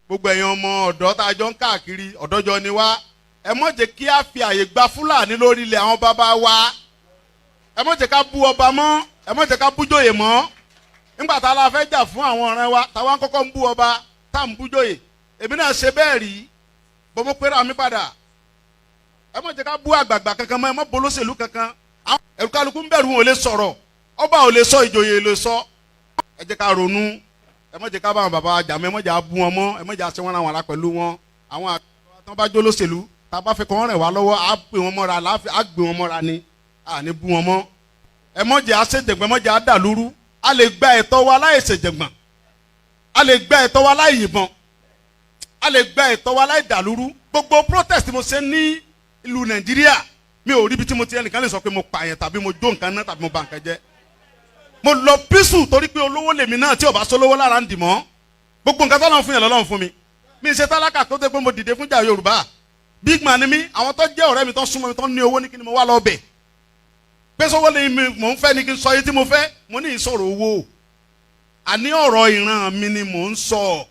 gbogbo ẹ̀yin ọmọ ọ̀dọ́ tá a jọ ń káàkiri ọ̀dọ́jọ́ ni wá ẹ má jẹ́ kí a fi àyè gba Fúlàní lórí ilẹ̀ àwọn bàbá wa ẹ má jẹ́ ká bú ọba mọ́ ẹ má jẹ́ ká bú jòyè mọ́ nígbà tá a la fẹ́ jà fún àwọn ọ̀rẹ́ wa táwa ń kọ́kọ́ ń bú ọba tá à ń bú jòyè èmi náà ṣe bẹ́ẹ̀ rí bọ́mọ pẹ́rẹ́ àmì padà ẹ má jẹ́ ká bú àgbààgbà kankan mọ́ ẹ má bolóṣèlú kankan ẹ̀rù kálukú ń bẹ̀rù wọn ò lè sọ̀rọ̀ ọba ò lè sọ ìjòyè lè sọ ẹ jẹ́ ká ronú ẹ má jẹ́ ká bá àwọn bàbá jà mọ́ ẹ má jẹ́ bú wọn mọ́ ẹ má jẹ́ àṣẹ wọn àwọn ará pẹ̀lú wọn àwọn àgbà tó bá jó lóṣèlú tá a bá fẹ́ kọ́ wọn rẹ̀ wá lọ́wọ́ á gbé wọn mọ́ra á gbé wọn mọ́ra ni à ní bú wọn mọ́ ẹ má jẹ́ àṣejẹ̀gbọ́n ẹ má jẹ́ àdàlúrú a lè gba ẹ̀tọ́ wa láì ṣèjẹ̀gbọ́n a lè gba ẹ̀tọ́ wa láì yìnbọn a lè gba ẹ̀tọ́ wa láì dàlúrú gbogbo protest mo ṣe ní ìlú Nàìjíríà mi ò rí ibi tí mo ti ẹnìkan lè sọ pé mo pààyàn tàbí mo jó nǹkan náà tàbí mo bà nǹkan jẹ́ mo lọ písù torí pé olówó lèmi náà tí ò bá sólówó lára ń dì mọ́ gbogbo nǹkan tó lọ́n fún yẹn lọ́lọ́run fún mi mi ṣe tálákà tó dé pé mo dìde fún jà Yorùbá big man ni mí àwọn tó jẹ́ ọ̀rẹ́ mi tó súnmọ́ mi tó ní owó ní kí ni mo wá lọ bẹ̀ pé sọ́wọ́ lè mi mò ń fẹ́ ni kí n sọ yìí tí mo fẹ́ mo ní ìsọ̀rọ̀ owó àní ọ̀rọ̀ ìran mi ni mò ń sọ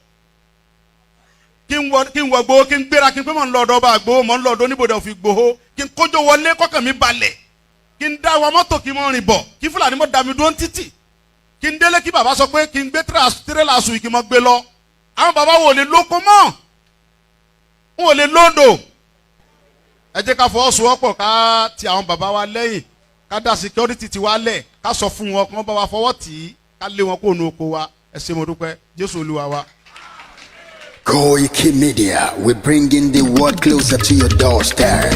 kí n wọ gbowó kí n gbéra kí n pé mò ń lọ ọ̀dọ̀ ọba àgbowó mò ń lọ ọ̀dọ̀ oníbodè òfin gbowó kí n kójó wọlé kọ́kàn mi balẹ̀ kí n dá wa mọ́tò kí n mọ́ rìn bọ̀ kí Fúlàní mọ́ da mi dúró títì kí n délé kí bàbá sọ pé kí n gbé tírélà sùn kí n mọ́ gbé lọ àwọn bàbá wo lè lóko mọ́ wọn ò lè lóńdò ẹ jẹ́ ká fọwọ́sowọ́pọ̀ ká ti àwọn bàbá wa lẹ́yìn ká dá security ti wá lẹ̀ ká sọ fún wọn kí wọ́n bá wa fọwọ́ tì í ká lé wọn kó nu oko wa ẹ ṣé mo dúpẹ́ Jésù Olúwa wa. KOIKIMEDIA, we're bringing the world closer to your doorstep.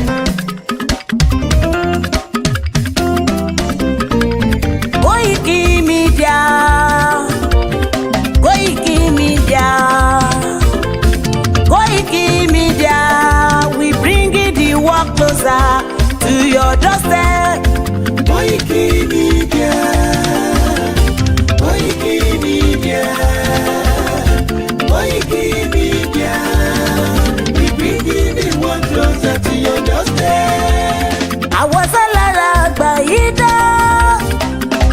KOIKIMEDIA, KOIKIMEDIA, KOIKIMEDIA, we bringing the world closer to your doorstep. KOIKIMEDIA, KOIKIMEDIA, KOIKIMEDIA, we bringing the world closer to your doorstep. Àwọn sálára àgbà yìí dá,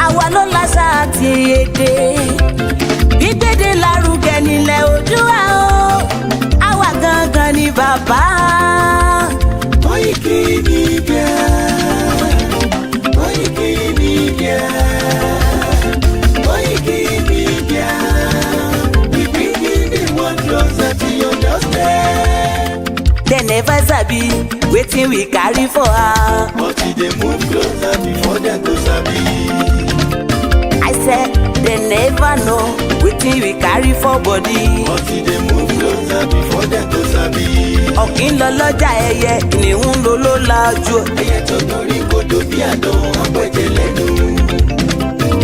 àwa ló láṣà àti èdè. Gbígbédè lárugẹ nílẹ̀ Oòduà o, àwa gangan ni bàbá. KOIKIMEDIA, KOIKIMEDIA, KOIKIMEDIA, we bringing the world closer to your doorstep. They never sabi wetin we carry for her. But they move closer before they go sabi. I said they never know wetin we carry for body. But they move closer before they go sabi. Ọ̀kín lọ lọ́jà ẹyẹ, kìnìún ló ló lajú. Ẹyẹ tó torí kodò bí àdán ọgbẹ́jẹ lẹ́nu.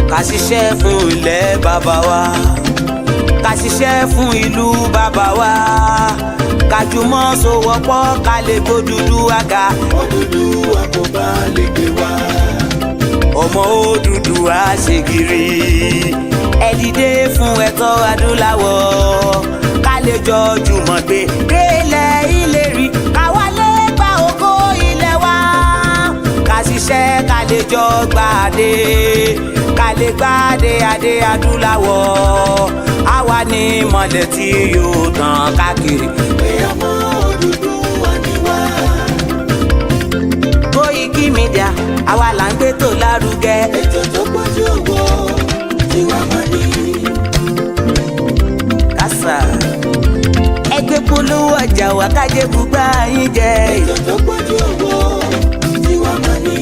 Ká ṣiṣẹ́ fún ilẹ̀ bàbá wa, ká ṣiṣẹ́ fún ìlú bàbá wa, ká jùmọ̀ sowọ́pọ̀ ká lè gbódùdú àga. Odùduwà kò bá lè gbé wá. Ọmọ Odùduwà ṣe gírí, ẹ dìde fún ẹ̀tọ́ adúláwọ̀, ká lè jọ jùmọ̀ gbé délẹ̀ ìlérí, ká wálé gba ògo ilẹ̀ wa, ká ṣiṣẹ́ ká lè jọ gbàdé, ká lè gbàdé adé adúláwọ̀, àwa ni mọ̀lẹ̀ tí yóò tàn káàkiri. Pé ọmọ Odùduwà ni wá. KOIKIMEDIA, àwa là ń gbé tó lárugẹ. Ètò tó pọ̀jù owó tiwa mọ́ ni. Kásá ẹgbẹ́ polówó ọjà wà kájé bùgbà yín jẹ. Ètò tó pọ̀jù owó tiwa mọ́ ni.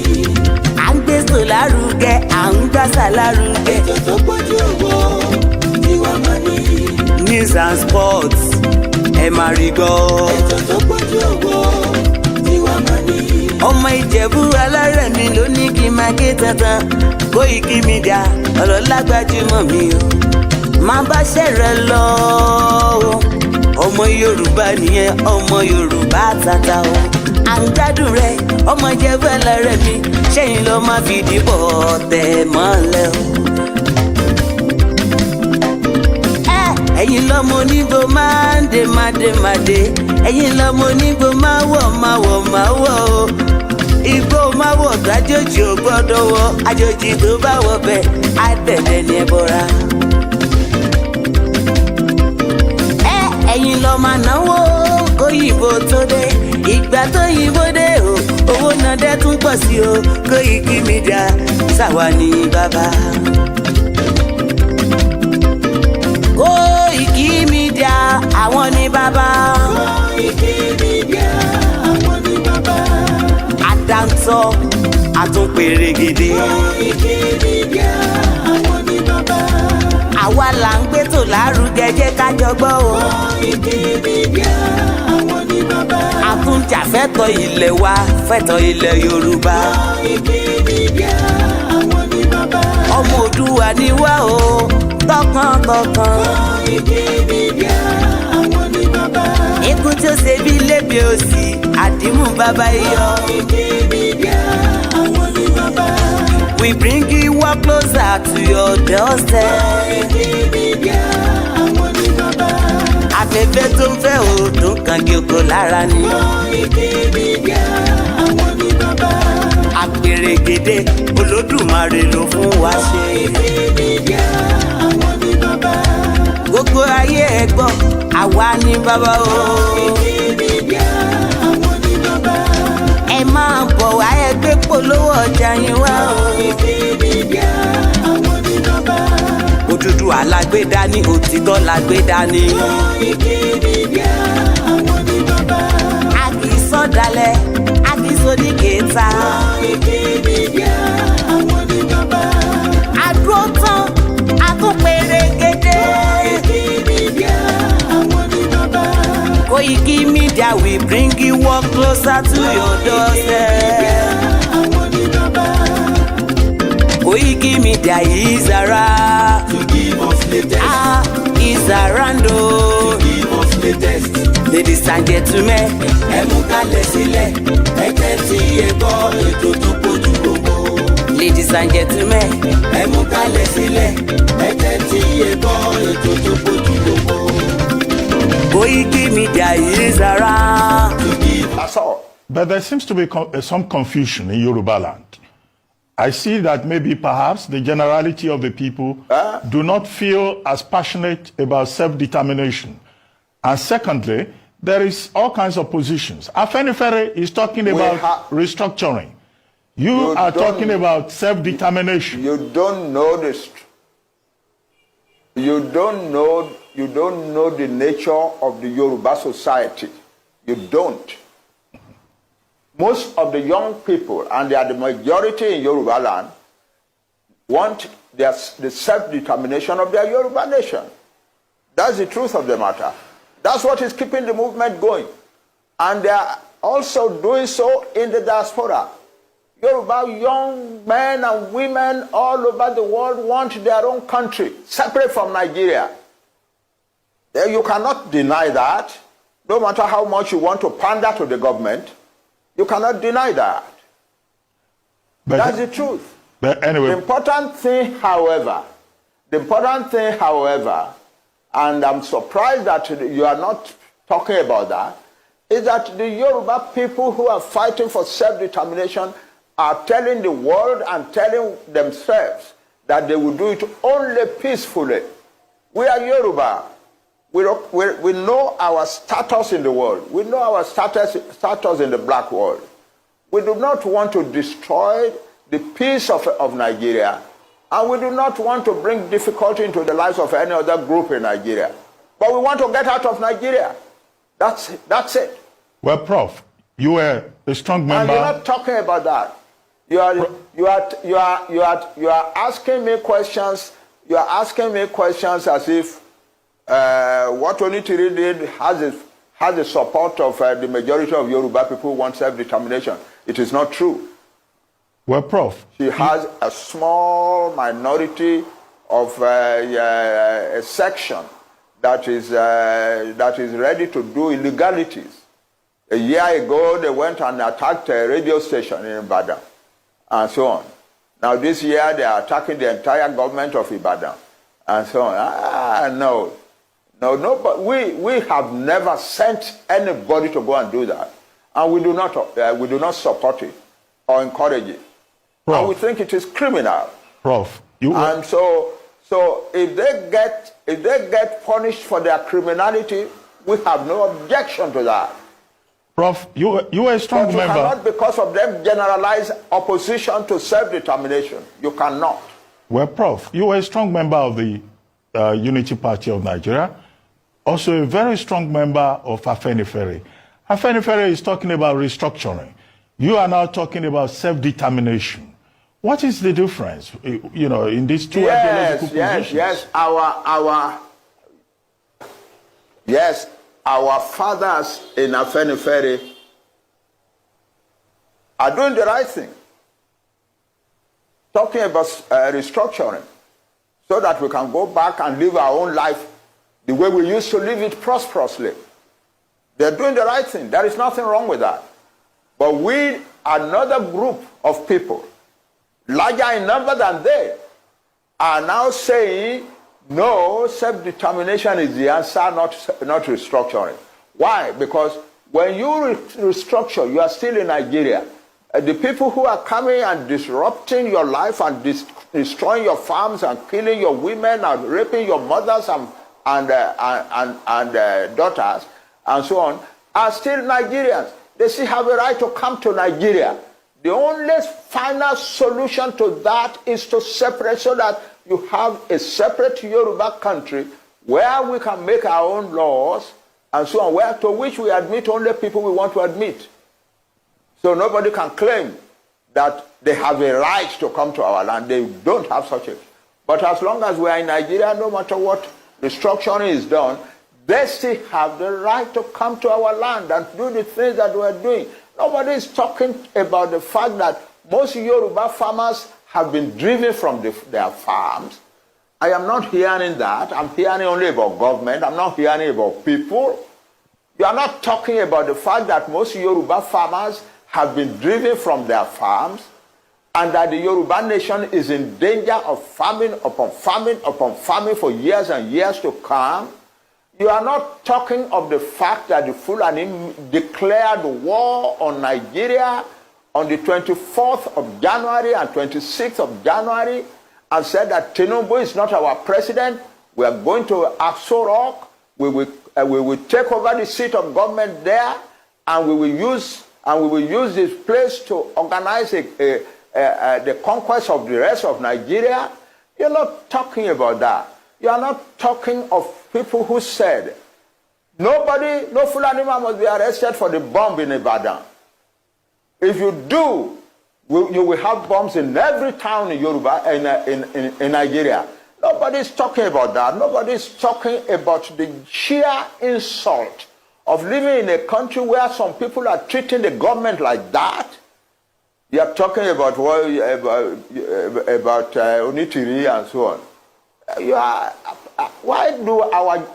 À ń gbé tó lárugẹ, à ń gbàsà lárugẹ. Ètò tó pọ̀jù owó tiwa mọ́ ni. News and sports ẹ máa rí gbọ́. Ètò tó pọ̀jù owó tiwa mọ́ ni. Ọmọ Ìjẹ̀bú alárẹ̀ mi ló ní kí n máa ké tantan. KOIKIMEDIA, ọ̀rọ̀ lágbájúmọ̀ mi o, máa bá ṣẹ̀rẹ̀ lọ o. Ọmọ Yorùbá nìyẹn, ọmọ Yorùbá tata o. À ń gbádùn rẹ, ọmọ Ìjẹ̀bú alárẹ̀ mi, ṣẹ́yìn ló máa fi dìbò tẹ̀ mọ́lẹ̀ o. Ẹ̀yin lọ́mọ onígbò máa ń dé máa dé máa dé, ẹ̀yin lọ́mọ onígbò máa wọ̀ máa wọ̀ máa wọ̀ o. Igbó máa wọ̀ tó àjòjì ò gbọ́dọ̀ wọ̀, àjòjì tó bá wọ̀ bẹ́ẹ̀ á tẹ̀lé ní ẹbọra. Ẹ̀yin lọ lọ máa náwó kóyìnbó tó dé ìgbà tó yìnbó dé o owó náà dẹ́ tún pọ̀ sí o Koiki Media ṣàwa ní bàbá. Koiki Media àwọn ní bàbá. Koiki Media àwọn ní bàbá. Àdáńtọ́ àtúnpèrègèdè. Koiki Media àwọn ní bàbá. Àwa là ń gbé tò lárugẹ jẹ́ ká jọ gbọ́ o. Koiki Media àwọn ní bàbá. Àtúnjà fẹ́tọ̀ ilẹ̀ wa fẹ́tọ̀ ilẹ̀ Yorùbá. Koiki Media àwọn ní bàbá. Ọmọ Òdùwà ni wá o tọkàntọkàn. Koiki Media àwọn ní bàbá. Ikú tí ó ṣe bí lébi òsì àdìmú bàbá iyọ̀. Koiki Media àwọn ní bàbá. We bring you up closer to your doorstep. Koiki Media àwọn ní bàbá. Afẹ́fẹ́ tó ń fẹ́ o tó ń kan gíoko lára ni. Koiki Media àwọn ní bàbá. Àpèrègèdè Olódùmarè ló fún wa ṣe. Koiki Media àwọn ní bàbá. Gbogbo ayé ẹ gbọ́ àwa ní bàbá o. Koiki Media àwọn ní bàbá. Ẹ máa bọ̀ wá ẹ gbé polówó ọjà yín wá o. Koiki Media àwọn ní bàbá. Òdúdú alágbèdá ní òtítọ́ lágbèdá ní. Koiki Media àwọn ní bàbá. A kì í sọ̀dálẹ̀, a kì í sódì kẹta. Koiki Media àwọn ní bàbá. Àdúró tán, a tún pèrègèdè. Koiki Media àwọn ní bàbá. Koiki Media we bring you up closer to your doorstep. Àwọn ní bàbá. Koiki Media is around. To give us latest. Is around o. Give us latest. Ladies and gentlemen, Ẹ mú kalẹ̀ sílẹ̀. Ẹ tẹ́tí ẹ gbọ́ ètò tó kojú gbogbo. ladies and gentlemen, Ẹ mú kalẹ̀ sílẹ̀. Ẹ tẹ́tí ẹ gbọ́ ètò tó kojú gbogbo. Koiki Media is around. To give That's all. But there seems to be some confusion in Yoruba land. I see that maybe perhaps the generality of the people do not feel as passionate about self-determination. And secondly, there is all kinds of positions. Afenifere is talking about restructuring. You are talking about self-determination. You don't know this. You don't know the nature of the Yoruba society. You don't. Most of the young people, and they are the majority in Yoruba land, want the self-determination of their Yoruba nation. That's the truth of the matter. That's what is keeping the movement going. And they are also doing so in the diaspora. Yoruba young men and women all over the world want their own country, separate from Nigeria. You cannot deny that. No matter how much you want to pander to the government, you cannot deny that. But that's the truth. But anyway, The important thing, however, and I'm surprised that you are not talking about that, is that the Yoruba people who are fighting for self-determination are telling the world and telling themselves that they will do it only peacefully. We are Yoruba. We know our status in the world. We know our status in the black world. We do not want to destroy the peace of Nigeria, and we do not want to bring difficulty into the lives of any other group in Nigeria. But we want to get out of Nigeria. That's it. well, Prof, you were a strong And member. you're not talking about that. You are asking me questions. You are asking me questions as if what Onitiri did has the support of the majority of Yoruba people who want self-determination. It is not true. Well, Prof, She has a small minority of a section that is ready to do illegalities. A year ago, they went and attacked a radio station in Ibadan, and so on. Now this year, they are attacking the entire government of Ibadan, and so on. No, but we have never sent anybody to go and do that, and we do not support it or encourage it. Prof. And we think it is criminal. Prof, And so if they get punished for their criminality, We have no objection to that. Prof, you are a strong But you member. cannot, because of them, generalize opposition to self-determination. You cannot. Well, Prof, you are a strong member of the Unity Party of Nigeria, also a very strong member of Afenifere. Afenifere is talking about restructuring. You are now talking about self-determination. What is the difference, in these two ideological positions? Yes, our fathers in Afenifere are doing the right thing. Talking about restructuring so that we can go back and live our own life the way we used to live it prosperously. They're doing the right thing. There is nothing wrong with that. But we, another group of people, larger in number than they, are now saying, no, self-determination is the answer, not restructuring. Why? Because when you restructure, you are still in Nigeria. The people who are coming and disrupting your life and destroying your farms and killing your women and raping your mothers and daughters and so on are still Nigerians. They still have a right to come to Nigeria. The only final solution to that is to separate so that you have a separate Yoruba country where we can make our own laws and so on, to which we admit only people we want to admit. So nobody can claim that they have a right to come to our land. They don't have such a. But as long as we are in Nigeria, no matter what restructuring is done, they still have the right to come to our land and do the things that we are doing. Nobody is talking about the fact that most Yoruba farmers have been driven from their farms. I am not hearing that. I'm hearing only about government. I'm not hearing about people. You are not talking about the fact that most Yoruba farmers have been driven from their farms and that the Yoruba nation is in danger of famine upon famine upon famine for years and years to come. You are not talking of the fact that the Fulani declared war on Nigeria on the 24th of January and 26th of January and said that Tinubu is not our president. We are going to Aso Rock. We will take over the seat of government there, and we will use this place to organize the conquest of the rest of Nigeria. You're not talking about that. You are not talking of people who said, no Fulani man must be arrested for the bomb in Ibadan. If you do, you will have bombs in every town in Yoruba, in Nigeria. Nobody is talking about that. Nobody is talking about the sheer insult of living in a country where some people are treating the government like that. You are talking about Onitiri and so on. Why do our...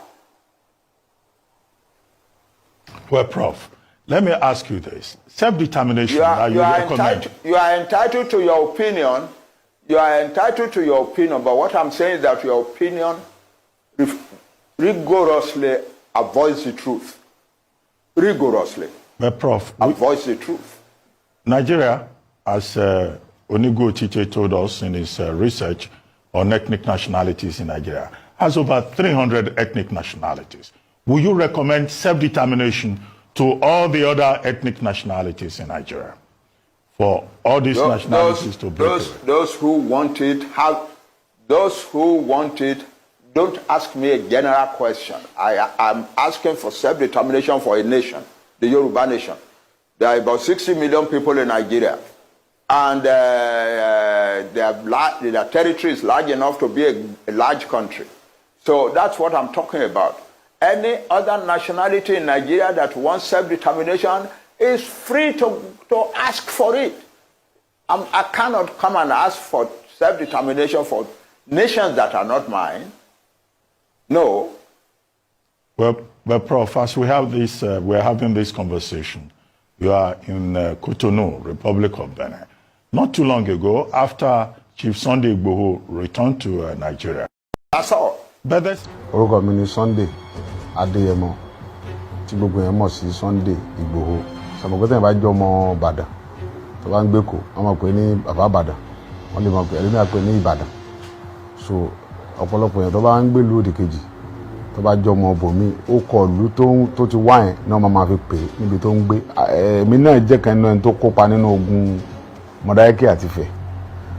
Well, Prof, let me ask you this. Self-determination, you are entitled to your opinion. You are entitled to your opinion, but what I'm saying is that your opinion rigorously avoids the truth. Rigorously. But Prof, avoids the truth. Nigeria, as Onigo Chiche told us in his research on ethnic nationalities in Nigeria, has over 300 ethnic nationalities. Will you recommend self-determination to all the other ethnic nationalities in Nigeria? For all these nationalities to break away? Those who want it, don't ask me a general question. I'm asking for self-determination for a nation, the Yoruba nation. There are about 60 million people in Nigeria. And their territory is large enough to be a large country. So that's what I'm talking about. Any other nationality in Nigeria that wants self-determination is free to ask for it. I cannot come and ask for self-determination for nations that are not mine. No. Well, Prof, as we have this, we're having this conversation. You are in Cotonou, Republic of Benin. Not too long ago, after Chief Sunday Igboho returned to Nigeria. That's all. But that's... Orúkọ mi ni Sunday Adéyẹmọ tí gbogbo yẹn mọ̀ sí Sunday Igboho. Sọ̀mọ̀gbẹ́tẹ̀ bá jọ ọmọ Ìbàdàn tó bá ń gbé kó wọ́n máa pè ní bàbá Ìbàdàn wọ́n lè máa pè ní Ìbàdàn. So ọ̀pọ̀lọpọ̀ yẹn tó bá ń gbé lu òdì kejì tó bá jọ ọmọ bòmí ó kọ ìlú tó ti wá yẹn náà máa fi pè é níbi tó ń gbé. Èmi náà jẹ́ kan nínú ẹni tó kópa nínú ogun Mọdákẹ́kẹ́ àti Ifẹ̀.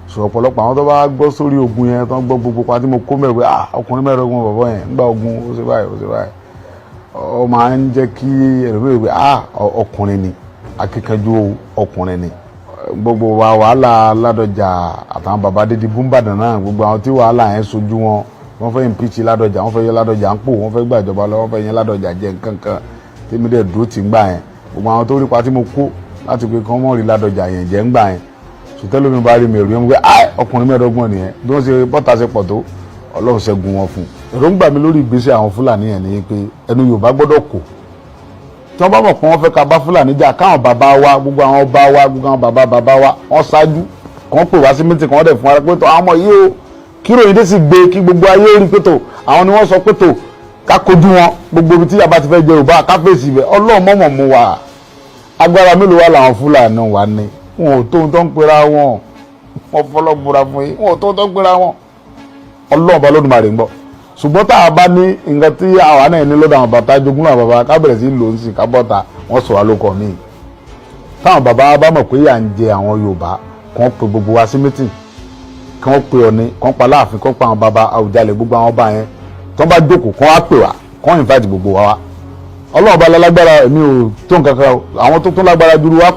So ọ̀pọ̀lọpọ̀ àwọn tó bá gbọ́ sórí ogun yẹn tó ń gbọ́ gbogbo pa tí mo kó mẹ́rin pé ọkùnrin mẹ́rin ogun bàbá yẹn ńgbà ogun ó ṣe báyìí ó máa ń jẹ́ kí ẹlòmíràn pé ọkùnrin ni akíkanjú ọkùnrin ni. Gbogbo wàhálà Ládọjà àtàwọn bàbá dídí búmbàdàn náà gbogbo àwọn tí wàhálà yẹn sojú wọn wọ́n fẹ́ impeach Ládọjà wọ́n fẹ́ yẹ Ládọjà ń pò wọ́n fẹ́ gbàjọba lọ wọ́n fẹ́ yẹ Ládọjà jẹ nǹkankan tèmi dẹ̀ dúró tì ń gbà yẹn gbogbo àwọn tó rí pa tí mo kó láti pé kán mọ̀ rí Ládọjà yẹn jẹ́ ń gbà yẹn sùtẹ́lómi bá rí mi rí wọn pé ọkùnrin mẹ́ẹ̀ẹ́dọ́gbọ̀n nìyẹn bí wọ́n ṣe bọ́ta ṣe pọ̀ tó Ọlọ́run ṣẹ́gun wọn fún èròǹgbà mi lórí ìgbésẹ̀ àwọn Fúlàní yẹn ni pé ẹnu Yorùbá gbọ́dọ̀ kò tí wọ́n bá mọ̀ pé wọ́n fẹ́ ká bá Fúlàní jà káwọn bàbá wa gbogbo àwọn ọba wa gbogbo àwọn bàbá wa wọ́n ṣáájú kàn pè wá sí mítì kan wọ́n dẹ̀ fún wa pé tó àwọn ọmọ yìí o kí ròyìn dé sì gbé kí gbogbo ayé rí pé tó àwọn ni wọ́n sọ pé tó ká kojú wọn gbogbo ibi tí yàrá ti fẹ́ jẹ Yorùbá ká fèsì ibẹ̀ Ọlọ́run mọ̀mọ̀ mú wa agbára mélòó wà làwọn Fúlàní wa ní wọn ò tó ń pera wọn wọn fọlọ́gbura fún yín wọn ò tó ń pera wọn Ọlọ́run bá lódùmarè ń bọ̀ ṣùgbọ́n tá a bá ní nǹkan tí àwa náà ní lọ́dọ̀ àwọn bàbá jogún náà bàbá ká bẹ̀rẹ̀ sí lò ń sìn ká bọ́ta wọ́n sọ wá lóko míì táwọn bàbá bá mọ̀ pé yà ń jẹ àwọn Yorùbá kàn pè gbogbo wa sí mítìn kàn pè Ọọ̀ni kàn pa Láàfin kàn pa àwọn bàbá Àwùjalẹ̀ gbogbo àwọn ọba yẹn tó bá jókòó kàn wá pè wá kàn invite gbogbo wa wá Ọlọ́run bá lágbára èmi ò tó nǹkan kan àwọn tó tún lágbára dúró wá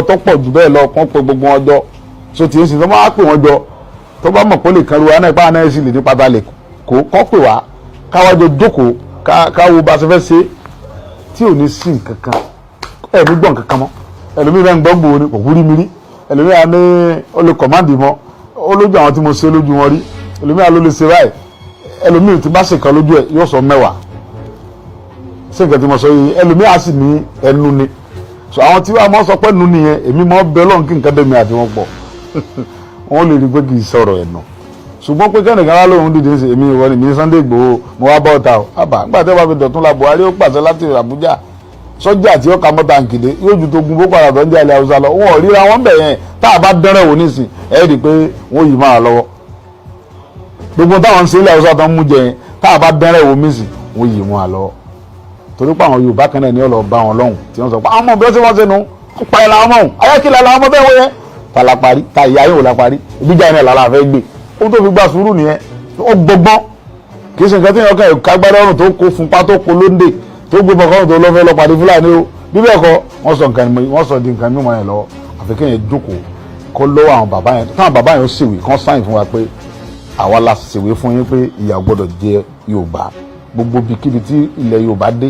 tó pọ̀ jù bẹ́ẹ̀ lọ kàn pè gbogbo wọn jọ so tí ń sìn tó máa pè wọn jọ tó bá mọ̀ pé lè kan ru wa náà ipá náà sì lè ní pátá lè kó kọ́ pè wá káwájọ jókòó káwo bá ṣe fẹ́ ṣe tí ò ní sí nǹkan kan ẹ̀mí gbọ́n kankan mọ́ ẹlòmíì bá ń gbọ́ gbòó ni kò wúrí mi rí ẹlòmíì á ní ó lè kọ̀máǹdì mọ́ ó lójú àwọn tí mo ṣe lójú wọn rí ẹlòmíì á ló lè ṣe báyìí ẹlòmíì tí bá ṣe kan lójú ẹ̀ yóò sọ 10 ṣé nǹkan tí mo sọ yìí ẹlòmíì á sì ní ẹnu ni so àwọn tí wàá mọ́ sọ pé nu nìyẹn èmi mọ́ bẹ lọ́n kí nǹkan dẹ̀mí àti wọn pọ̀ wọ́n lè rí pé kì í sọ̀rọ̀ ẹ̀nà ṣùgbọ́n pé kẹ́nìkan wá lóhun dìde ṣe èmi ìwọ ni mi Sunday Igboho mo wá bọ́ ọ̀tá o àbá nígbà tí wọ́n bá fi dọ̀tún la Buhari ó pàṣẹ láti Àbújá sọ́jà tí ó ka mọ́ta nkìdé yóò ju tó gun boko haram tó ń jẹ́ ilẹ̀ Haúsá lọ wọn ò ríra wọn bẹ̀ yẹn tá a bá dẹ́rẹ̀ wò nísìn ẹ̀ rí i pé wọ́n yìí máa lọ́wọ́ gbogbo táwọn ń ṣe ilẹ̀ Haúsá tó ń mú jẹ yẹn tá a bá dẹ́rẹ̀ wò nísìn wọ́n yìí máa lọ́wọ́ torí pé àwọn Yorùbá kan náà ni ó lọ bá wọn lọ́hùn tí wọ́n sọ pé àwọn ọmọ bí wọ́n ṣe wọ́n ṣe nu pa ẹ̀ làwọn ọmọ ayákìlá làwọn ọmọ bẹ́ẹ̀ wọ́n yẹn ta la parí ta ìyá yóò la parí ìbíjà yẹn làlá fẹ́ gbé ó tó fi gba sùúrù nìyẹn ó gbọgbọ́n kì í ṣe nǹkan tí yẹn kàn kágbádá ọrùn tó kó funpa tó kó lóńdè tó gbé bọ̀kọ́rùn tó lọ́fẹ́ lọ pàdé Fúlàní o bí bẹ́ẹ̀ kọ́ wọ́n sọ di nǹkan mímọ́ yẹn lọ́wọ́ àfi kéèyàn jókòó kó lọ́wọ́ àwọn bàbá yẹn táwọn bàbá yẹn ó ṣèwé kán sáyìn fún wa pé àwa la ṣèwé fún yín pé ìyà gbọ́dọ̀ jẹ Yorùbá gbogbo bíkíbi tí ilẹ̀ Yorùbá dé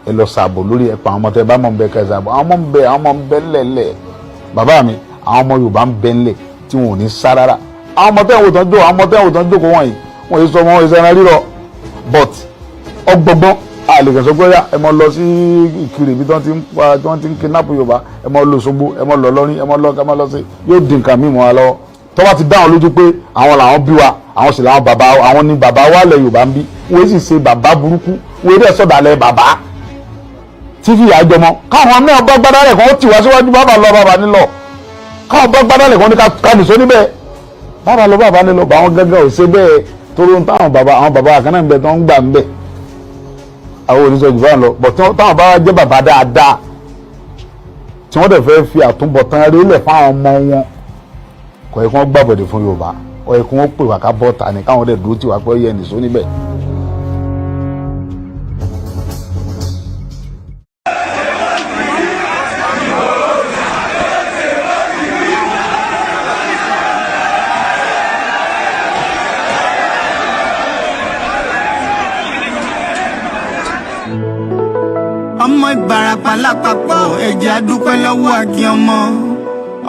ẹ lọ ṣàbò lórí ẹ̀pọ̀ àwọn ọmọ tẹ bá mọ̀ ń bẹ kẹ́ ṣàbò àwọn ọmọ ń bẹ ńlẹ̀ bàbá mi àwọn ọmọ Yorùbá ń bẹ ńlẹ̀ tí wọn ò ní sá rárá àwọn ọmọ tẹ́wọ̀n tán jó àwọn ọmọ tẹ́wọ̀n tán jókòó wọ̀nyí wọ́n yìí sọ wọn ìṣẹ́ran rírọ̀ but ọgbọgbọ́n àlèkè sọ pé ẹ mọ lọ sí Ìkirè bí wọ́n ti ń kidnap Yorùbá ẹ mọ lọ Òṣogbo ẹ mọ lọ lọ́rin ẹ mọ lọ sí yóò di nǹkan mímọ́ wa lọ́wọ́ tó bá ti dá wọn lójú pé àwọn làwọn bí wa àwọn sì làwọn bàbá àwọn ni bàbá wa lẹ̀ Yorùbá ń bí wọ́n sì ṣe bàbá burúkú wọ́n dẹ̀ sọ̀dàlẹ̀ bàbá tí fìyà jọmọ káwọn náà bá gbádá rẹ̀ kàn ó tì wá síwájú bàbá lọ bàbá nílọ káwọn bá gbádá rẹ̀ kàn ní ká nìṣó níbẹ̀ bàbá lọ bàbá nílọ bá wọn gángan ò ṣe bẹ́ẹ̀ torí táwọn bàbá àkànnà ń bẹ tó ń gbà ń bẹ àwọn oníṣẹ́ jù bá ń lọ bọ̀ táwọn bá jẹ́ bàbá dáadáa tí wọ́n dẹ̀ fẹ́ fi àtúbọ̀tán rí lẹ̀ fáwọn ọmọ wọn kọ̀ ẹ̀ kí wọ́n gbàbọ̀dẹ̀ fún Yorùbá ọ̀ ẹ̀ kí wọ́n pè wá ká bọ́ta ní káwọn dẹ̀ dúró tì wá pé ó yẹ nìṣó níbẹ̀. ọmọ Ìbàràpá lápapọ̀ ẹ̀jẹ̀ adúpẹ́ lọ́wọ́ àkí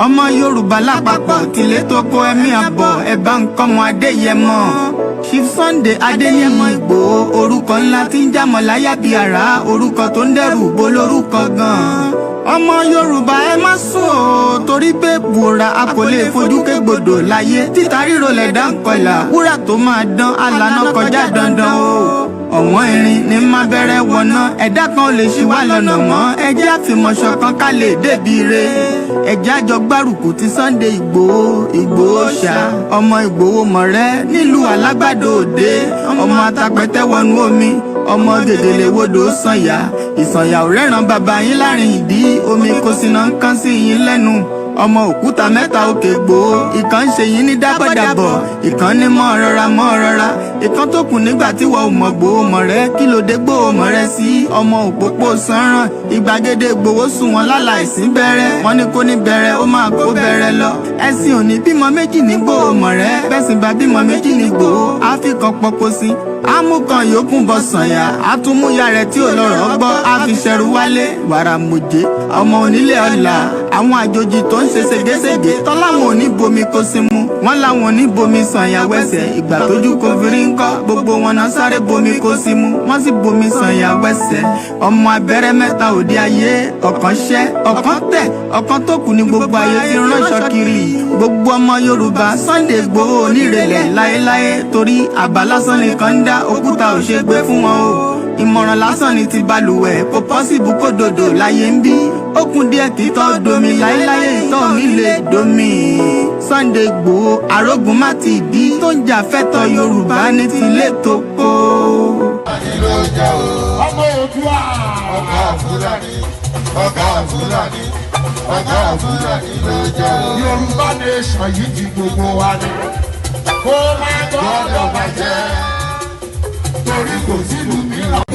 ọmọ Yorùbá lápapọ̀ tìlé tó kó ẹ̀mí àbọ̀ ẹ̀bá nǹkan Adéyẹmọ Chief Sunday Adéyẹmọ Ìgbòho orúkọ ńlá tí ń jámọ̀ láyà bí àrá orúkọ tó ń dẹrù bo lórúkọ gan-an ọmọ Yorùbá ẹ má sùn o torí pé bùrà a kò lè fojú kégbodò láyé títa ríro lẹ̀dá ń kọlà wúrà tó máa dán alànà kọjá dandan o. ọ̀wọ́n irin ní má bẹ̀rẹ̀ wọ̀nà ẹ̀dá kan ò lè ṣì wá lọ́nà mọ́ ẹ jẹ́ àfìmọ̀ṣọ̀ kan ká lè débi re ẹ jẹ́ àjọ gbárùkù ti Sunday Ìgbòho ṣá ọmọ Ìgbòho mọ̀rẹ́ nílùú Alágbàdo Òde ọmọ atapẹ̀tẹ̀ wọnú omi ọmọ gègèlè wodò sànyà ìsànyà ò rẹ́ràn bàbá yín láàrin ìdí omi kò sì náà ń kán sí yín lẹ́nu ọmọ òkúta mẹ́ta òkè gbòó ìkan ń ṣe yín ní dábọ̀dàbọ̀ ìkan ní mọ́ rọra ìkan tó kù nígbà tí wọ́n ò mọ̀ Gbòho mọ̀rẹ́ kí ló dé Gbòho mọ̀rẹ́ sí ọmọ òpópó sanran ìgbàgede Gbòho sùn wọn láláìsí bẹ̀rẹ̀ wọn ní kó ní bẹ̀rẹ̀ ó máa kó bẹ̀rẹ̀ lọ ẹ̀sìn òní bímọ méjì ní Gbòho mọ̀rẹ́ bẹ́sìn bá bímọ méjì ní Gbòho àfikàn pọ̀pọ̀ sí amúkan yòókù bọ̀ sànyà àtúmúyà rẹ̀ tí ò lọ́rọ̀ gbọ́ àfiṣẹ́rù wálé wàrà mòjé ọmọ onílé ọ̀la àwọn àjòjì tó ń ṣe ségesège tọ́láwọn ò ní bomi kó sí mu wọ́n láwọn ò ní bomi sànyà wẹ́sẹ̀ ìgbà tójú kò fi rí ńkọ́ gbogbo wọn náà sáré bomi kó sí mu wọ́n sì bomi sànyà wẹ́sẹ̀ ọmọ abẹ́rẹ́ mẹ́ta òde ayé ọ̀kan ṣẹ́ ọ̀kan tẹ̀ ọ̀kan tó kù ní gbogbo ayé ti ránṣọ kiri gbogbo ọmọ Yorùbá Sunday Igboho onírèlẹ̀ láéláé torí àbá lásán nìkan ń dá òkúta ò ṣe gbé fún wọn o ìmọ̀ràn lásán ni ti balùwẹ̀ kò pọ́sibú kó dòdò láyé ń bí ó kún díẹ̀ kí tọ́ domi láéláyé ìtọ́ mi lè domi Sunday Igboho arógun má ti dí tó ń jà fẹ́tọ̀ Yorùbá ní tilé tó kó. ọmọ Oòduà ọ̀gá Fúlàní ló jẹ́ o. Yorùbá nation yìí ti gbogbo wa ni kó má gbọ́dọ̀ bàjẹ́ torí kò sílùú mìíràn.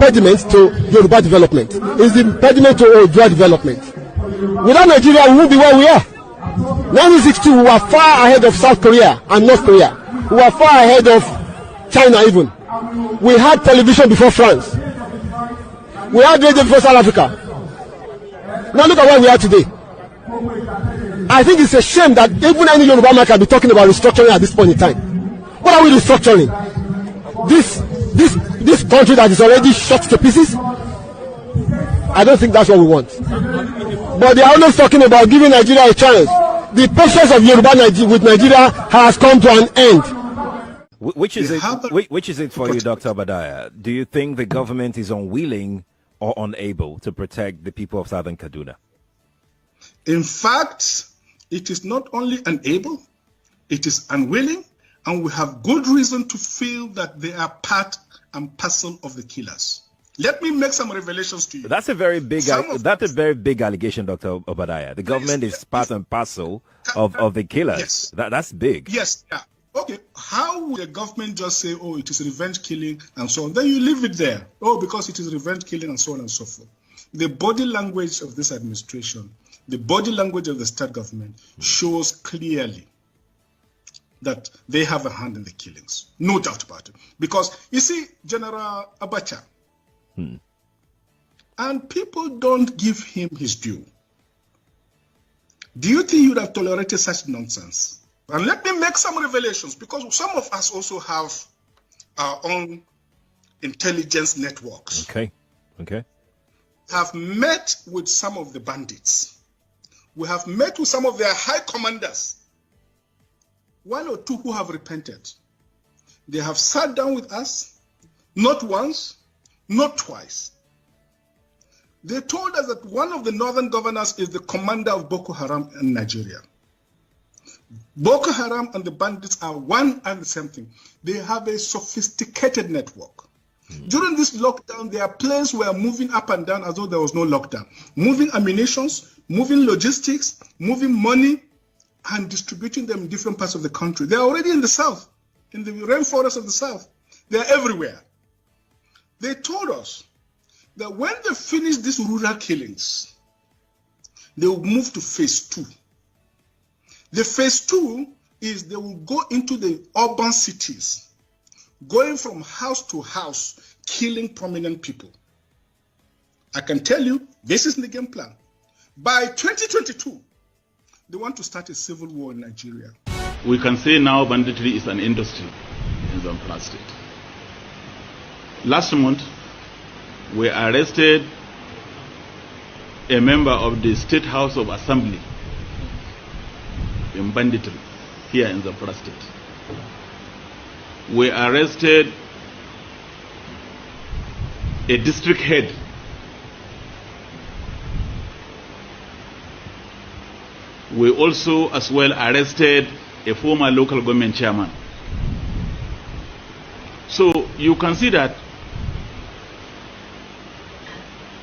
Impediment to Yoruba development. Is the impediment to Oodua development. Without Nigeria, we won't be where we are. 1962, we were far ahead of South Korea and North Korea. We were far ahead of China even. We had television before France. We had radio before South Africa. Now look at where we are today. I think it's a shame that even any Yoruba man can be talking about restructuring at this point in time. What are we restructuring? This country that is already shot to pieces? I don't think that's what we want. But they are always talking about giving Nigeria a chance. The patience of Yoruba with Nigeria has come to an end. Which is it for you, Dr. Obadiah? Do you think the government is unwilling or unable to protect the people of Southern Kaduna? In fact, it is not only unable, it is unwilling, and we have good reason to feel that they are part and parcel of the killers. Let me make some revelations to you. That's a very big allegation, Dr. Obadiah. The government is part and parcel of the killers. Yes. That's big. Yes. Yeah. Okay. How would the government just say, oh, it is revenge killing and so on? Then you leave it there. Oh, because it is revenge killing and so on and so forth. The body language of this administration, the body language of the state government shows clearly that they have a hand in the killings. No doubt about it. Because, you see, General Abacha, and people don't give him his due. Do you think you would have tolerated such nonsense? And let me make some revelations, because some of us also have our own intelligence networks. Okay. Have met with some of the bandits. We have met with some of their high commanders. One or two who have repented. They have sat down with us, not once, not twice. They told us that one of the northern governors is the commander of Boko Haram in Nigeria. Boko Haram and the bandits are one and the same thing. They have a sophisticated network. During this lockdown, their planes were moving up and down as though there was no lockdown. Moving ammunitions, moving logistics, moving money, and distributing them in different parts of the country. They're already in the south, in the rainforest of the south. They're everywhere. They told us that when they finish these rural killings, they will move to phase 2. The phase 2 is they will go into the urban cities, going from house to house, killing prominent people. I can tell you, this is the game plan. By 2022, they want to start a civil war in Nigeria. We can say now banditry is an industry in Zamfara State. Last month, we arrested a member of the State House of Assembly in banditry here in Zamfara State. We arrested a district head we also as well arrested a former local government chairman. So you can see that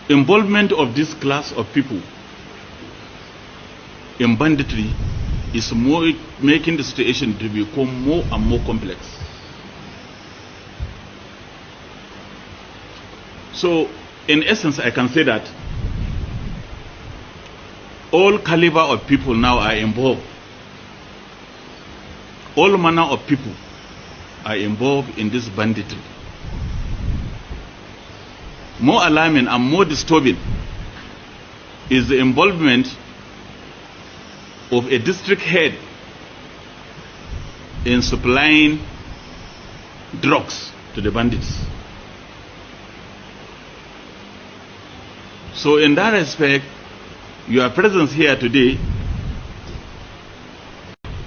involvement of this class of people in banditry is more making the situation to become more and more complex. So in essence, I can say that all caliber of people now are involved. All manner of people are involved in this banditry. More alarming and more disturbing is the involvement of a district head in supplying drugs to the bandits. So in that respect, your presence here today,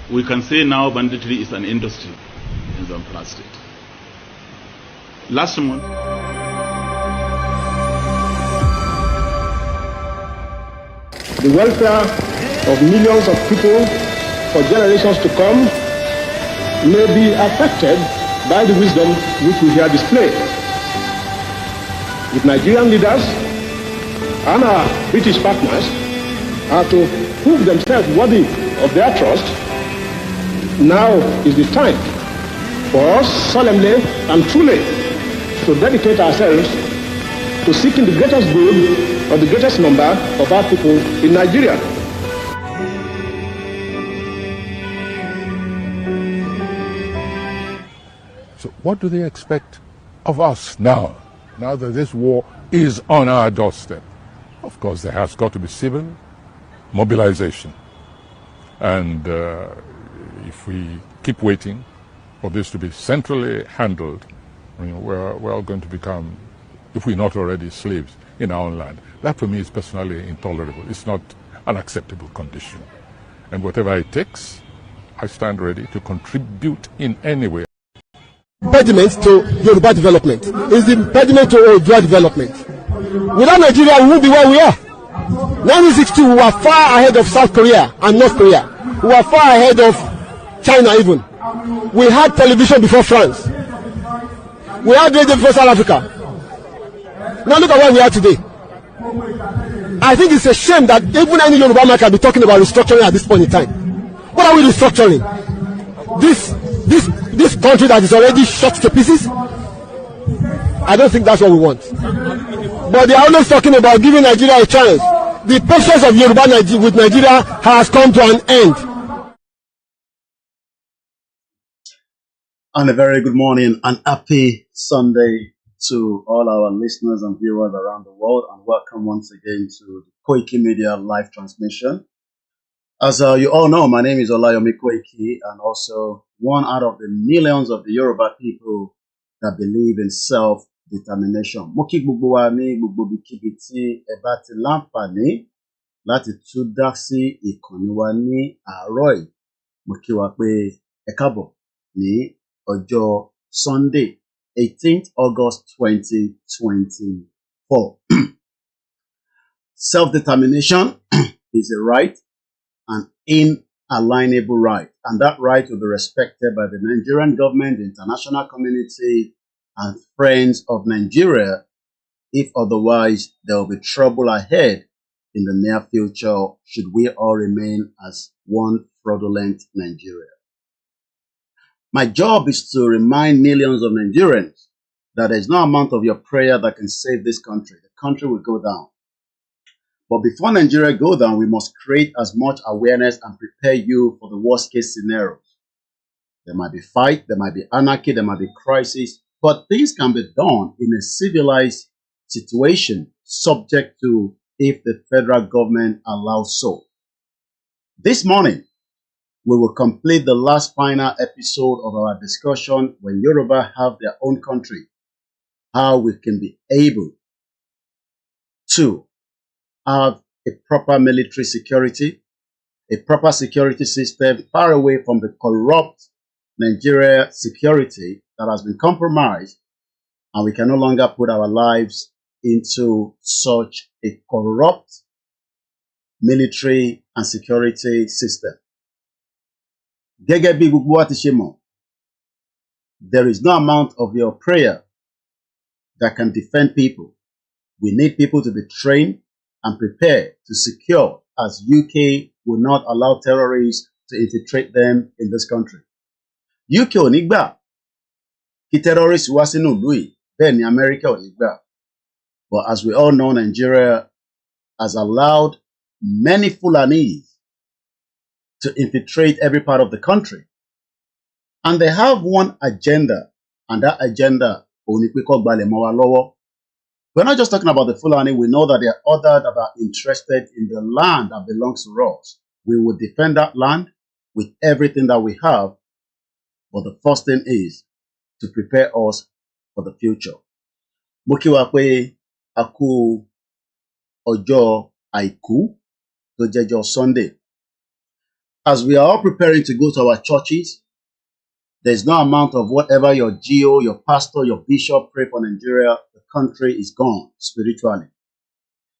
we can say now banditry is an industry in Zamfara State. Last month, the welfare of millions of people for generations to come may be affected by the wisdom which we here display. With Nigerian leaders and our British partners are to prove themselves worthy of their trust, now is the time for us solemnly and truly to dedicate ourselves to seeking the greatest good of the greatest number of our people in Nigeria. So what do they expect of us now that this war is on our doorstep? Of course, there has got to be civil mobilization. And if we keep waiting for this to be centrally handled, I mean, we're all going to become, if we're not already, slaves in our own land. That for me is personally intolerable. It's not an acceptable condition. And whatever it takes, I stand ready to contribute in any way. Impediment to Yoruba development is the impediment to Odua development. Without Nigeria, we won't be where we are. 1962, we were far ahead of South Korea and North Korea. We were far ahead of China even. We had television before France. We had radio before South Africa. Now look at where we are today. I think it's a shame that even any Yoruba man can be talking about restructuring at this point in time. What are we restructuring? This country that is already shot to pieces? I don't think that's what we want. But they are always talking about giving Nigeria a chance. The patience of Yoruba with Nigeria has come to an end. And a very good morning and happy Sunday to all our listeners and viewers around the world, and welcome once again to the Koiki Media live transmission. As you all know, my name is Olayomi Koiki, and also one out of the millions of the Yoruba people that believe in self-determination. Mo kí gbogbo wa ní gbogbo ibikíbi tí ẹ bá ti láǹfààní láti tún dá sí ìkànnì wa ní àárọ̀ yìí. Mo kí wa pé ẹ káàbọ̀ ní ọjọ́ Sunday, 18th August 2024. Self-determination is a right, an inalienable right, and that right will be respected by the Nigerian government, the international community, and friends of Nigeria. If otherwise, there will be trouble ahead in the near future should we all remain as one fraudulent Nigeria. My job is to remind millions of Nigerians that there is no amount of your prayer that can save this country. The country will go down. But before Nigeria go down, we must create as much awareness and prepare you for the worst case scenarios. There might be fight, there might be anarchy, there might be crisis, but things can be done in a civilized situation, subject to if the federal government allows so. This morning, we will complete the last final episode of our discussion when Yoruba have their own country, how we can be able to have a proper military security, a proper security system far away from the corrupt Nigeria security that has been compromised, and we can no longer put our lives into such a corrupt military and security system. Gẹ́gẹ́ bí gbogbo wa ti ṣe mọ̀, there is no amount of your prayer that can defend people. We need people to be trained and prepared to secure, as UK will not allow terrorists to infiltrate them in this country. UK ò ní gbà kí terrorists wá sínú ìlú yìí, bẹ́ẹ̀ ni America ò ní gbà. But as we all know, Nigeria has allowed many Fulanis to infiltrate every part of the country. And they have one agenda, and that agenda, we're not just talking about the Fulani, we know that there are others that are interested in the land that belongs to us. We will defend that land with everything that we have, but the first thing is to prepare us for the future. Mo kí wa pé a kú ọjọ́ Àìkú tó jẹ́jọ́ Sunday. As we are all preparing to go to our churches, there's no amount of whatever your GO, your pastor, your bishop pray for Nigeria, the country is gone spiritually.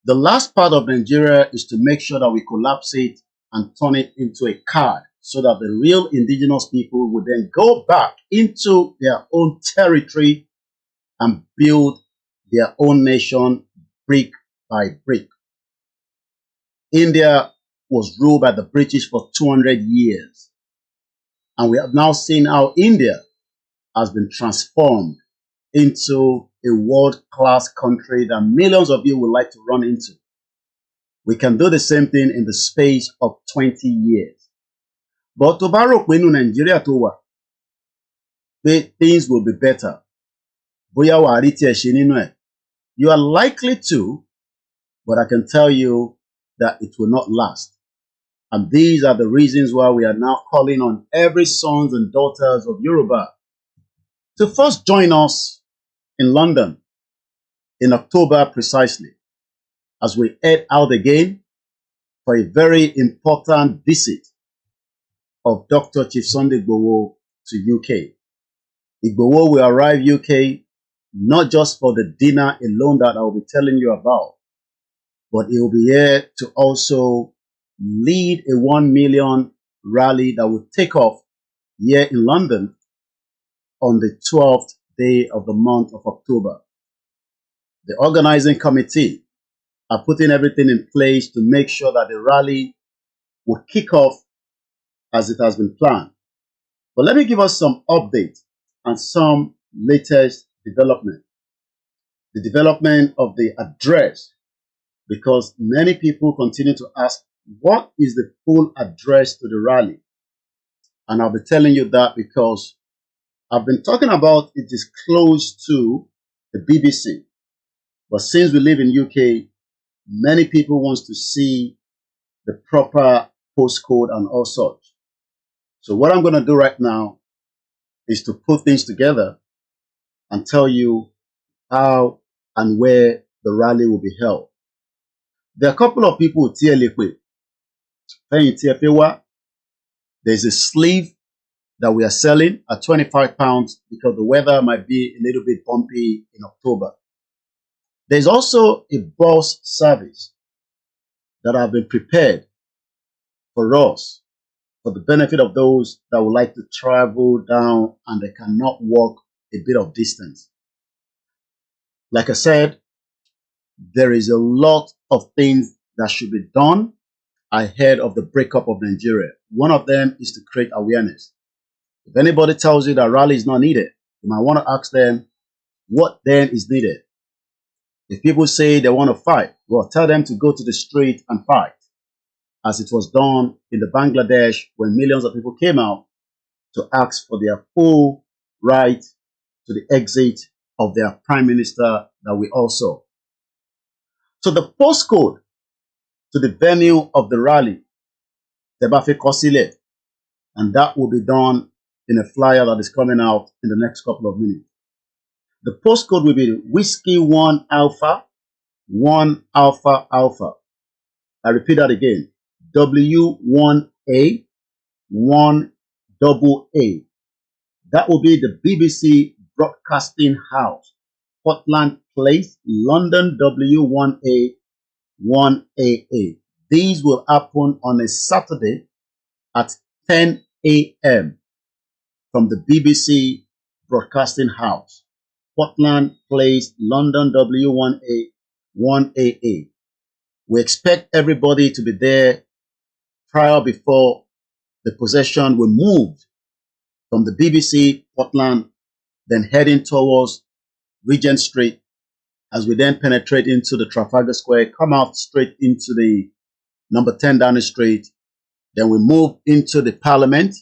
The last part of Nigeria is to make sure that we collapse it and turn it into a card so that the real indigenous people would then go back into their own territory and build their own nation brick by brick. India was ruled by the British for 200 years. And we have now seen how India has been transformed into a world-class country that millions of you would like to run into. We can do the same thing in the space of 20 years. But to borrow in Nigeria to work, things will be better. You are likely to, but I can tell you that it will not last. And these are the reasons why we are now calling on every sons and daughters of Yoruba to first join us in London in October precisely, as we head out again for a very important visit of Dr. Chief Sunday Igboho to UK. Igboho will arrive UK not just for the dinner alone that I will be telling you about, but he will be here to also lead a 1 million rally that will take off here in London on the 12th day of the month of October. The organizing committee are putting everything in place to make sure that the rally will kick off as it has been planned. But let me give us some updates and some latest development. The development of the address, because many people continue to ask, what is the full address to the rally? And I'll be telling you that because I've been talking about it is close to the BBC, but since we live in UK, many people want to see the proper postcode and all such. So what I'm going to do right now is to put things together and tell you how and where the rally will be held. There are a couple of people with TLP. There's a sleeve that we are selling at £25 because the weather might be a little bit bumpy in October. There's also a bus service that have been prepared for us for the benefit of those that would like to travel down and they cannot walk a bit of distance. Like I said, there is a lot of things that should be done ahead of the breakup of Nigeria. One of them is to create awareness. If anybody tells you that rally is not needed, you might want to ask them, what then is needed? If people say they want to fight, well, tell them to go to the street and fight, as it was done in the Bangladesh when millions of people came out to ask for their full right to the exit of their prime minister that we all saw. So the postcode to the venue of the rally, Tebafe Kosile, and that will be done in a flyer that is coming out in the next couple of minutes. The postcode will be Whiskey 1 Alpha, 1 Alpha Alpha. I repeat that again. W1A, 1 double A. That will be the BBC Broadcasting House, Portland Place, London, W1A, 1AA. These will happen on a Saturday at 10 a.m. from the BBC Broadcasting House, Portland Place, London, W1A, 1AA. We expect everybody to be there before the procession will move from the BBC, Portland, then heading towards Regent Street, as we then penetrate into the Trafalgar Square, come out straight into the number 10 Downing Street, then we move into the Parliament,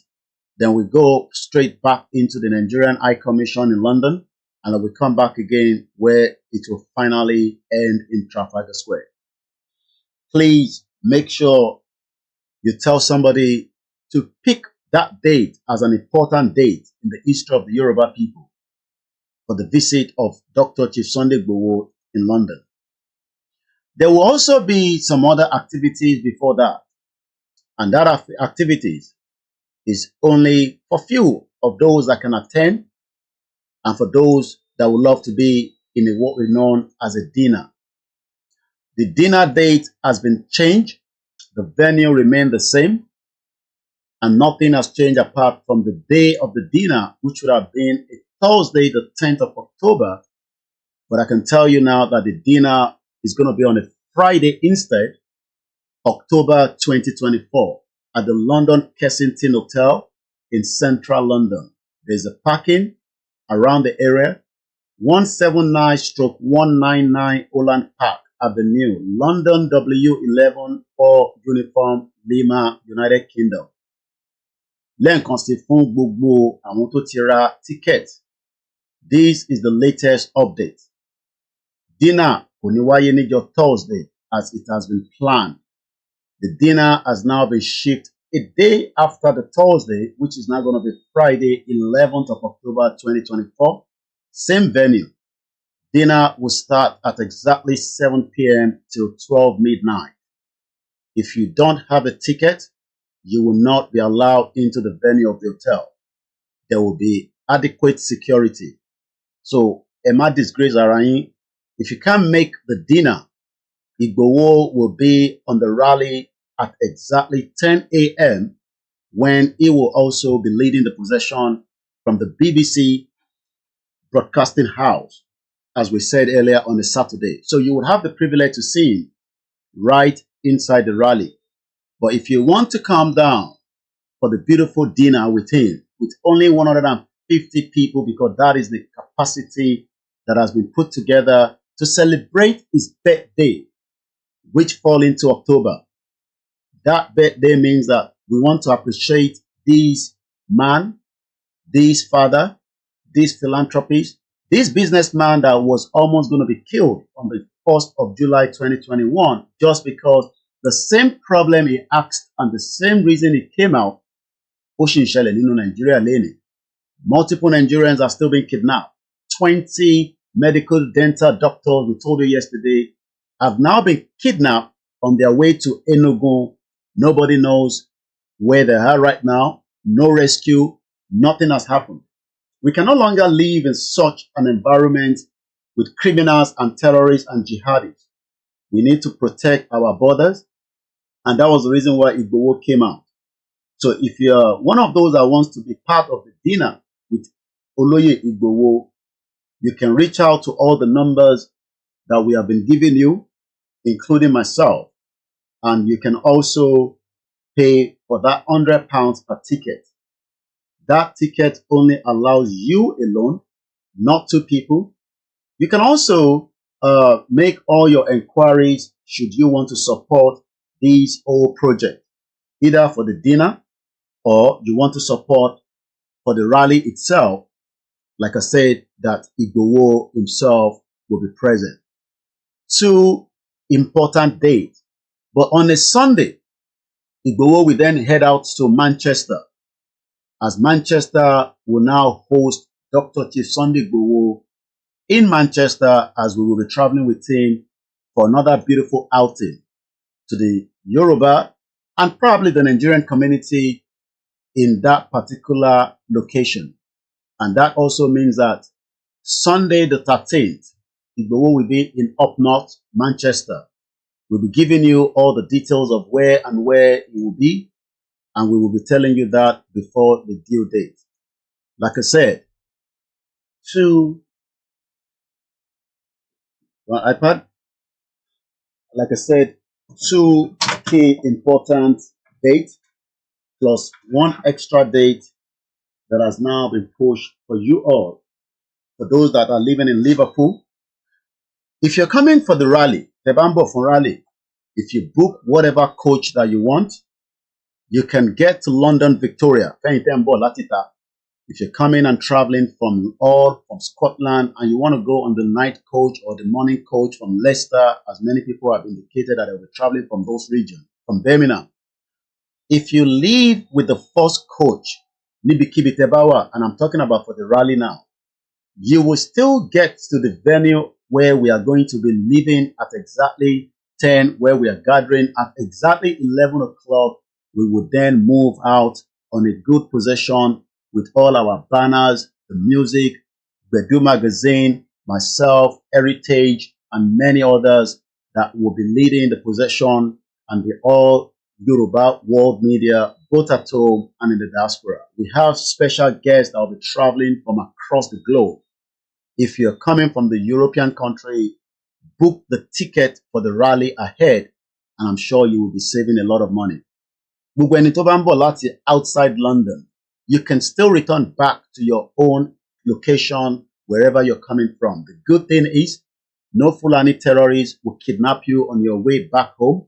then we go straight back into the Nigerian High Commission in London, and then we come back again where it will finally end in Trafalgar Square. Please make sure you tell somebody to pick that date as an important date in the history of the Yoruba people for the visit of Dr. Chief Sunday Igboho in London. There will also be some other activities before that, and that activities is only for few of those that can attend and for those that would love to be in what we know as a dinner. The dinner date has been changed. The venue remained the same, and nothing has changed apart from the day of the dinner, which would have been a Thursday, the 10th of October. But I can tell you now that the dinner is going to be on a Friday instead, October 2024, at the London Kensington Hotel in central London. There's a parking around the area, 179/199 Holland Park Avenue, London, W11 4 Uniform Lima, United Kingdom. Lẹ́ẹ̀kan sí fún gbogbo àwọn tó ti ra ticket. This is the latest update. Dinner kò ní wáyé níjọ́ Thursday as it has been planned. The dinner has now been shifted a day after the Thursday, which is now going to be Friday, 11th of October 2024. Same venue. Dinner will start at exactly 7 p.m. till 12 midnight. If you don't have a ticket, you will not be allowed into the venue of the hotel. There will be adequate security. So, Emma disgrace Arayin. If you can't make the dinner, Igboho will be on the rally at exactly 10 a.m. when he will also be leading the procession from the BBC Broadcasting House, as we said earlier, on a Saturday. So you would have the privilege to see him right inside the rally. But if you want to come down for the beautiful dinner with him, with only 150 people, because that is the capacity that has been put together to celebrate his birthday, which fall into October. That birthday means that we want to appreciate this man, this father, these philanthropies. This businessman that was almost going to be killed on the 1st of July 2021 just because the same problem he asked and the same reason he came out, Nigeria. Multiple Nigerians are still being kidnapped. 20 medical dental doctors, we told you yesterday, have now been kidnapped on their way to Enugu. Nobody knows where they are right now. No rescue. Nothing has happened. We can no longer live in such an environment with criminals and terrorists and jihadis. We need to protect our borders. And that was the reason why Igboho came out. So if you're one of those that wants to be part of the dinner with Oloye Igboho, you can reach out to all the numbers that we have been giving you, including myself. And you can also pay for that £100 per ticket. That ticket only allows you alone, not two people. You can also make all your inquiries should you want to support this whole project, either for the dinner or you want to support for the rally itself. Like I said, that Igboho himself will be present. 2 important dates. But on a Sunday, Igboho will then head out to Manchester, as Manchester will now host Dr. Chief Sunday Igboho in Manchester, as we will be traveling with him for another beautiful outing to the Yoruba and probably the Nigerian community in that particular location. And that also means that Sunday the 13th, Igboho will be in up north, Manchester. We'll be giving you all the details of where and where it will be, and we will be telling you that before the due date. Like I said, iPad. Like I said, 2 key important dates plus 1 extra date that has now been pushed for you all. For those that are living in Liverpool, if you're coming for the rally, the Bambo for rally, if you book whatever coach that you want, you can get to London, Victoria. If you're coming and traveling from Scotland and you want to go on the night coach or the morning coach from Leicester, as many people have indicated that they will be traveling from those regions, from Birmingham. If you leave with the first coach, Nibikibi Tebawa, and I'm talking about for the rally now, you will still get to the venue where we are going to be leaving at exactly 10, where we are gathering at exactly 11 o'clock. We will then move out on a good position with all our banners, the music, Bedu Magazine, myself, Heritage, and many others that will be leading the procession, and the all Yoruba world media, both at home and in the diaspora. We have special guests that will be traveling from across the globe. If you're coming from the European country, book the ticket for the rally ahead, and I'm sure you will be saving a lot of money. When it's outside London, you can still return back to your own location wherever you're coming from. The good thing is, no Fulani terrorists will kidnap you on your way back home.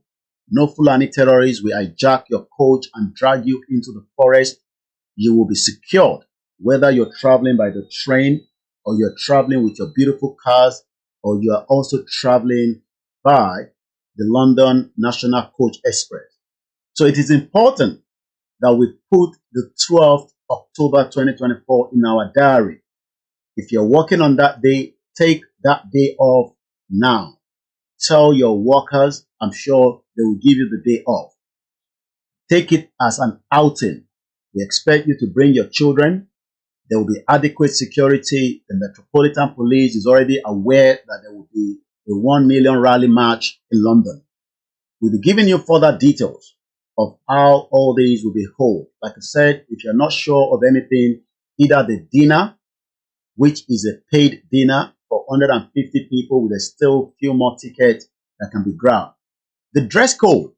No Fulani terrorists will hijack your coach and drag you into the forest. You will be secured, whether you're traveling by the train or you're traveling with your beautiful cars, or you are also traveling by the London National Coach Express. So it is important that we put the 12th October 2024 in our diary. If you're working on that day, take that day off now. Tell your workers, I'm sure they will give you the day off. Take it as an outing. We expect you to bring your children. There will be adequate security. The Metropolitan Police is already aware that there will be a 1 million rally march in London. We'll be giving you further details of how all these will be held. Like I said, if you're not sure of anything, either the dinner, which is a paid dinner for 150 people with a still few more tickets that can be grabbed. The dress code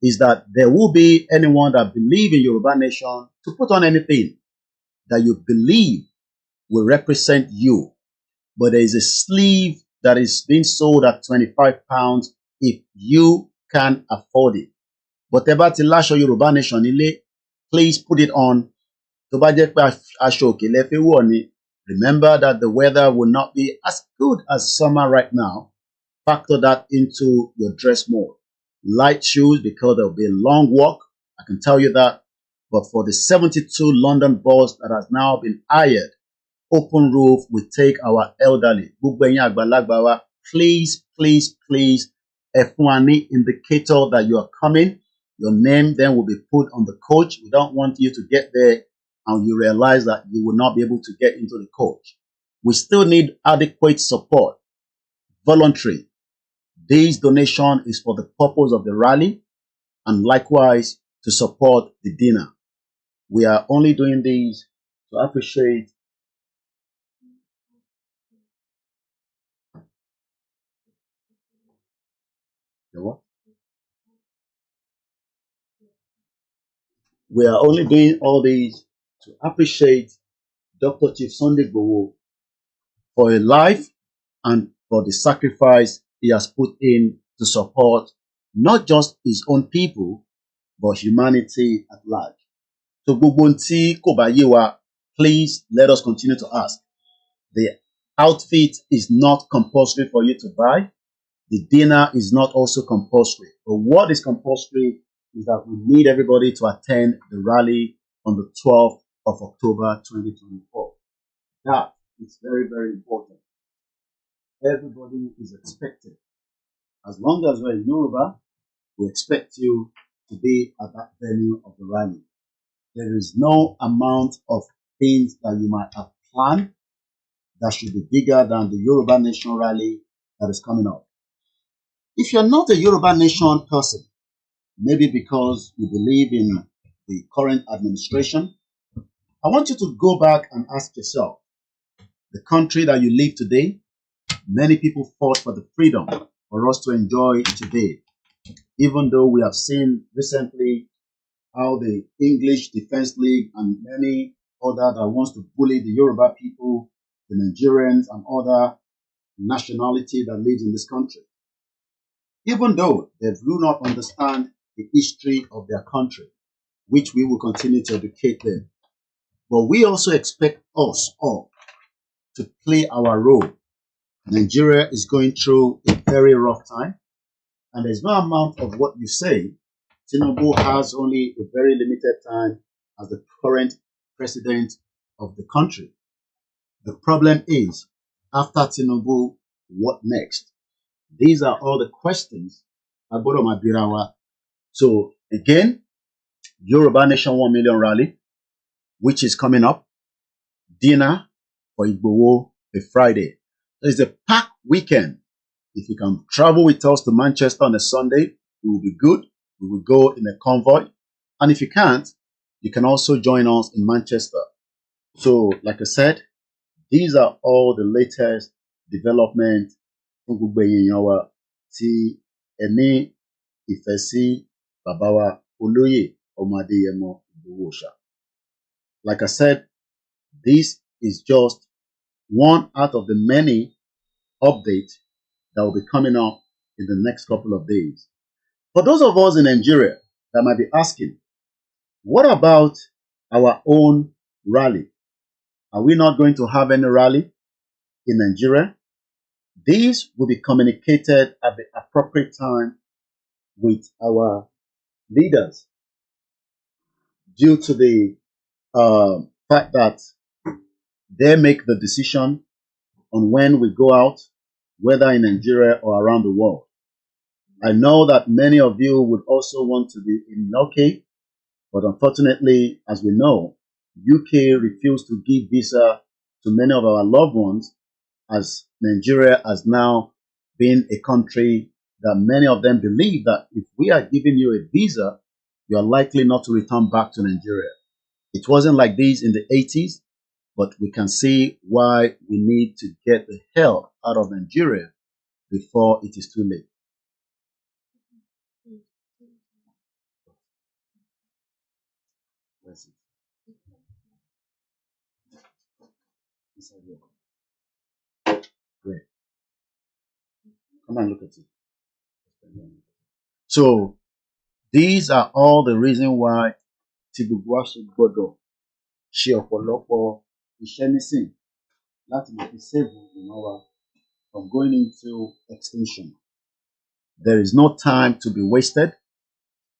is that there will be anyone that believes in Yoruba Nation to put on anything that you believe will represent you. But there is a sleeve that is being sold at £25 if you can afford it. Whatever ti láṣọ Yoruba Nation nílé, please put it on. Tó bá jẹ́ pé aṣọ òkè lẹ fẹ́ wọ̀ ni, Remember that the weather will not be as good as summer right now. Factor that into your dress mode. Light shoes because there will be a long walk. I can tell you that. But for the 72 London bus that has now been hired, open roof will take our elderly. Please, please, please, F1 indicator that you are coming. Your name then will be put on the coach. We don't want you to get there and you realize that you will not be able to get into the coach. We still need adequate support. Voluntary. This donation is for the purpose of the rally and likewise to support the dinner. We are only doing these to appreciate the what? We are only doing all these to appreciate Dr. Chief Sunday Igboho for a life and for the sacrifice he has put in to support not just his own people, but humanity at large. So, Bubunti Kobayiwa, please let us continue to ask. The outfit is not compulsory for you to buy. The dinner is not also compulsory. But what is compulsory is that we need everybody to attend the rally on the 12th of October 2024. That is very, very important. Everybody is expected. As long as we're in Yoruba, we expect you to be at that venue of the rally. There is no amount of things that you might have planned that should be bigger than the Yoruba Nation rally that is coming up. If you're not a Yoruba Nation person, maybe because you believe in the current administration, I want you to go back and ask yourself, the country that you live today, many people fought for the freedom for us to enjoy today. Even though we have seen recently how the English Defense League and many other that wants to bully the Yoruba people, the Nigerians and other nationality that lives in this country. Even though they do not understand the history of their country, which we will continue to educate them. But we also expect us all to play our role. Nigeria is going through a very rough time, and there's no amount of what you say. Tinubu has only a very limited time as the current president of the country. The problem is, after Tinubu, what next? These are all the questions about Mabirawa. So again, Yoruba Nation 1 Million Rally, which is coming up, dinner for Igboho a Friday. It's a packed weekend. If you can travel with us to Manchester on a Sunday, it will be good. We will go in a convoy. And if you can't, you can also join us in Manchester. So, like I said, these are all the latest developments fún gbogbo èèyàn wa tí ẹni ìfẹ́ sí bàbá wa Olóyè Ọmọ Adéyẹmọ Ìgbòho Òòṣà. Like I said, this is just one out of the many updates that will be coming up in the next couple of days. For those of us in Nigeria that might be asking, what about our own rally? Are we not going to have any rally in Nigeria? These will be communicated at the appropriate time with our leaders due to the fact that they make the decision on when we go out, whether in Nigeria or around the world. I know that many of you would also want to be in UK, but unfortunately, as we know, UK refused to give visa to many of our loved ones, as Nigeria has now been a country that many of them believe that if we are giving you a visa, you are likely not to return back to Nigeria. It wasn't like this in the 80s, but we can see why we need to get the hell out of Nigeria before it is too late. Where's it? Inside here. Great. Come and look at it. So these are all the reasons why Tinubu should go ṣe ọ̀pọ̀lọpọ̀ iṣẹ́ nísìn láti lè fi save ìran wa from going into extinction. There is no time to be wasted.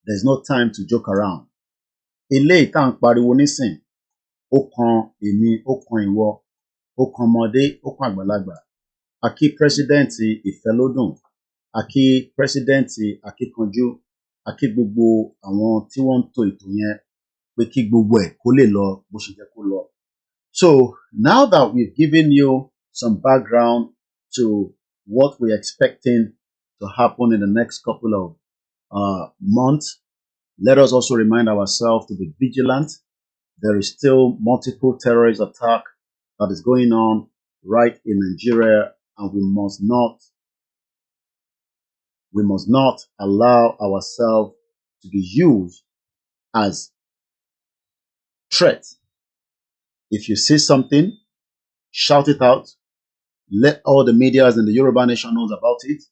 There is no time to joke around. Eléyìí tá à ń pariwo nísìn, ó kan èmi, ó kan ìwọ, ó kan ọmọdé, ó kan àgbàlagbà. A kí pírẹsidẹ́ǹtì ìfẹ́lódùn, a kí pírẹsidẹ́ǹtì akíkanjú, a kí gbogbo àwọn tí wọ́n ń tò ètò yẹn pé kí gbogbo ẹ̀ kó lè lọ bó ṣe jẹ́ kó lọ. So now that we've given you some background to what we're expecting to happen in the next couple of months, let us also remind ourselves to be vigilant. There is still multiple terrorist attack that is going on right in Nigeria, and we must not allow ourselves to be used as threats. If you see something, shout it out. Let all the medias in the Yoruba nation knows about it.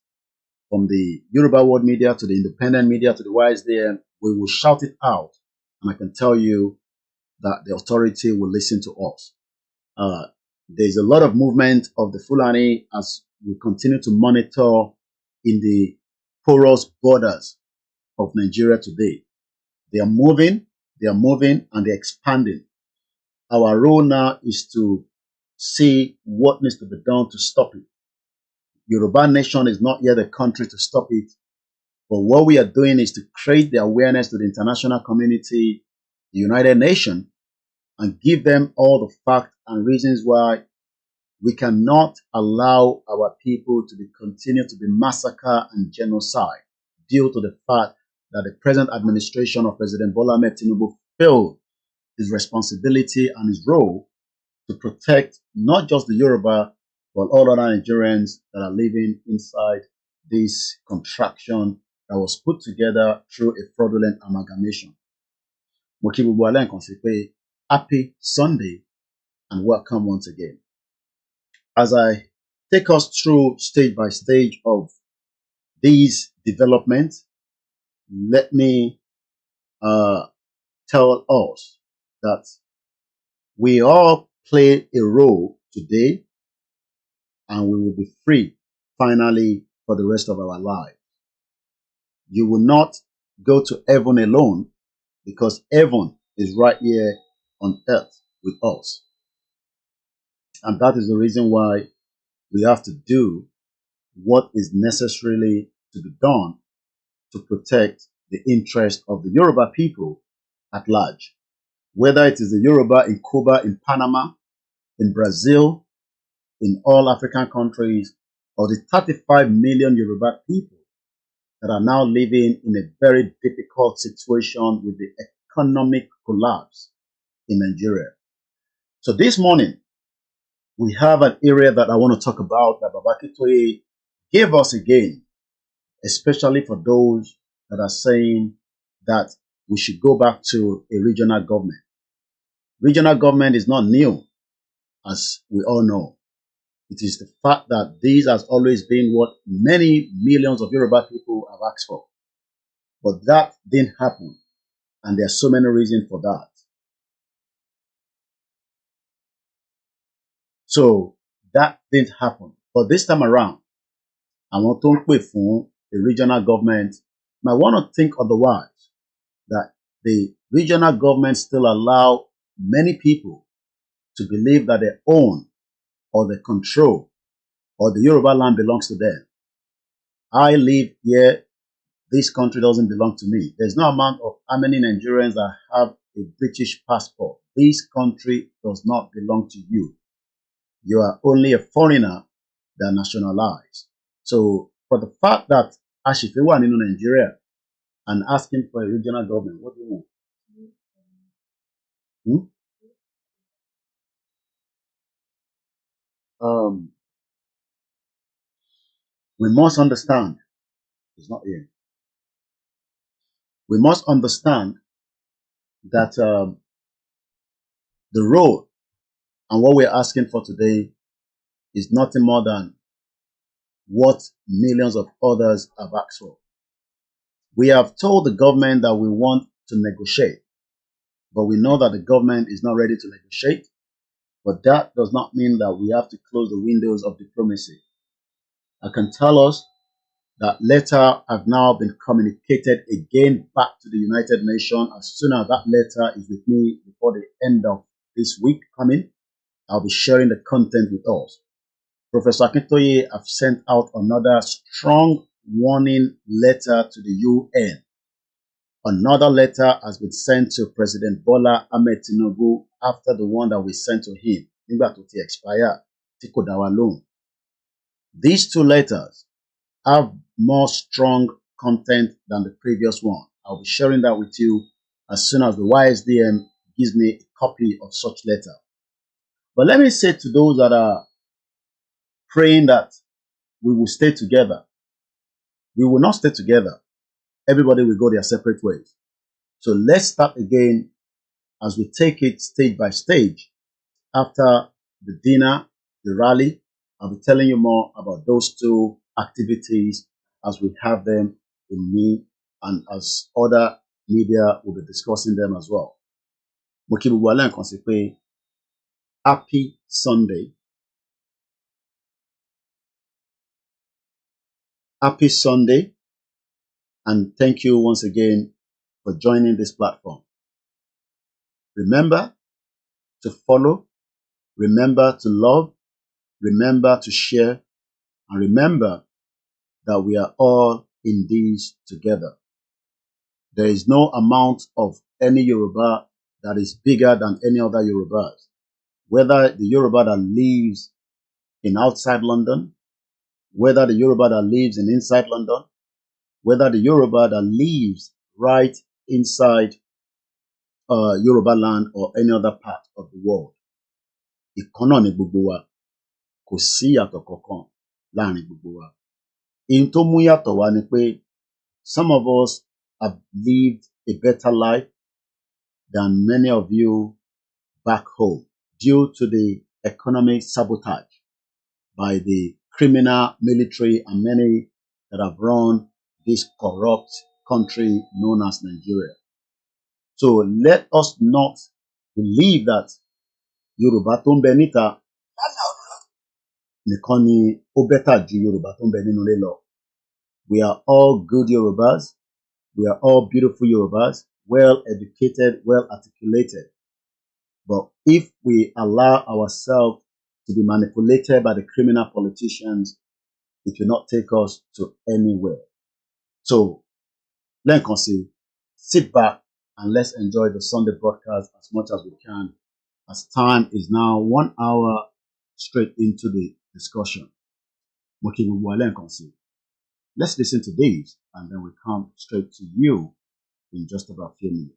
From the Yoruba World Media to the independent media to the YSDM, we will shout it out. And I can tell you that the authority will listen to us. There's a lot of movement of the Fulani as we continue to monitor in the porous borders of Nigeria today. They are moving, and they're expanding. Our role now is to see what needs to be done to stop it. Yoruba nation is not yet a country to stop it, but what we are doing is to create the awareness to the international community, the United Nations, and give them all the facts and reasons why we cannot allow our people to continue to be massacred and genocide due to the fact that the present administration of President Bola Ahmed Tinubu failed his responsibility and his role to protect not just the Yoruba, but all other Nigerians that are living inside this contraction that was put together through a fraudulent amalgamation. Happy Sunday and welcome once again. As I take us through stage by stage of these developments, let me tell us that we all play a role today, and we will be free finally for the rest of our lives. You will not go to heaven alone, because heaven is right here on earth with us. And that is the reason why we have to do what is necessarily to be done to protect the interest of the Yoruba people at large. Whether it is the Yoruba in Cuba, in Panama, in Brazil, in all African countries, or the 35 million Yoruba people that are now living in a very difficult situation with the economic collapse in Nigeria. So this morning, we have an area that I want to talk about that Akintoye gave us again, especially for those that are saying that we should go back to a regional government. Regional government is not new, as we all know. It is the fact that this has always been what many millions of Yoruba people have asked for. But that didn't happen, and there are so many reasons for that. So that didn't happen. But this time around, I want to pay for a regional government. I want to think otherwise, that the regional government still allow many people to believe that they own or they control or the Yoruba land belongs to them. I live here. This country doesn't belong to me. There's no amount of how many Nigerians that have a British passport. This country does not belong to you. You are only a foreigner that nationalized. So for the fact that Ashife in Nigeria and asking for a regional government, what do you want? We must understand. It's not here. We must understand that the road and what we're asking for today is nothing more than what millions of others have asked for. We have told the government that we want to negotiate, but we know that the government is not ready to negotiate. But that does not mean that we have to close the windows of diplomacy. I can tell us that letter have now been communicated again back to the United Nations. As soon as that letter is with me before the end of this week coming, I'll be sharing the content with us. Professor Akintoye have sent out another strong warning letter to the UN. Another letter has been sent to President Bola Ahmed Tinubu after the one that we sent to him. Nígbà tó ti expire, tí kò dá wa lóhùn. These two letters have more strong content than the previous one. I'll be sharing that with you as soon as the YSDM gives me a copy of such letter. But let me say to those that are praying that we will stay together, we will not stay together. Everybody will go their separate ways. So let's start again as we take it stage by stage. After the dinner, the rally, I'll be telling you more about those two activities as we have them in me and as other media will be discussing them as well. Mo kí gbogbo wa lẹ́ẹ̀kan sí pé happy Sunday. Happy Sunday, and thank you once again for joining this platform. Remember to follow, remember to love, remember to share, and remember that we are all in this together. There is no amount of any Yoruba that is bigger than any other Yorubas. Whether the Yoruba that lives in outside London, whether the Yoruba that lives in inside London, whether the Yoruba that lives right inside Yoruba land or any other part of the world. Ìkan náà ni gbogbo wa, kò sí ìyàtọ̀ kankan láàrin gbogbo wa. Ihun tó mú yàtọ̀ wá ni pé some of us have lived a better life than many of you back home due to the economic sabotage by the criminal military and many that have run this corrupt country known as Nigeria. So let us not believe that Yoruba tó ń bẹ níta nìkan ni ó better ju Yoruba tó ń bẹ nínú ilé lọ. We are all good Yorubas. We are all beautiful Yorubas, well educated, well articulated. But if we allow ourselves to be manipulated by the criminal politicians, it will not take us to anywhere. So, lẹ́ẹ̀kan sí, sit back and let's enjoy the Sunday broadcast as much as we can, as time is now 1 hour straight into the discussion. Mo kí gbogbo wa lẹ́ẹ̀kan sí. Let's listen to these and then we come straight to you in just about a few minutes.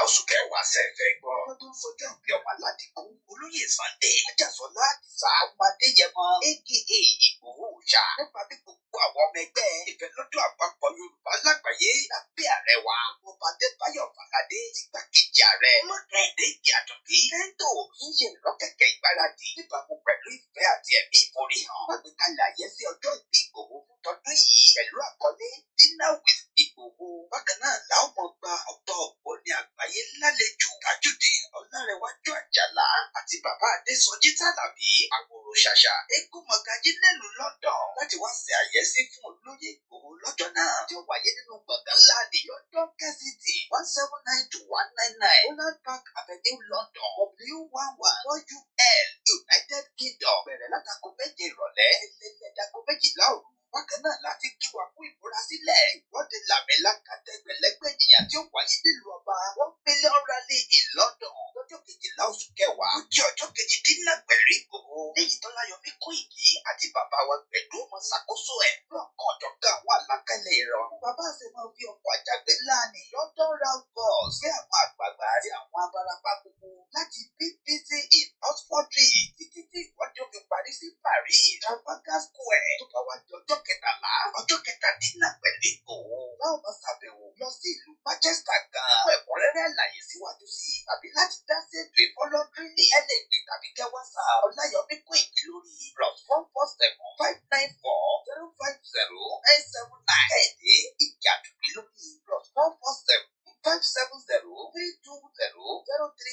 Oṣù kẹwàá ṣẹ̀fẹ̀ gbọ́. Lọ́dún sọ́jà bí ọmọ aládìkú olóyè Sunday Ajásọlá Àdìsá Adéyẹmọ aka Ìgbòho Òòṣà nípa bí gbogbo àwọn ọmọ ẹgbẹ́ ìfẹ́lọ́dún àpapọ̀ Yorùbá lágbàáyé lábẹ́ ààrẹ wa ọba Adébáyọ̀ Fáládé igbákejì ààrẹ Mọ́kẹ́hìndé Ìgè-Àdùnbí Kẹ́ńtò ń ṣe ìrọ́kẹ̀kẹ̀ ìgbáradì níbàámu pẹ̀lú ìfẹ́ àti ẹ̀mí ìforíhàn. Wọ́n gbé kalẹ̀ àyẹ́sí ọjọ́ ìbí Ìgbòho fún tọdún yìí pẹ̀lú àkọlé Dinner with Ìgbòho. Bákan náà làwọn ọmọ gba ọ̀tọ̀ ògbóni àgbáyé lálejò Tajudeen Ọlárẹ̀wájú Àjàlá àti bàbá Adésọjí Tàlàbí àwòrò ṣàṣà eégún mọ̀gájí nílùú London láti wá ṣe àyẹ́sí fún olóyè Ìgbòho lọ́jọ́ náà tí ó wáyé nínú gbọ̀ngàn ńlá ní London Kensington 179-199 Holland Park Avenue London W11 4UL United Kingdom bẹ̀rẹ̀ látago méje ìrọ̀lẹ́ ẹlẹ́dàgọ́ méjìlá òru. Bákan náà láti kí wa fún ìmúrasílẹ̀ ìwọ́de làmìlaka tẹgbẹ̀lẹ́gbẹ̀ ènìyàn tí ó wáyé nílùú ọba 1 million rally in London lọ́jọ́ kejìlá oṣù kẹwàá ó jẹ́ ọjọ́ kejìdínlá pẹ̀lú Ìgbòho léyìí Tọ́láyọmí Kóìkì àti bàbá wa pẹ̀lú ọmọ ṣàkóso ẹ̀ lọ́kàn ọ̀jọ̀gá àwọn àlàkalẹ̀ ìrọ̀rùn. Bàbá àṣẹ máa fi ọkọ̀ àjàgbé láàánì London round bus gbé àwọn àgbààgbà àti àwọn abarapá gbogbo láti BBC in Oxford títí tí ìwọ́de òfin parí sí Paris Trafalgar Square tó bá wá di ọjọ́ kẹtàlá ọjọ́ kẹtàdínlá pẹ̀lú Ìgbòho láwọn máa ṣàbẹ̀wò lọ sí ìlú Manchester gan fún ẹ̀kúnrẹ́rẹ́ àlàyé síwájú sí i tàbí láti dá sí ètò ìfọlọ́dúnrún ẹ lè pè tàbí kẹ́ WhatsApp Ọláyọmí Kóìkì lórí +147-594-050-979 Ẹ̀dẹ́ Ìgè-Àdùnbí lórí +147-570-320-03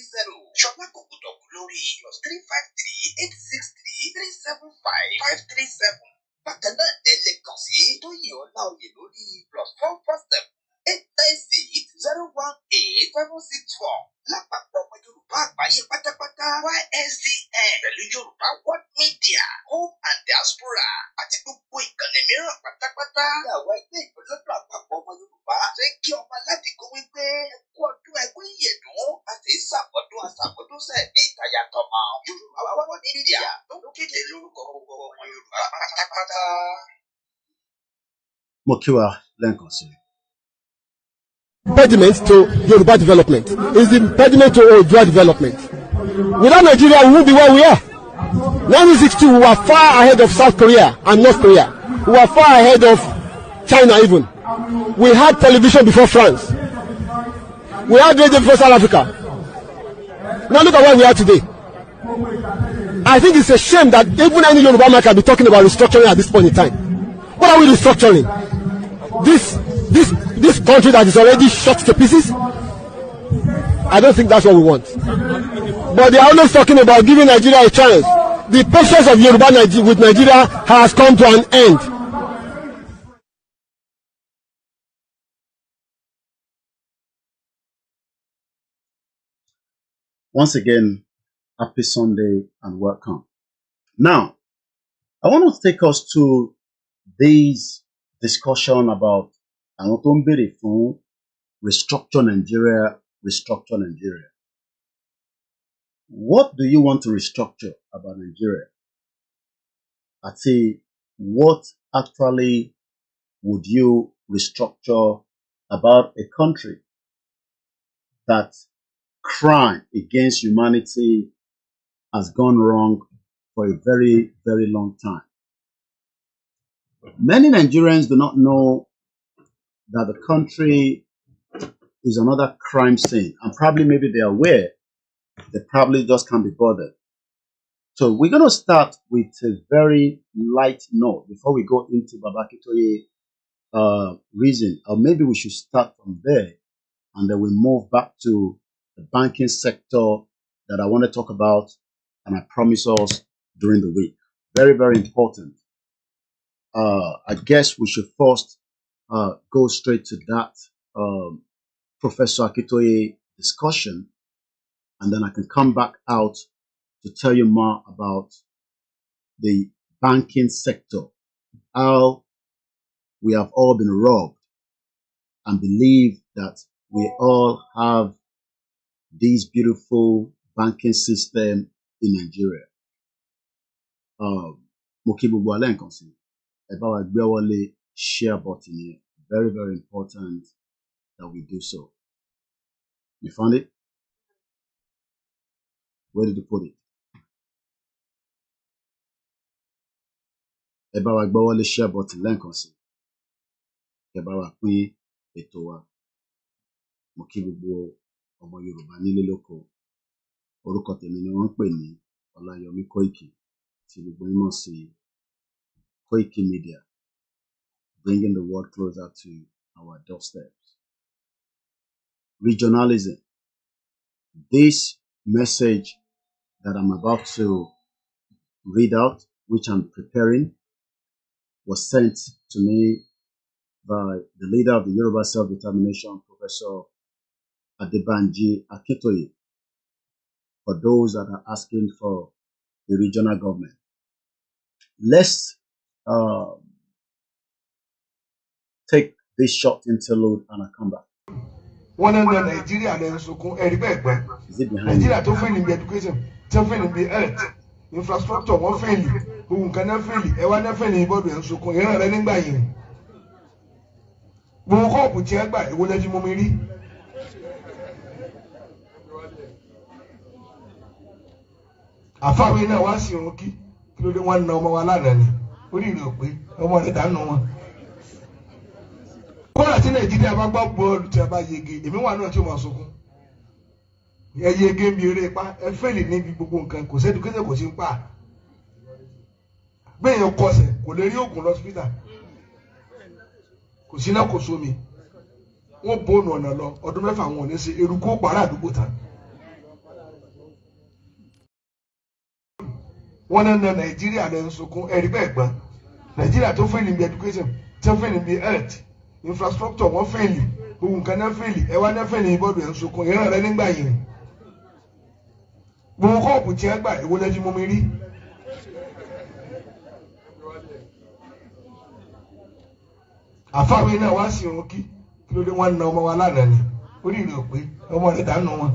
018-764 lápapọ̀ ọmọ Yorùbá àgbáyé pátápátá YSDN pẹ̀lú Yorùbá World Media Home and Diaspora àti gbogbo ìkànnì mìíràn pátápátá. Àwọn ẹgbẹ́ ìpolówó àpapọ̀ ọmọ Yorùbá ṣe kí ọmọ aládìgbò wípé ẹkú ọdún ẹkú ìyẹ̀dún àti ìsàmọ́dún àsàmọ́dúnṣẹ̀ ní ìtayà tọmọ. Yorùbá World Media ló kéde lórúkọ gbogbo ọmọ Yorùbá pátápátá. Mo kí wa lẹ́ǹkan sí. Impediment to Yoruba development is the impediment to Oodua development. Without Nigeria, we won't be where we are. 1962, we were far ahead of South Korea and North Korea. We were far ahead of China even. We had television before France. We had radio before South Africa. Now look at where we are today. I think it's a shame that even any Yoruba man can be talking about restructuring at this point in time. What are we restructuring? This country that is already shot to pieces? I don't think that's what we want. But they are always talking about giving Nigeria a chance. The patience of Yoruba with Nigeria has come to an end. Once again, happy Sunday and welcome. Now, I want to take us to this discussion about àwọn tó ń béèrè fún restructure Nigeria. What do you want to restructure about Nigeria? Àti what actually would you restructure about a country that crime against humanity has gone wrong for a very, very long time? Many Nigerians do not know that the country is another crime scene, and probably maybe they're aware, they probably just can't be bothered. So we're going to start with a very light note before we go into Akintoye reason, or maybe we should start from there and then we move back to the banking sector that I want to talk about, and I promise us during the week. Very, very important. I guess we should first go straight to that Professor Akintoye discussion, and then I can come back out to tell you more about the banking sector, how we have all been robbed and believe that we all have this beautiful banking system in Nigeria. Share button here. Very, very important that we do so. You found it? Where did you put it? Share button lẹ́ǹkan pín ètò wa. Mo kí gbogbo ọmọ Yorùbá nílé lóko. Orúkọ tèmi ni wọ́n ń pè ní Ọláyọmí Koiki, tí gbogbo yín mọ̀ sí KOIKIMEDIA, bringing the world closer to our doorsteps. Regionalism. This message that I'm about to read out, which I'm preparing, was sent to me by the leader of the Yoruba self-determination, Professor ADEBANJI Akintoye, for those that are asking for the regional government. Let's take this short interlude and I come back. One in Nigeria, then so called Nigeria to fail in education, to fail in health, infrastructure, one fail, who cannot fail, a one fail in body and so called running by him. Who hope with check by a village mommy. A family now was you, okay, you don't want no more land. What do you know? I want it, I know. Kọ́lá tí Nàìjíríà bá gbọ́ bọ́ọ̀lù tí a bá yege, èmi wà náà tí ó máa sunkún. Ẹ yege ń bi eré pa, ẹ fẹ́lì níbi gbogbo nǹkan, kò sẹ́ni kéde kò sí ń pa. Gbẹ̀yìn kọsẹ̀, kò lè rí oògùn lọ́sípítà. Kò sí náà kò sómi. Wọ́n bóònù ọ̀nà lọ, ọdún mẹ́fà wọn ò ní ṣe eruku ó pàrọ̀ àdúgbò tán. Wọ́n náà na Nàìjíríà lẹ́ ń sunkún, ẹ̀rí bẹ́ẹ̀ gbọ́n. Nàìjíríà tó fẹ́lì níbi education, tó fẹ́lì níbi health. Infrastructure wọ́n fẹ́ẹ̀lì ohun kan náà fèlì ẹ wá náà fèlì bọ́ọ̀dù ẹ̀ ń sunkún ìran rẹ nígbà yìí gbogbo kọ́ọ̀pù tí ẹ gbà èwo lẹ́jú mú mi rí. àfáàwé náà wá sí òun kí ló dé wọn na ọmọ wa lánàá ni orí rẹ ò pé ọmọ rẹ dànù wọn.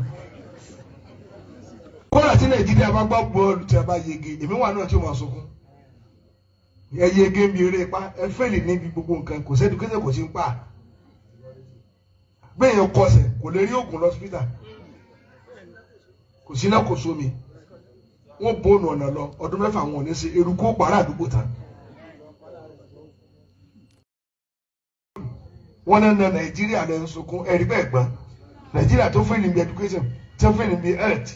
kọ́lá tí nàìjíríà bá gbọ́ bọ́ọ̀lù tí a bá yege èmi wà náà tí ó máa sunkún. ẹ yege ń bi eré pa ẹ fẹ́lì níbi gbogbo nǹkan kò sẹ́ni kéde kò sí ń pa. bẹ́ẹ̀ yẹn kọsẹ̀ kò lè rí oògùn lọ́sípítà kò sí náà kò sómi wọ́n bóònù ọ̀nà lọ ọdún mẹ́fà wọn ò ní ṣe eruku ó pàrọ̀ àdúgbò tán. wọ́n náà na nàìjíríà lẹ́ ń sunkún ẹ̀rí bẹ́ẹ̀ gbọ́n nàìjíríà tó fẹ́ẹ̀lì bí education tó fẹ́ẹ̀lì bí health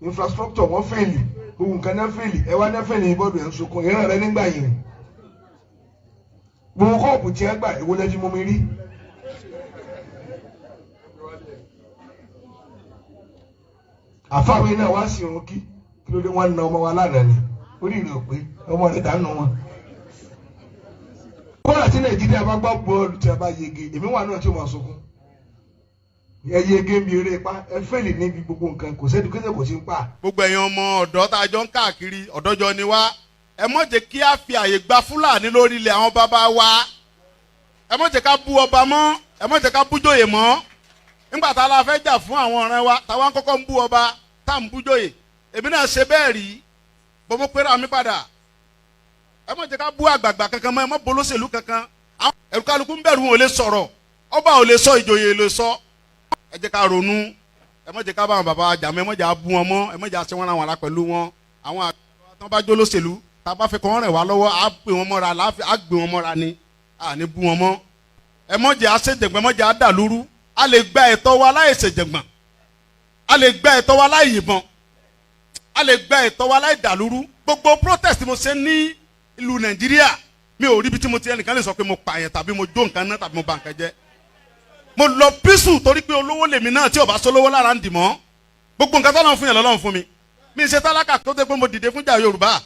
infrastructure wọ́n fẹ́ẹ̀lì ohun kan náà fẹ́ẹ̀lì ẹ wá náà fẹ́ẹ̀lì bọ́ọ̀dù ẹ̀ ń sunkún ìran rẹ nígbà yìí gbogbo kọ́ọ̀pù tí ẹ gbà èwo lẹ́jú mú mi rí. àfáàwé náà wá sí òun kí ló dé wọn na ọmọ wa lánàá ni orí rẹ ò pé ọmọ rẹ dànù wọn. kọ́lá tí nàìjíríà bá gbọ́ bọ́ọ̀lù tí a bá yege èmi wà náà tí ó máa sunkún. ẹ yege ń bi eré pa ẹ fẹ́lì níbi gbogbo nǹkan kò sẹ́ni kéde kò sí ń pa. gbogbo ẹ̀yin ọmọ ọ̀dọ́ tá a jọ ń káàkiri ọ̀dọ́jọ́ ni wá ẹ má jẹ́ kí a fi àyè gba fúlàní lórí ilẹ̀ àwọn bàbá wa ẹ má jẹ́ ká bú ọba mọ́ ẹ má jẹ́ ká bú jòyè mọ́ nígbà tá a la fẹ́ jà fún àwọn ọ̀rẹ́ wa táwa ń kọ́kọ́ ń bú ọba tá à ń bú jòyè èmi náà ṣe bẹ́ẹ̀ rí bó mo pera mi padà ẹ má jẹ́ ká bú àgbààgbà kankan mọ́ ẹ má bolóṣèlú kankan ẹ̀rù kálukú ń bẹ̀rù wọn ò lè sọ̀rọ̀ ọba ò lè sọ ìjòyè ò lè sọ ẹ jẹ́ ká ronú ẹ má jẹ́ ká bá àwọn bàbá wa jà mọ́ ẹ má jẹ́ á bú wọn mọ́ ẹ má jẹ́ á ṣe wọn ra wọn la pẹ̀lú wọn àwọn àgbà tó bá jó lóṣèlú tá a bá fẹ́ kọ́ rẹ̀ wá lọ́wọ́ á gbé wọn mọ́ra á gbé wọn mọ́ra ni à ní bú wọn mọ́ ẹ má jẹ́ á ṣèjẹ̀gbọ́n ẹ má jẹ́ á dàlúrú a lè gba ẹ̀tọ́ wa láì ṣèjẹ̀gbọ́n a lè gba ẹ̀tọ́ wa láì yìnbọn a lè gba ẹ̀tọ́ wa láì dàlúrú gbogbo protest mo ṣe ní ìlú nàìjíríà mi ò rí ibi tí mo ti ẹnìkan lè sọ pé mo pààyàn tàbí mo jó nǹkan náà tàbí mo bà nǹkan jẹ́ mo lọ písù torí pé olówó lèmi náà tí ò bá sólówó lára ń dì mọ́ gbogbo nǹkan tọ́lọ́run fún yàn lọ́lọ́run fún mi mi ṣe tálákà tó dé pé mo dìde fún jà yorùbá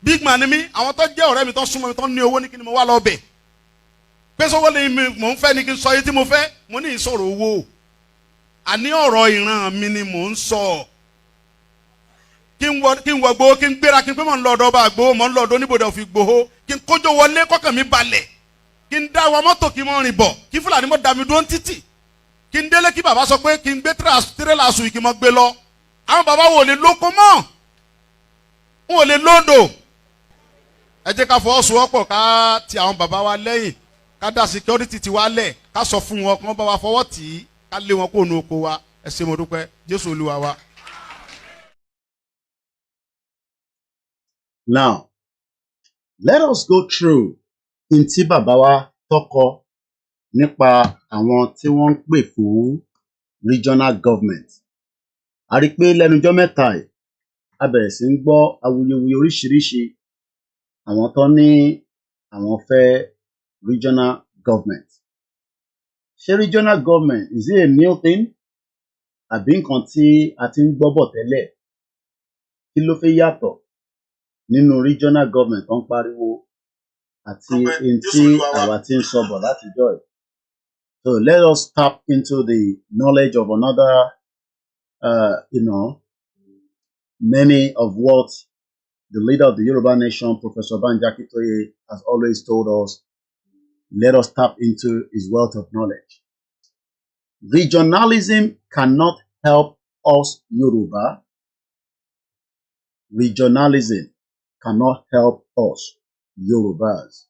big man ni mi àwọn tó jẹ́ ọ̀rẹ́ mi tó súnmọ́ mi tó ní owó ní kí ni mo wá lọ bẹ̀ pé sọ́wọ́ lè mi mò ń fẹ́ ni kí n sọ yìí tí mo fẹ́ mo ní ìsọ̀rọ̀ owó àní ọ̀rọ̀ ìran mi ni mò ń sọ kí n wọ gbowó kí n gbéra kí n pé mò ń lọ ọ̀dọ̀ ọba àgbowó mò ń lọ ọ̀dọ̀ oníbodè òfin gbowó kí n kójó wọlé kọ́kàn mi balẹ̀ kí n dá wa mọ́tò kí n mọ́ rìn bọ̀ kí fúlàní mọ́ da mi dúró títì kí n délé kí bàbá sọ pé kí n gbé tírélà sùn kí n mọ́ gbé lọ àwọn bàbá wo lè lóko mọ́ wọn ò lè lóńdò ẹ jẹ́ ká fọwọ́sowọ́pọ̀ ká ti àwọn bàbá wa lẹ́yìn ká dá security ti wá lẹ̀ ká sọ fún wọn kí wọ́n bá wa fọwọ́ tì í ká lé wọn kó nu oko wa ẹ ṣé mo dúpẹ́ Jésù Olúwa wa. Now, let us go through in tí bàbá wa tọkọ nípa àwọn tí wọ́n ń pè fún regional government. A rí i pé lẹ́nujọ́ mẹ́ta yìí a bẹ̀rẹ̀ sí ń gbọ́ awuyewuye oríṣiríṣi àwọn tó ní àwọn fẹ́ regional government. Ṣé regional government is it a new thing? Àbí nǹkan tí a ti ń gbọ́ bọ̀ tẹ́lẹ̀? Kí ló fẹ́ yàtọ̀ nínú regional government tó ń pariwo àti ohun tí àwa ti ń sọ bọ̀ látijọ́ yìí? So let us tap into the knowledge of another, many of what the leader of the Yoruba nation, Professor Banji Akintoye, has always told us. Let us tap into his wealth of knowledge. Regionalism cannot help us Yoruba. Regionalism cannot help us Yorubas.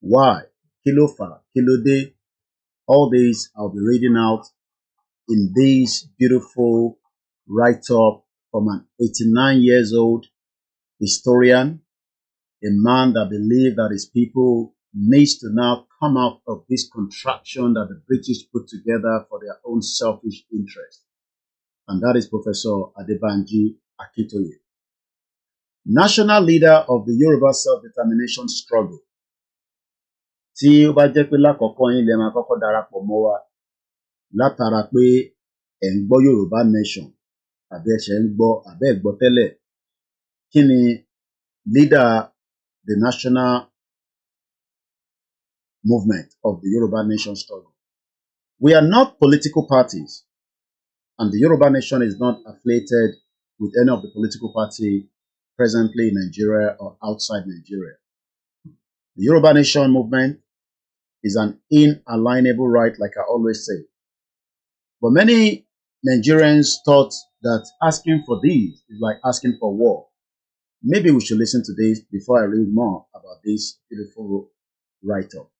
Why? Kí ló fà? Kí ló dé? All these I'll be reading out in this beautiful write-up from an 89 years old historian, a man that believes that his people needs to now come out of this contraption that the British put together for their own selfish interest. And that is Professor ADEBANJI Akintoye, national leader of the Yoruba self-determination struggle. Tí ó bá jẹ́ pé lákọ̀ọ́kọ́ yín lẹ máa kọ́kọ́ darapọ̀ mọ́ wa látara pé ẹ̀ ń gbọ́ Yoruba nation àbí ẹ ṣẹ̀ ń gbọ́ àbẹ́ ẹ̀ gbọ́ tẹ́lẹ̀, kí ni leader the national movement of the Yoruba nation struggle? We are not political parties, and the Yoruba nation is not affiliated with any of the political party presently in Nigeria or outside Nigeria. The Yoruba nation movement is an inalienable right, like I always say. But many Nigerians thought that asking for this is like asking for war. Maybe we should listen to this before I read more about this beautiful write-up.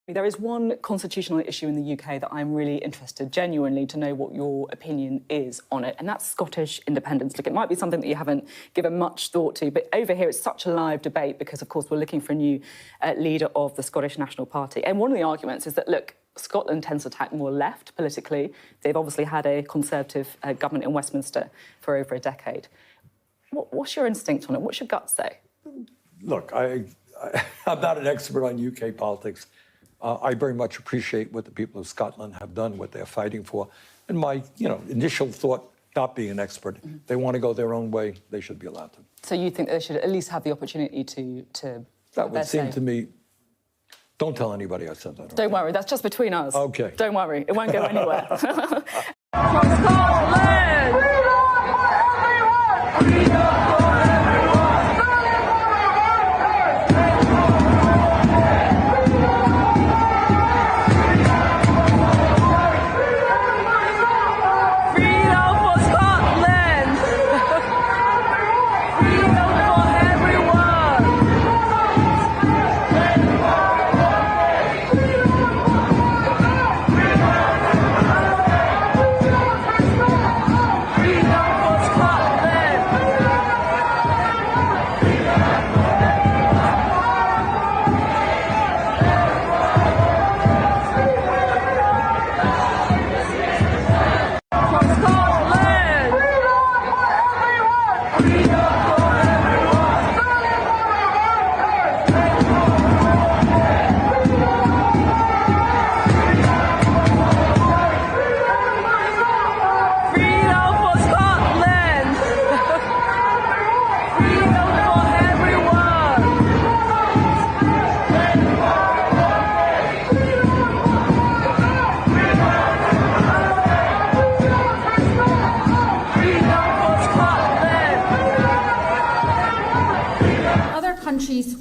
There is one constitutional issue in the UK that I'm really interested genuinely to know what your opinion is on it, and that's Scottish independence. Look, it might be something that you haven't given much thought to, but over here it's such a live debate because, of course, we're looking for a new leader of the Scottish National Party. And one of the arguments is that, look, Scotland tends to tack more left politically. They've obviously had a Conservative government in Westminster for over a decade. What's your instinct on it? What's your gut say? Look, I'm not an expert on UK politics. I very much appreciate what the people of Scotland have done, what they're fighting for. And my, initial thought, not being an expert, they want to go their own way, they should be allowed to. So you think they should at least have the opportunity to that would seem to me. Don't tell anybody I said that. Don't worry, that's just between us. Okay. Don't worry, it won't go anywhere.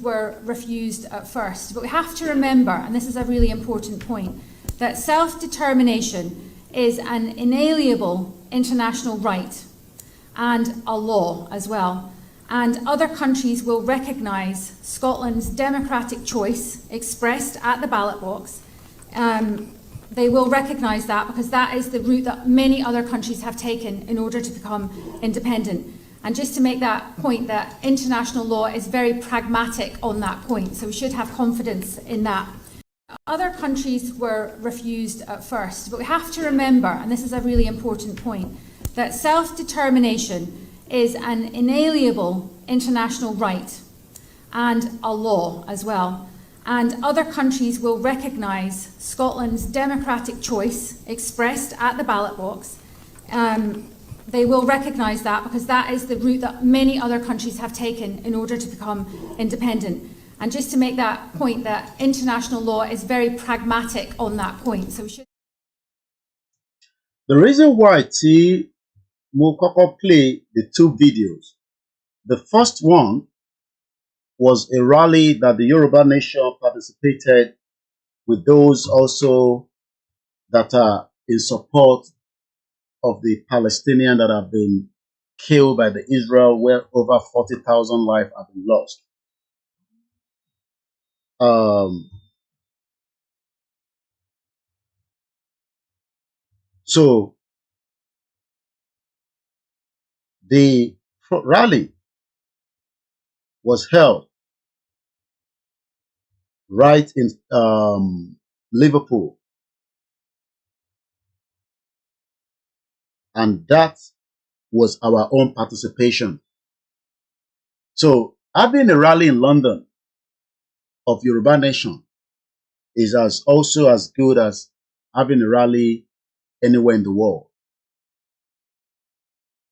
Were refused at first, but we have to remember, and this is a really important point, that self-determination is an inalienable international right and a law as well. And other countries will recognise Scotland's democratic choice expressed at the ballot box. They will recognise that because that is the route that many other countries have taken in order to become independent. And just to make that point, that international law is very pragmatic on that point, so we should have confidence in that. Other countries were refused at first, but we have to remember, and this is a really important point, that self-determination is an inalienable international right and a law as well. And other countries will recognise Scotland's democratic choice expressed at the ballot box. They will recognise that because that is the route that many other countries have taken in order to become independent. And just to make that point, that international law is very pragmatic on that point. So we should. The reason why T will play the two videos. The first one was a rally that the Yoruba nation participated with those also that are in support of the Palestinians that have been killed by the Israel, where over 40,000 lives have been lost. So the rally was held right in Liverpool. And that was our own participation. So having a rally in London of Yoruba Nation is also as good as having a rally anywhere in the world.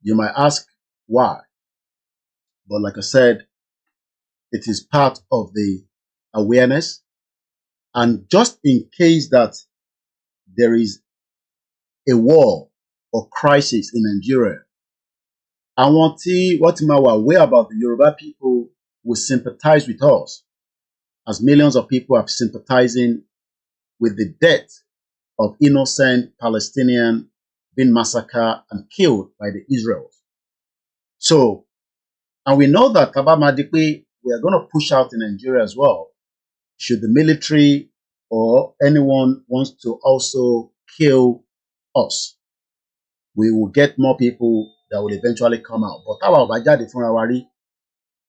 You might ask why, but like I said, it is part of the awareness. And just in case that there is a war or crisis in Nigeria, what we're aware about the Yoruba people will sympathize with us, as millions of people are sympathizing with the death of innocent Palestinians being massacred and killed by the Israels. So, and we know that Tabamadipe, we are going to push out in Nigeria as well. Should the military or anyone wants to also kill us, we will get more people that will eventually come out. But how about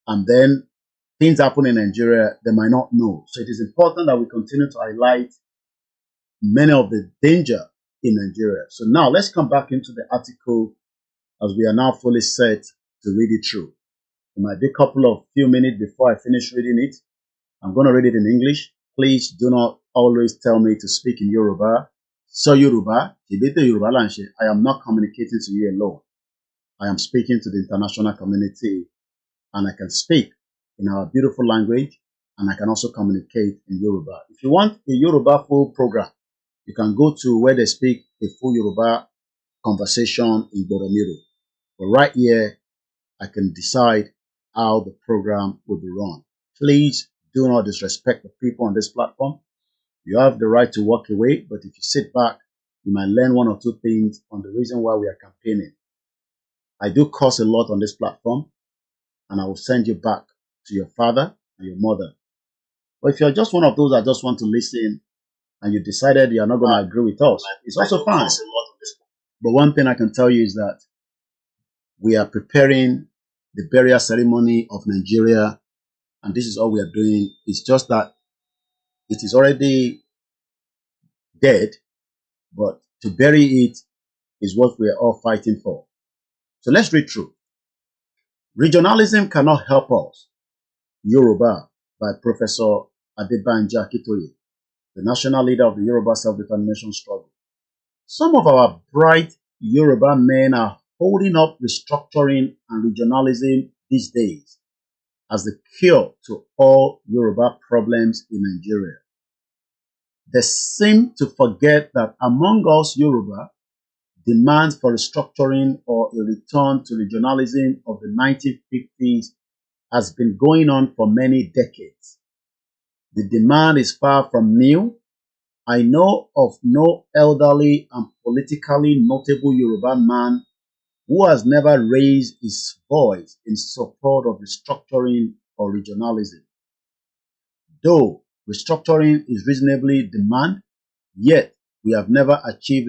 and then things happen in Nigeria, they might not know. So it is important that we continue to highlight many of the danger in Nigeria. So now let's come back into the article as we are now fully set to read it through. It might be a couple of few minutes before I finish reading it. I'm going to read it in English. Please do not always tell me to speak in Yoruba. So Yoruba, I am not communicating to you alone. I am speaking to the international community, and I can speak in our beautiful language, and I can also communicate in Yoruba. If you want a Yoruba full program, you can go to where they speak a full Yoruba conversation in Boromiro. But right here, I can decide how the program will be run. Please do not disrespect the people on this platform. You have the right to walk away, but if you sit back, you might learn one or two things on the reason why we are campaigning. I do curse a lot on this platform, and I will send you back to your father and your mother. But if you're just one of those that just want to listen and you decided you're not going to agree with us, it's also fine. But one thing I can tell you is that we are preparing the burial ceremony of Nigeria, and this is all we are doing. It's just that it is already dead, but to bury it is what we are all fighting for. So let's read through. Regionalism cannot help us. Yoruba by Professor ADEBANJI Akintoye, the national leader of the Yoruba self-determination struggle. Some of our bright Yoruba men are holding up restructuring and regionalism these days as the cure to all Yoruba problems in Nigeria. They seem to forget that among us Yoruba, demands for restructuring or a return to regionalism of the 1950s has been going on for many decades. The demand is far from new. I know of no elderly and politically notable Yoruba man who has never raised his voice in support of restructuring or regionalism. Though restructuring is reasonably demanded, yet we have never achieved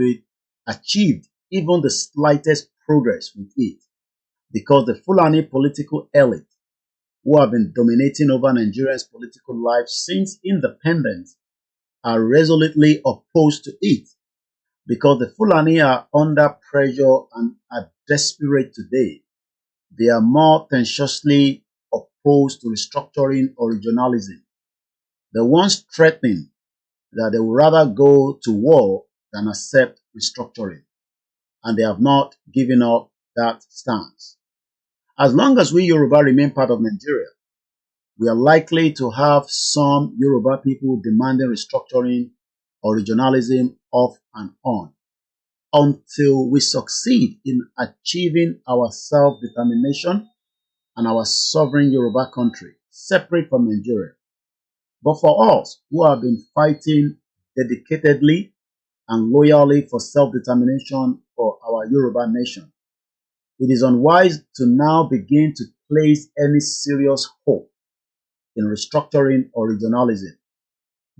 even the slightest progress with it, because the Fulani political elite, who have been dominating over Nigeria's political life since independence, are resolutely opposed to it, because the Fulani are under pressure and are desperate today. They are more tenaciously opposed to restructuring or regionalism. They once threatened that they would rather go to war than accept restructuring, and they have not given up that stance. As long as we Yoruba remain part of Nigeria, we are likely to have some Yoruba people demanding restructuring or regionalism off and on, until we succeed in achieving our self-determination and our sovereign Yoruba country, separate from Nigeria. But for us, who have been fighting dedicatedly and loyally for self-determination for our Yoruba nation, it is unwise to now begin to place any serious hope in restructuring or regionalism.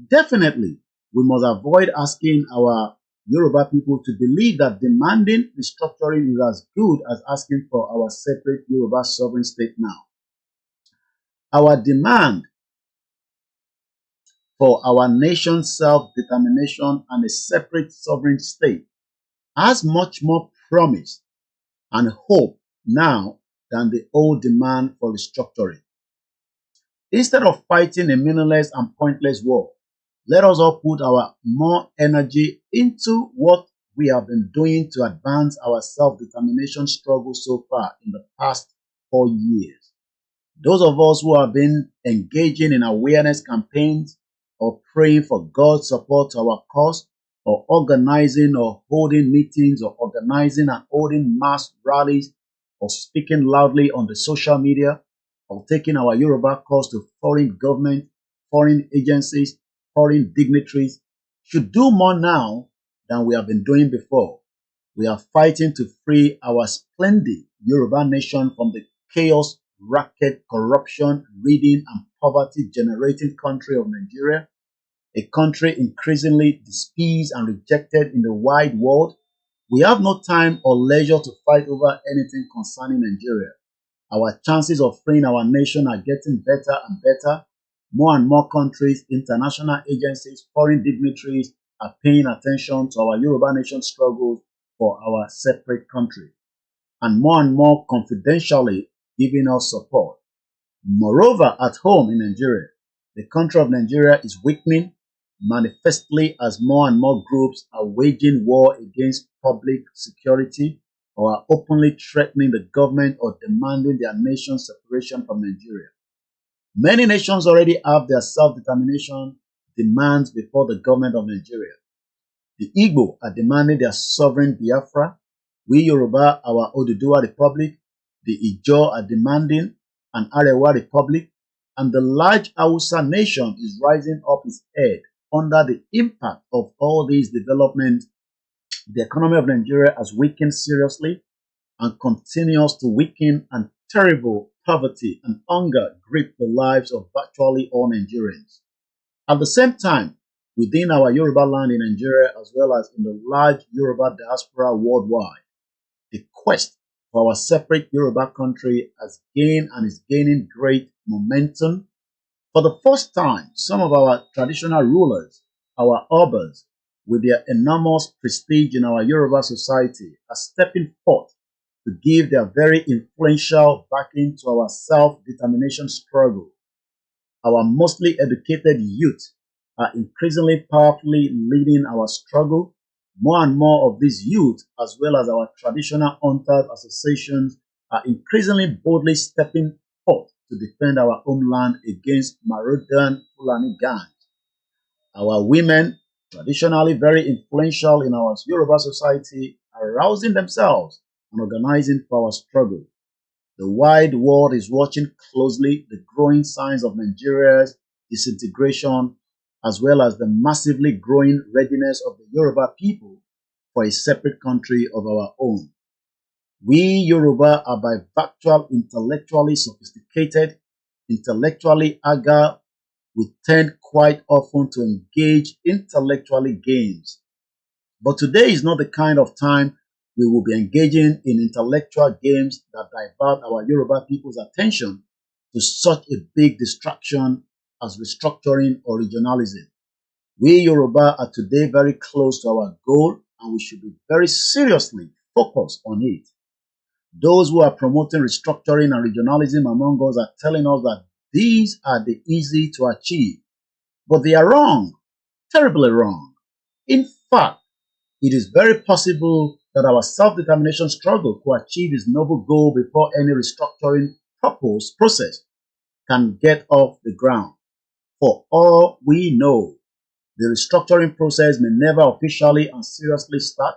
Definitely, we must avoid asking our Yoruba people to believe that demanding restructuring is as good as asking for our separate Yoruba sovereign state now. Our demand for our nation's self-determination and a separate sovereign state has much more promise and hope now than the old demand for restructuring. Instead of fighting a meaningless and pointless war, let us all put our more energy into what we have been doing to advance our self-determination struggle so far in the past 4 years. Those of us who have been engaging in awareness campaigns or praying for God's support to our cause or organizing or holding meetings or organizing and holding mass rallies or speaking loudly on the social media or taking our Yoruba cause to foreign government, foreign agencies, foreign dignitaries should do more now than we have been doing before. We are fighting to free our splendid Yoruba nation from the chaos, racket, corruption, reading, and poverty-generating country of Nigeria, a country increasingly despised and rejected in the wide world. We have no time or leisure to fight over anything concerning Nigeria. Our chances of freeing our nation are getting better and better. More and more countries, international agencies, foreign dignitaries are paying attention to our Yoruba nation struggles for our separate country, and more confidentially giving us support. Moreover, at home in Nigeria, the country of Nigeria is weakening manifestly as more and more groups are waging war against public security or are openly threatening the government or demanding their nation's separation from Nigeria. Many nations already have their self-determination demands before the government of Nigeria. The Igbo are demanding their sovereign Biafra. We Yoruba, our Oduduwa Republic. The Ijaw are demanding an Arewa Republic. And the large Hausa nation is rising up its head under the impact of all these developments. The economy of Nigeria has weakened seriously and continues to weaken, and terrible poverty and hunger grip the lives of virtually all Nigerians. At the same time, within our Yoruba land in Nigeria as well as in the large Yoruba diaspora worldwide, the quest for our separate Yoruba country has gained and is gaining great momentum. For the first time, some of our traditional rulers, our Obas, with their enormous prestige in our Yoruba society, are stepping forth to give their very influential backing to our self-determination struggle. Our mostly educated youth are increasingly powerfully leading our struggle. More and more of these youth, as well as our traditional hunters associations, are increasingly boldly stepping forth to defend our homeland against marauding Fulani gangs. Our women, traditionally very influential in our Yoruba society, are rousing themselves and organizing for our struggle. The wide world is watching closely the growing signs of Nigeria's disintegration, as well as the massively growing readiness of the Yoruba people for a separate country of our own. We Yoruba are by virtual intellectually sophisticated, intellectually agile. We tend quite often to engage intellectually games. But today is not the kind of time we will be engaging in intellectual games that divert our Yoruba people's attention to such a big distraction as restructuring or regionalism. We Yoruba are today very close to our goal, and we should be very seriously focused on it. Those who are promoting restructuring and regionalism among us are telling us that these are the easy to achieve. But they are wrong, terribly wrong. In fact, it is very possible that our self-determination struggle to achieve its noble goal before any restructuring process can get off the ground. For all we know, the restructuring process may never officially and seriously start,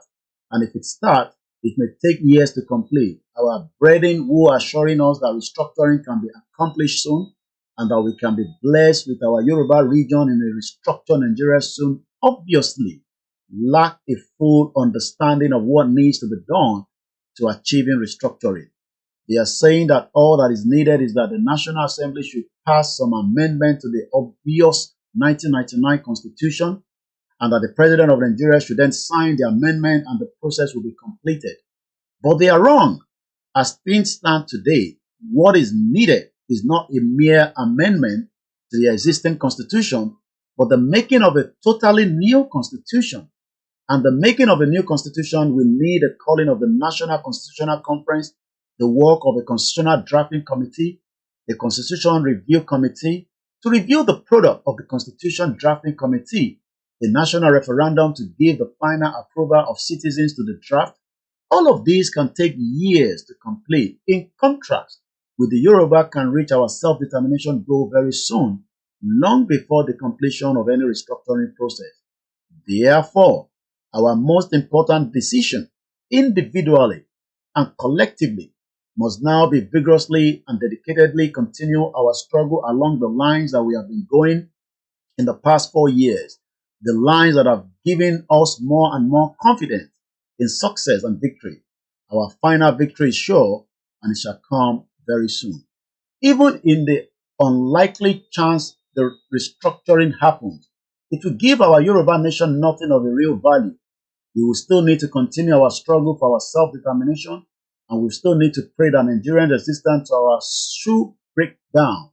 and if it starts, it may take years to complete. Our brethren who are assuring us that restructuring can be accomplished soon and that we can be blessed with our Yoruba region in a restructured Nigeria soon, obviously lack a full understanding of what needs to be done to achieving restructuring. They are saying that all that is needed is that the National Assembly should pass some amendment to the obvious 1999 Constitution, and that the President of Nigeria should then sign the amendment and the process will be completed. But they are wrong. As things stand today, what is needed is not a mere amendment to the existing Constitution, but the making of a totally new Constitution. And the making of a new Constitution will need a calling of the National Constitutional Conference, the work of a Constitutional Drafting Committee, a Constitution Review Committee, to review the product of the Constitution Drafting Committee, a national referendum to give the final approval of citizens to the draft. All of these can take years to complete. In contrast, with the Yoruba can reach our self-determination goal very soon, long before the completion of any restructuring process. Therefore, Our most important decision, individually and collectively, must now be vigorously and dedicatedly continue our struggle along the lines that we have been going in the past 4 years, the lines that have given us more and more confidence in success and victory. Our final victory is sure, and it shall come very soon. Even in the unlikely chance the restructuring happens, it will give our Yoruba nation nothing of a real value. We will still need to continue our struggle for our self-determination, and we still need to pray that Nigerian resistance to our shoe break down.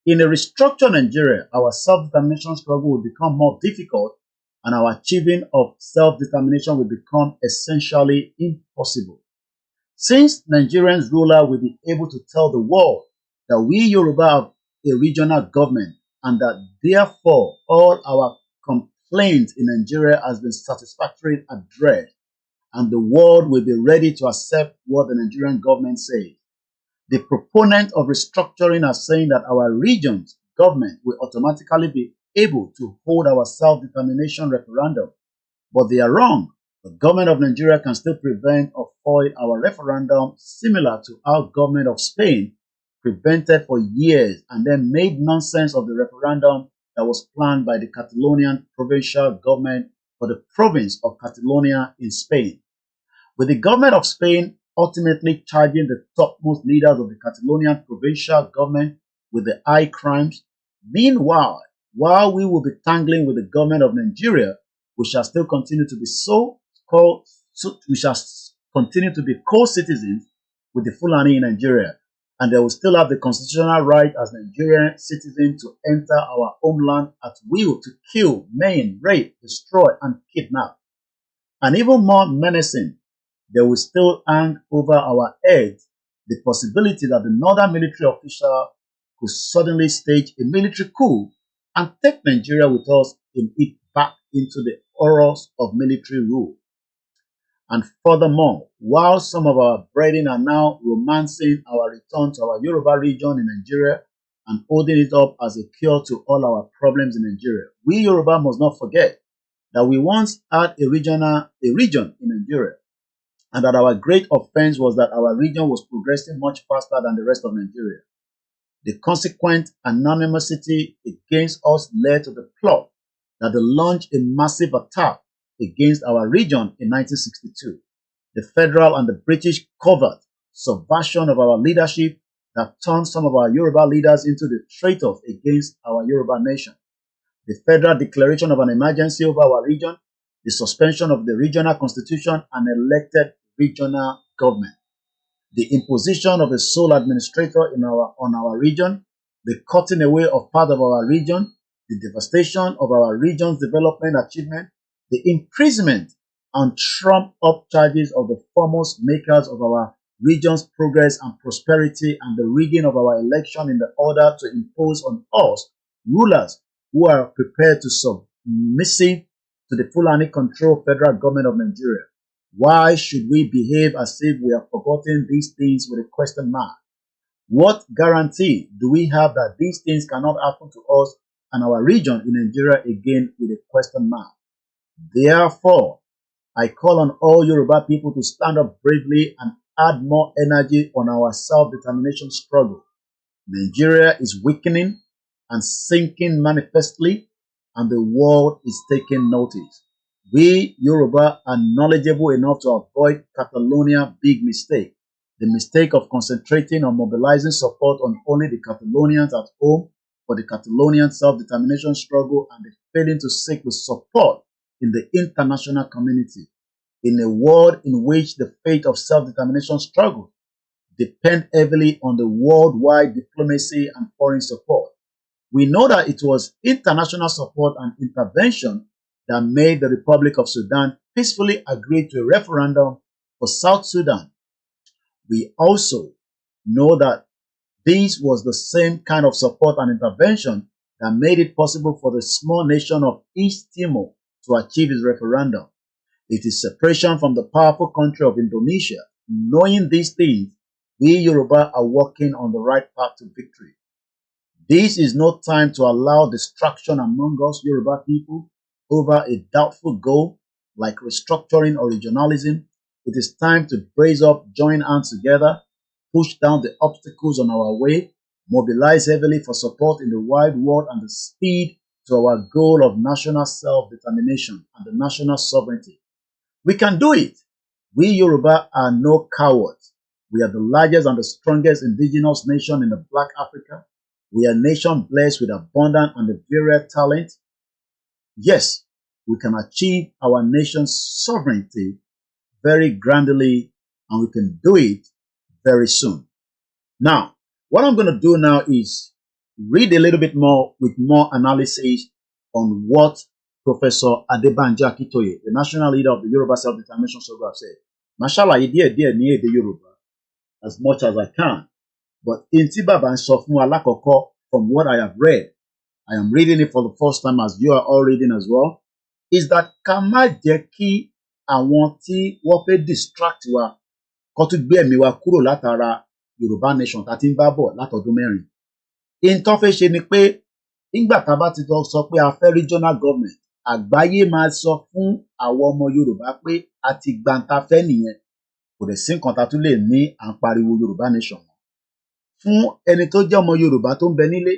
In a restructured Nigeria, our self-determination struggle will become more difficult, and our achieving of self-determination will become essentially impossible. Since Nigerians ruler will be able to tell the world that we Yoruba have a regional government, and that therefore all our complaints in Nigeria has been satisfactorily addressed, and the world will be ready to accept what the Nigerian government says. The proponent of restructuring are saying that our region's government will automatically be able to hold our self-determination referendum, but they are wrong. The government of Nigeria can still prevent or foil our referendum, similar to how government of Spain prevented for years and then made nonsense of the referendum that was planned by the Catalonian provincial government for the province of Catalonia in Spain. With the government of Spain ultimately charging the topmost leaders of the Catalonian provincial government with the high crimes. Meanwhile, while we will be tangling with the government of Nigeria, we shall still continue to be co-citizens with the Fulani in Nigeria, and they will still have the constitutional right as Nigerian citizens to enter our homeland at will to kill, maim, rape, destroy, and kidnap. And even more menacing, they will still hang over our heads the possibility that the northern military official could suddenly stage a military coup and take Nigeria with us in it back into the horrors of military rule. And furthermore, while some of our brethren are now romancing our return to our Yoruba region in Nigeria and holding it up as a cure to all our problems in Nigeria, we Yoruba must not forget that we once had a region in Nigeria, and that our great offense was that our region was progressing much faster than the rest of Nigeria. The consequent anonymity against us led to the plot that they launched a massive attack against our region in 1962. The federal and the British covert subversion of our leadership that turned some of our Yoruba leaders into the traitors against our Yoruba nation. The federal declaration of an emergency over our region, the suspension of the regional constitution and elected regional government, the imposition of a sole administrator on our region, the cutting away of part of our region, the devastation of our region's development achievement, the imprisonment and trumped-up charges of the foremost makers of our region's progress and prosperity, and the rigging of our election in the order to impose on us rulers who are prepared to submissive to the Fulani-controlled federal government of Nigeria. Why should we behave as if we have forgotten these things with a question mark? What guarantee do we have that these things cannot happen to us and our region in Nigeria again with a question mark? Therefore, I call on all Yoruba people to stand up bravely and add more energy on our self-determination struggle. Nigeria is weakening and sinking manifestly, and the world is taking notice. We Yoruba are knowledgeable enough to avoid Catalonia's big mistake, the mistake of concentrating on mobilizing support on only the Catalonians at home for the Catalonian self-determination struggle, and the failing to seek the support in the international community. In a world in which the fate of self-determination struggle depend heavily on the worldwide diplomacy and foreign support, we know that it was international support and intervention that made the Republic of Sudan peacefully agree to a referendum for South Sudan. We also know that this was the same kind of support and intervention that made it possible for the small nation of East Timor to achieve its referendum. It is separation from the powerful country of Indonesia. Knowing these things, we Yoruba are walking on the right path to victory. This is no time to allow distraction among us Yoruba people over a doubtful goal, like restructuring or regionalism, it is time to brace up, join hands together, push down the obstacles on our way, mobilize heavily for support in the wide world and the speed to our goal of national self-determination and the national sovereignty. We can do it. We Yoruba are no cowards. We are the largest and the strongest indigenous nation in the Black Africa. We are a nation blessed with abundant and varied talent. Yes, we can achieve our nation's sovereignty very grandly, and we can do it very soon. Now, what I'm going to do now is read a little bit more with more analysis on what Professor Adebanji Akintoye, the national leader of the Yoruba Self-Determination Struggle, have said. Mashallah, ní Yoruba as much as I can. But in Baba ń sọ fún alákọ̀ọ́kọ́, from what I have read, I am reading it for the first time as you are all reading as well, is that ká má jẹ́ kí àwọn tí wọ́n fẹ́ distract wa kó tún gbé ẹ̀mí wa kúrò látara Yorùbá nation tá ti ń bá bọ̀ látọdún mẹ́rin. In tó fẹ́ ṣe ni pé nígbà tá bá ti sọ pé a fẹ́ regional government, àgbáyé máa sọ fún àwọn ọmọ Yorùbá pé a ti gba n tá fẹ́ nìyẹn. Kò dẹ̀ sí nǹkan tá tún lè ní à ń pariwo Yorùbá nation. Fún ẹni tó jẹ́ ọmọ Yorùbá tó ń bẹ nílé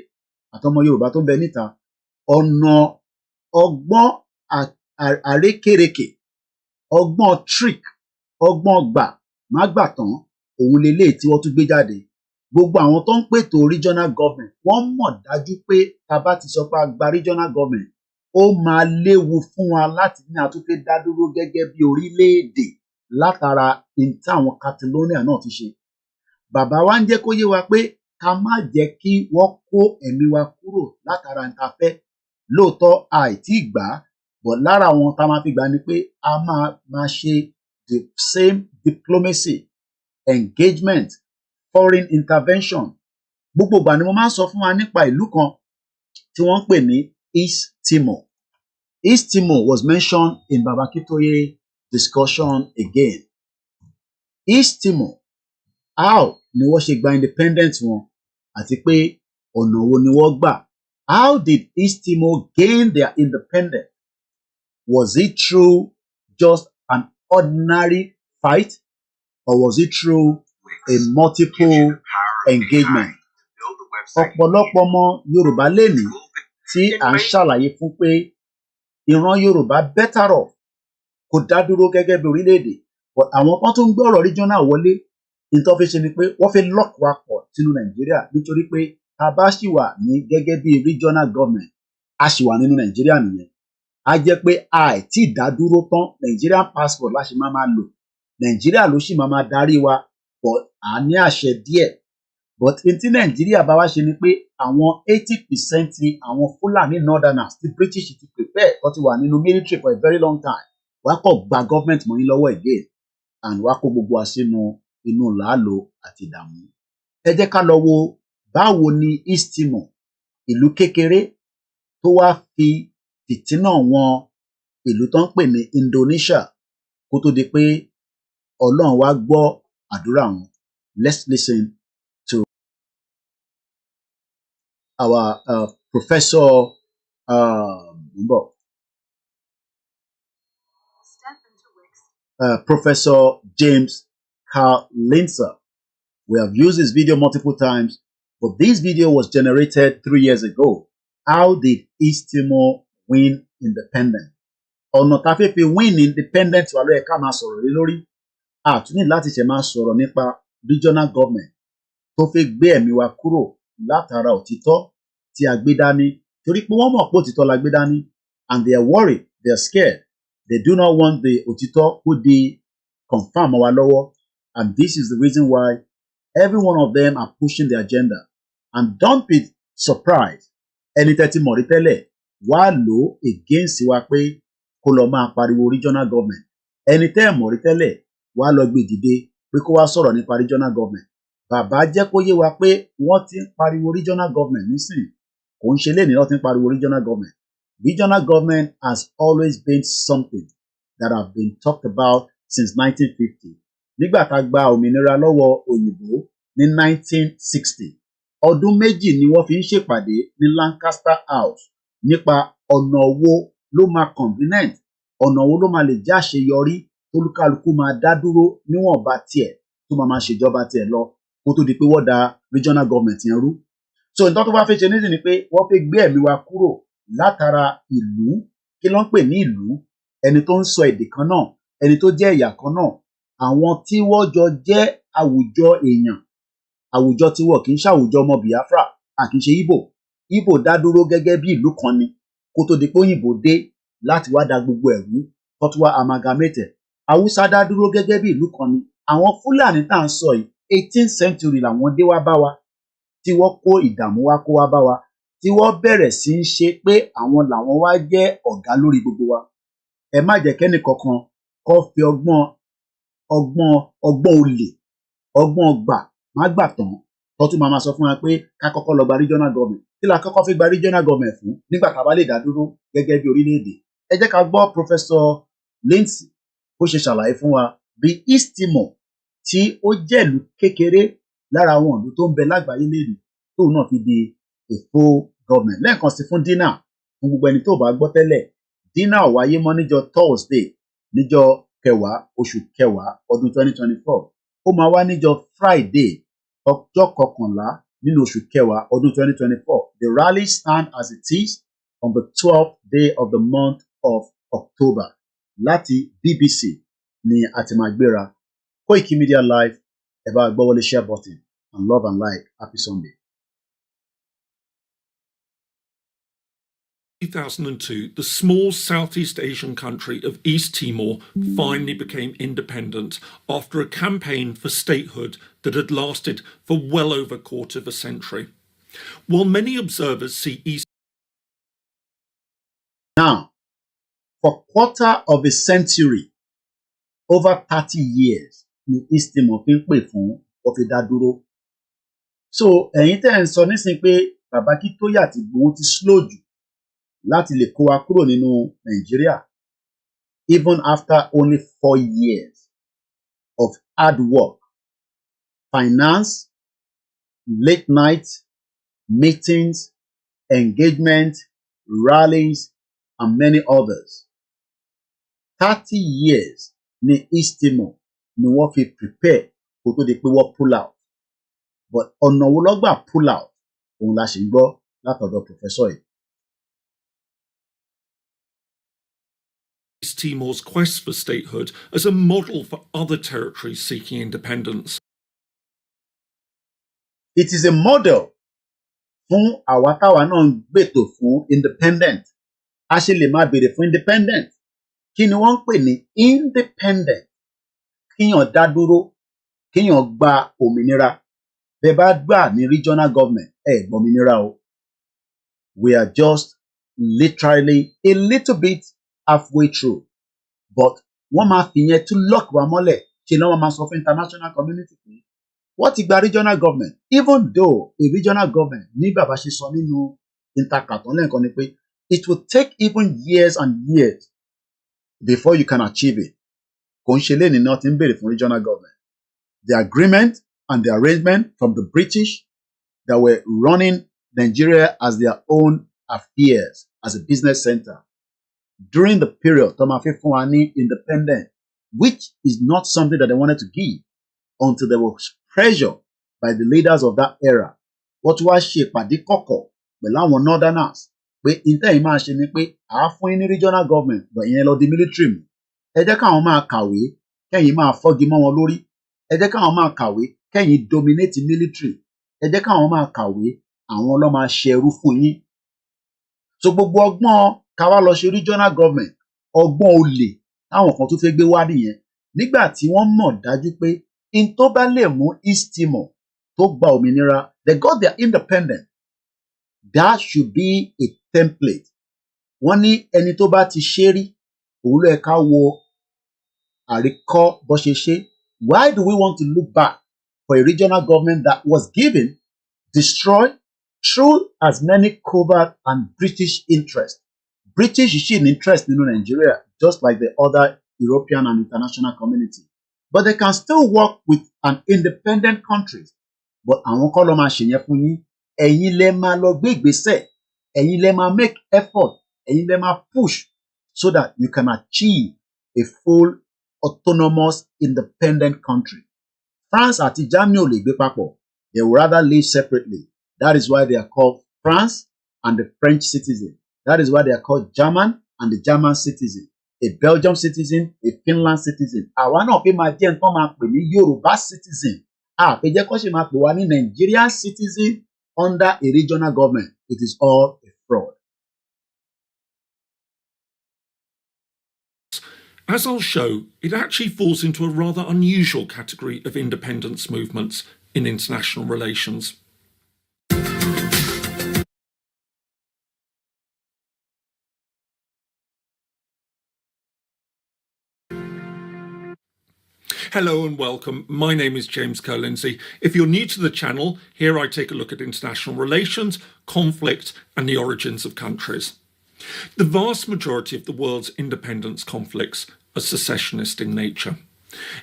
àtọmọ Yorùbá tó ń bẹ níta, ọ̀nà ọgbọ́n àrékèrèkè, ọgbọ́n trick, ọgbọ́n gbà má gbà tán, òun leléyìí tí wọ́n tún gbé jáde. Gbogbo àwọn tó ń pètò regional government, wọ́n mọ̀ dájú pé tá bá ti sọ pé a gba regional government, ó máa léwu fún wa láti ní àtúnfẹ́ dá dúró gẹ́gẹ́ bí orílẹ̀-èdè látara ìta àwọn Catalonia náà ti ṣe. Bàbá wa ń jẹ́ kó yé wa pé ká má jẹ́ kí wọ́n kó ẹ̀mí wa kúrò látara ń ta fẹ́. Lóòótọ́ àìtí ìgbà, but lára àwọn tá máa fi gbà ni pé a máa ṣe the same diplomacy, engagement, foreign intervention. Gbogbo ìgbà ni mo máa ń sọ fún wa nípa ìlú kan tí wọ́n ń pè ní East Timor. East Timor was mentioned in Baba Akintoye discussion again. East Timor, how ni wọ́n ṣe gba independence wọn àti pé ọ̀nà wo ni wọ́n gbà? How did East Timor gain their independence? Was it through just an ordinary fight, or was it through a multiple engagement? Ọ̀pọ̀lọpọ̀ ọmọ Yorùbá lénìí tí à ń ṣàlàyé fún pé ìran Yorùbá better off kò dá dúró gẹ́gẹ́ bí orílẹ̀-èdè, but àwọn kan tó ń gbé ọ̀rọ̀ regional wọlé, nǹkan fi ṣe ni pé wọ́n fẹ́ lock wa pọ̀ sínú Nàìjíríà nítorí pé tá bá ṣì wà ní gẹ́gẹ́ bí regional government, a ṣì wà nínú Nàìjíríà nìyẹn. A jẹ́ pé àìtí ìdádúró tán Nigerian passport la ṣì máa lò. Nàìjíríà ló ṣì máa darí wa, but a ní àṣẹ díẹ̀. But n tí Nàìjíríà bá wá ṣe ni pé àwọn 80% ti àwọn Fúlàní northerners tí British ti prepare tó ti wà nínú military for a very long time, wá kọ̀ gba government mọ́ yín lọ́wọ́ again, and wá kó gbogbo wa sínú inú làálò àti ìdààmú. Ẹ jẹ́ ká lọ wo báwo ni East Timor, ìlú kékeré tó wá fi fìtínà wọn ìlú tó ń pè ní Indonesia kó tó di pé Ọlọ́run wá gbọ́ àdúrà wọn. Let's listen to our Professor Professor James Carl Linzer. We have used this video multiple times, but this video was generated 3 years ago. How did East Timor win independence? Ọ̀nà tá fẹ́ fi win independence wà ló yẹ ká máa sọ̀rọ̀ lé lórí. A tún ní láti ṣe máa sọ̀rọ̀ nípa regional government tó fẹ́ gbé ẹ̀mí wa kúrò látara òtítọ́ tí a gbé dání, torí pé wọ́n mọ̀ pé òtítọ́ la gbé dání, and they are worried, they are scared. They do not want the òtítọ́ kó di confirm wa lọ́wọ́, and this is the reason why every one of them are pushing the agenda. And don't be surprised, ẹni tẹ́tí mọ̀ rí tẹ́lẹ̀ wá lò against wa pé kó lọ máa pariwo regional government. Ẹni tẹ́ mọ̀ rí tẹ́lẹ̀ wá lọ gbé dìde pé kó wá sọ̀rọ̀ nípa regional government. Bàbá jẹ́ kó yé wa pé wọ́n ti ń pariwo regional government nísìn, kò ń ṣe lénìí wọ́n ti ń pariwo regional government. Regional government has always been something that have been talked about since 1950. Nígbà tá a gba òmìnira lọ́wọ́ òyìnbó ní 1960, ọdún méjì ni wọ́n fi ń ṣèpàdé ní Lancaster House nípa ọ̀nà wo ló máa convenient ọ̀nà wo ló máa lè jẹ́ àṣeyọrí tólúkálukú máa dá dúró níwọ̀nba tiẹ̀ tó máa ṣèjọba tiẹ̀ lọ kó tó di pé wọ́n da regional government yẹn rú. So nǹkan tó bá fẹ́ ṣe nísìnyí ni pé wọ́n fẹ́ gbé ẹ̀mí wa kúrò látara ìlú. Kí ló ń pè ní ìlú? Ẹni tó ń sọ èdè kan náà, ẹni tó jẹ́ ẹ̀yà kan náà, àwọn tí wọ́n jọ jẹ́ àwùjọ èèyàn. Àwùjọ tí wọ́n kì í ṣàwùjọ ọmọ Biafra, kì í ṣe Ìgbò. Ìgbò dá dúró gẹ́gẹ́ bí ìlú kan ni kó tó di pé òyìnbó dé láti wá da gbogbo ẹ̀rú kó tó wá amalgamate. Haúsá dá dúró gẹ́gẹ́ bí ìlú kan ni. Àwọn Fúlàní tá à ń sọ yìí 18th century làwọn dé wá bá wa, tí wọ́n kó ìdààmú wá kó wá bá wa, tí wọ́n bẹ̀rẹ̀ sí í ṣe pé àwọn làwọn wá jẹ́ ọ̀gá lórí gbogbo wa. Ẹ má jẹ́ kẹ́nì kankan kó fi ọgbọ́n olè, ọgbọ́n gbà má gbà tán tó tún máa sọ fún wa pé ká kọ́kọ́ lọ gba regional government. Kí la kọ́kọ́ fi gba regional government fún nígbà tá a bá lè dá dúró gẹ́gẹ́ bí orílẹ̀-èdè? Ẹ jẹ́ ká gbọ́ Professor Lindsay bó ṣe ṣàlàyé fún wa bí East Timor tí ó jẹ́ ìlú kékeré lára àwọn ìlú tó ń bẹ lágbàáyé lẹ́nu tóun náà fi di a full government. Lẹ́ẹ̀kan sí fún dinner fún gbogbo ẹni tó bá gbọ́ tẹ́lẹ̀, dinner wáyé mọ́ níjọ́ Thursday níjọ́ kẹwàá oṣù kẹwàá ọdún 2024. Ó máa wá níjọ́ Friday ọjọ́ kọkànlá nínú oṣù kẹwàá ọdún 2024. The rally stand as it is on the 12th day of the month of October. Láti BBC ni a ti máa gbéra. Koiki Media Live, ẹ bá gbọ́ wọlé share button and love and like. Happy Sunday. 2002, the small Southeast Asian country of East Timor finally became independent after a campaign for statehood that had lasted for well over a quarter of a century. While many observers see East... Now, for quarter of a century, over 30 years, ni East Timor fi ń pè fún ó fi dá dúró. So, ẹ̀yin tẹ́ ẹ̀ ń sọ nísìnyí pé bàbá Akintoye àti Igboho ti slow jù láti lè kó wa kúrò nínú Nàìjíríà, even after only 4 years of hard work, finance, late night meetings, engagement, rallies, and many others. 30 years ni East Timor ni wọ́n fi prepare kó tó di pé wọ́n pull out. But ọ̀nà wo ló gbà pull out òun la ṣì ń gbọ́ látọ̀dọ̀ professor yìí. East Timor's quest for statehood as a model for other territories seeking independence. It is a model fún àwa táwa náà ń gbètò fún independent. A ṣe lè máa béèrè fún independent. Kí ni wọ́n ń pè ní independent? Kíyàn dá dúró, kíyàn gba òmìnira. Bẹ́ẹ̀ bá gbà ní regional government, gbòmìnira o. We are just literally a little bit halfway through. But wọ́n máa fi yẹn tún lock wa mọ́lẹ̀. Ṣé náà wọ́n máa sọ fún international community pé wọ́n ti gba regional government, even though a regional government ní bàbá ṣe sọ nínú intercarton lẹ́ẹ̀kan ni pé it will take even years and years before you can achieve it. Kò ń ṣe lẹ́ni náà ti ń béèrè fún regional government. The agreement and the arrangement from the British that were running Nigeria as their own affairs, as a business center, during the period tó máa fi fún wa ní independent, which is not something that they wanted to give until there was pressure by the leaders of that era. Wọ́n tún wá ṣe ìpàdé kọ̀kọ̀ pẹ̀lú àwọn northerners pé ìtẹ́yìn máa ṣe ni pé àá fún yín ní regional government but ìyẹn lọ di military mu. Ẹ jẹ́ káwọn máa kàwé kẹ́yìn máa fọ́gi mọ́ wọn lórí. Ẹ jẹ́ káwọn máa kàwé kẹ́yìn dominate military. Ẹ jẹ́ káwọn máa kàwé àwọn ló máa ṣẹrú fún yín. So gbogbo ọgbọ́n ká wá lọ ṣe regional government, ọgbọ́n olè táwọn kan tún fẹ́ gbé wá nìyẹn. Nígbà tí wọ́n mọ̀ dájú pé in tó bá lè mú East Timor tó gba òmìnira, they got their independence. That should be a template. Wọ́n ní ẹni tó bá ti ṣe rí, òun ló yẹ ká wo àríkọ́ bó ṣe ṣe. Why do we want to look back for a regional government that was given, destroyed through as many covert and British interests? British ṣì ní interest nínú Nigeria, just like the other European and international community. But they can still work with an independent country. But àwọn kọ́ ló máa ṣèyẹn fún yín. Ẹ̀yin lẹ máa lọ gbé ìgbésẹ̀. Ẹ̀yin lẹ máa make effort. Ẹ̀yin lẹ máa push so that you can achieve a full autonomous independent country. France àti Germany ò lè gbé papọ̀. They would rather live separately. That is why they are called France and the French citizen. That is why they are called German and the German citizen. A Belgium citizen, a Finland citizen. Àwa náà pé máa jẹ́ nǹkan máa pè ní Yoruba citizen. Pé jẹ́ kó ṣe máa pè wá ní Nigerian citizen under a regional government. It is all a fraud. As I'll show, it actually falls into a rather unusual category of independence movements in international relations. Hello and welcome. My name is James Kerr-Lindsay. If you're new to the channel, here I take a look at international relations, conflict, and the origins of countries. The vast majority of the world's independence conflicts are secessionist in nature.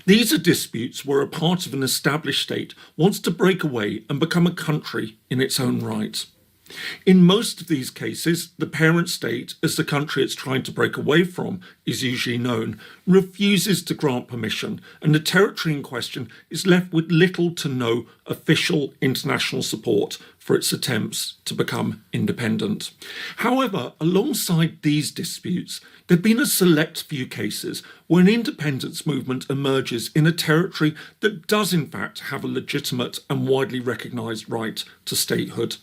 These are disputes where a part of an established state wants to break away and become a country in its own right. In most of these cases, the parent state, as the country it's trying to break away from is usually known, refuses to grant permission, and the territory in question is left with little to no official international support for its attempts to become independent. However, alongside these disputes, there have been a select few cases where an independence movement emerges in a territory that does in fact have a legitimate and widely recognised right to statehood.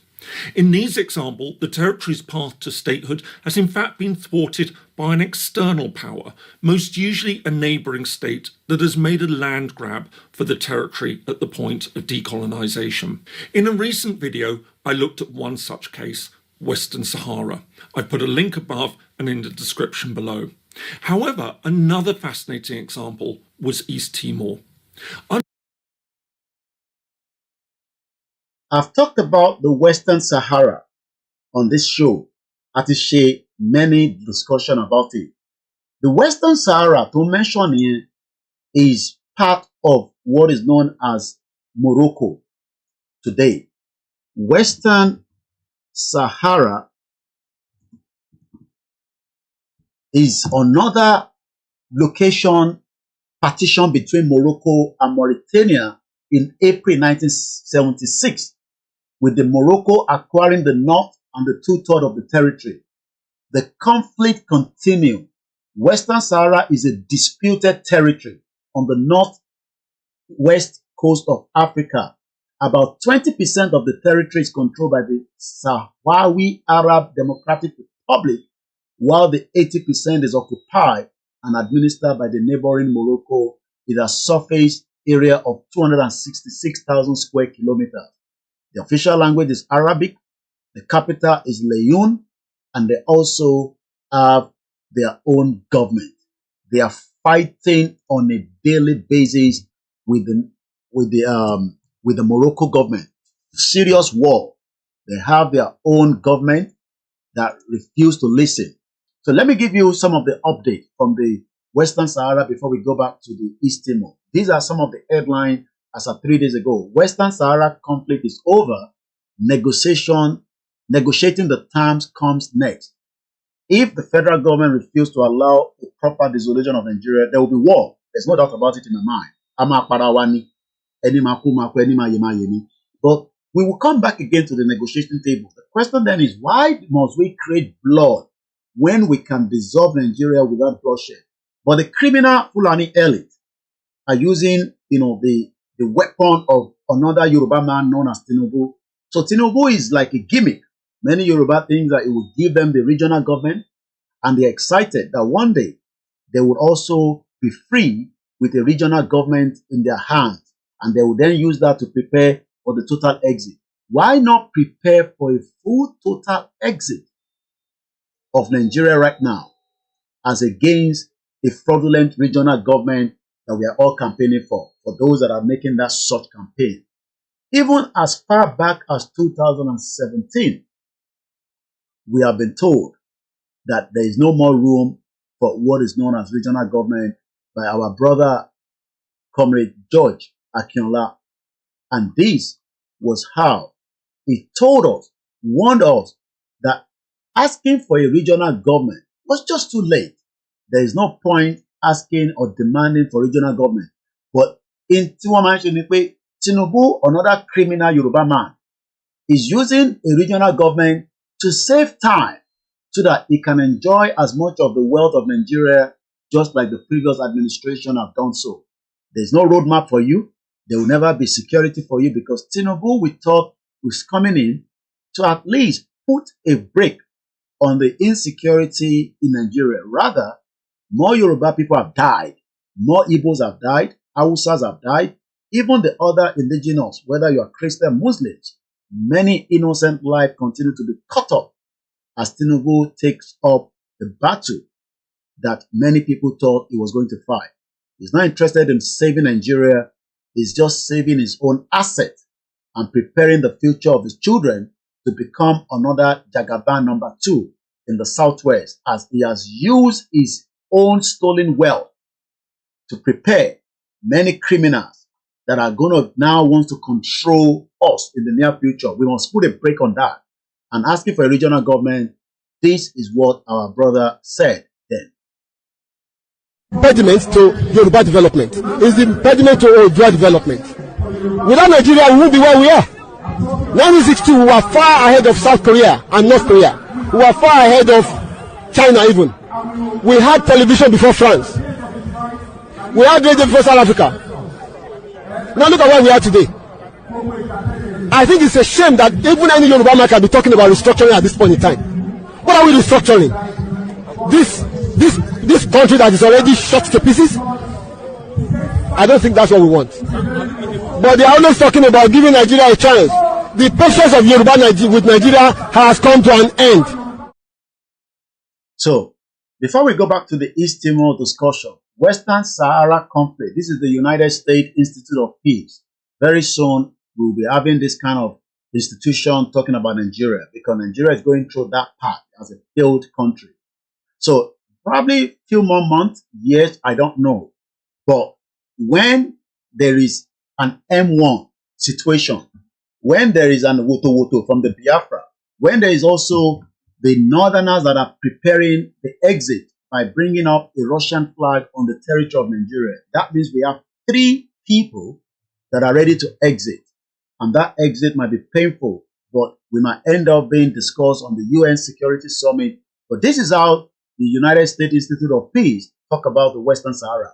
In these examples, the territory's path to statehood has in fact been thwarted by an external power, most usually a neighbouring state that has made a land grab for the territory at the point of decolonisation. In a recent video, I looked at one such case, Western Sahara. I've put a link above and in the description below. However, another fascinating example was East Timor. I've talked about the Western Sahara on this show. Àti ṣe many discussion about it. The Western Sahara, to mention here, is part of what is known as Morocco today. Western Sahara is another location partition between Morocco and Mauritania in April 1976. With the Morocco acquiring the north and the 2/3 of the territory. The conflict continued. Western Sahara is a disputed territory on the northwest coast of Africa. About 20% of the territory is controlled by the Sahrawi Arab Democratic Republic, while the 80% is occupied and administered by the neighboring Morocco with a surface area of 266,000 square kilometers. The official language is Arabic, the capital is Laayoune, and they also have their own government. They are fighting on a daily basis with the Morocco government. Serious war. They have their own government that refuse to listen. So let me give you some of the updates from the Western Sahara before we go back to the East Timor. These are some of the headlines as of 3 days ago. Western Sahara conflict is over. Negotiating the terms comes next. If the federal government refuses to allow a proper dissolution of Nigeria, there will be war. There's no doubt about it in my mind. But we will come back again to the negotiating table. The question then is, why must we create blood when we can dissolve Nigeria without bloodshed? But the criminal Fulani elite are using, the weapon of another Yoruba man known as Tinubu. So Tinubu is like a gimmick. Many Yoruba think that it will give them the regional government, and they're excited that one day they would also be free with a regional government in their hands, and they will then use that to prepare for the total exit. Why not prepare for a full total exit of Nigeria right now, as against a fraudulent regional government that we are all campaigning for those that are making that such campaign? Even as far back as 2017, we have been told that there is no more room for what is known as regional government by our brother, Comrade George Akintoye. And this was how he told us, warned us, that asking for a regional government was just too late. there is no point asking or demanding for regional government. But in Tinubu, another criminal Yoruba man, is using a regional government to save time so that he can enjoy as much of the wealth of Nigeria just like the previous administration have done so. There's no roadmap for you. There will never be security for you because Tinubu, we thought, was coming in to at least put a break on the insecurity in Nigeria. Rather, more Yoruba people have died. More Igbos have died. Hausas have died. Even the other indigenous, whether you are Christian, Muslims, many innocent lives continue to be cut off as Tinubu takes up the battle that many people thought he was going to fight. He's not interested in saving Nigeria. He's just saving his own asset and preparing the future of his children to become another Jagaban number 2 in the Southwest, as he has used his own stolen wealth to prepare many criminals that are going to now want to control us in the near future. We must put a break on that. And asking for a regional government, this is what our brother said then. Impediment to Yoruba development is the impediment to Odua development. Without Nigeria, we won't be where we are. 1962, we were far ahead of South Korea and North Korea. We were far ahead of China even. We had television before France. We had radio before South Africa. Now look at where we are today. I think it's a shame that even any Yoruba man can be talking about restructuring at this point in time. What are we restructuring? This country that is already shot to pieces? I don't think that's what we want. But they are always talking about giving Nigeria a chance. The patience of Yoruba with Nigeria has come to an end. So, before we go back to the East Timor discussion, Western Sahara conflict, this is the United States Institute of Peace. Very soon, we'll be having this kind of institution talking about Nigeria because Nigeria is going through that part as a failed country. So, probably a few more months, years, I don't know. But when there is an M1 situation, when there is an Woto from the Biafra, when there is also the Northerners that are preparing the exit by bringing up a Russian flag on the territory of Nigeria, that means we have 3 people that are ready to exit. And that exit might be painful, but we might end up being discussed on the UN Security Summit. But this is how the United States Institute of Peace talk about the Western Sahara.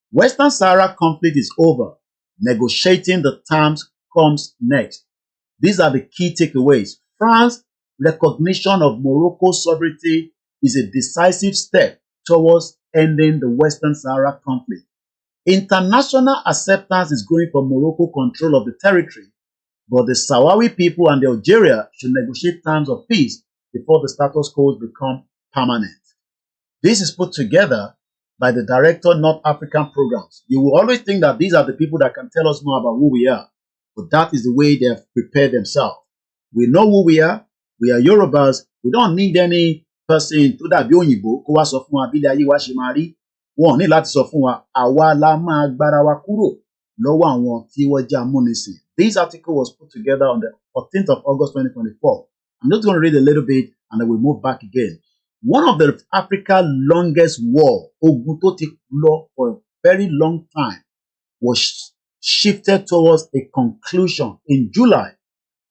Western Sahara conflict is over. Negotiating the terms comes next. These are the key takeaways. France's recognition of Morocco's sovereignty is a decisive step towards ending the Western Sahara conflict. International acceptance is going for Morocco control of the territory, but the Sahawi people and the Algeria should negotiate terms of peace before the status quo become permanent. This is put together by the Director of North African Programs. You will always think that these are the people that can tell us more about who we are, but that is the way they have prepared themselves. We know who we are. We are Yorubas. We don't need any person to that Oyinbo kó wá sọ fún wa bí ayé wa ṣe máa rí. Wọ́n ní láti sọ fún wa àwa la máa gbára wa kúrò lọ́wọ́ àwọn tí wọ́n jẹ́ amúnisìn. This article was put together on the 14th of August 2024. I'm just going to read a little bit and then we'll move back again. One of the Africa's longest war, ogun tó ti lọ for a very long time, was shifted towards a conclusion in July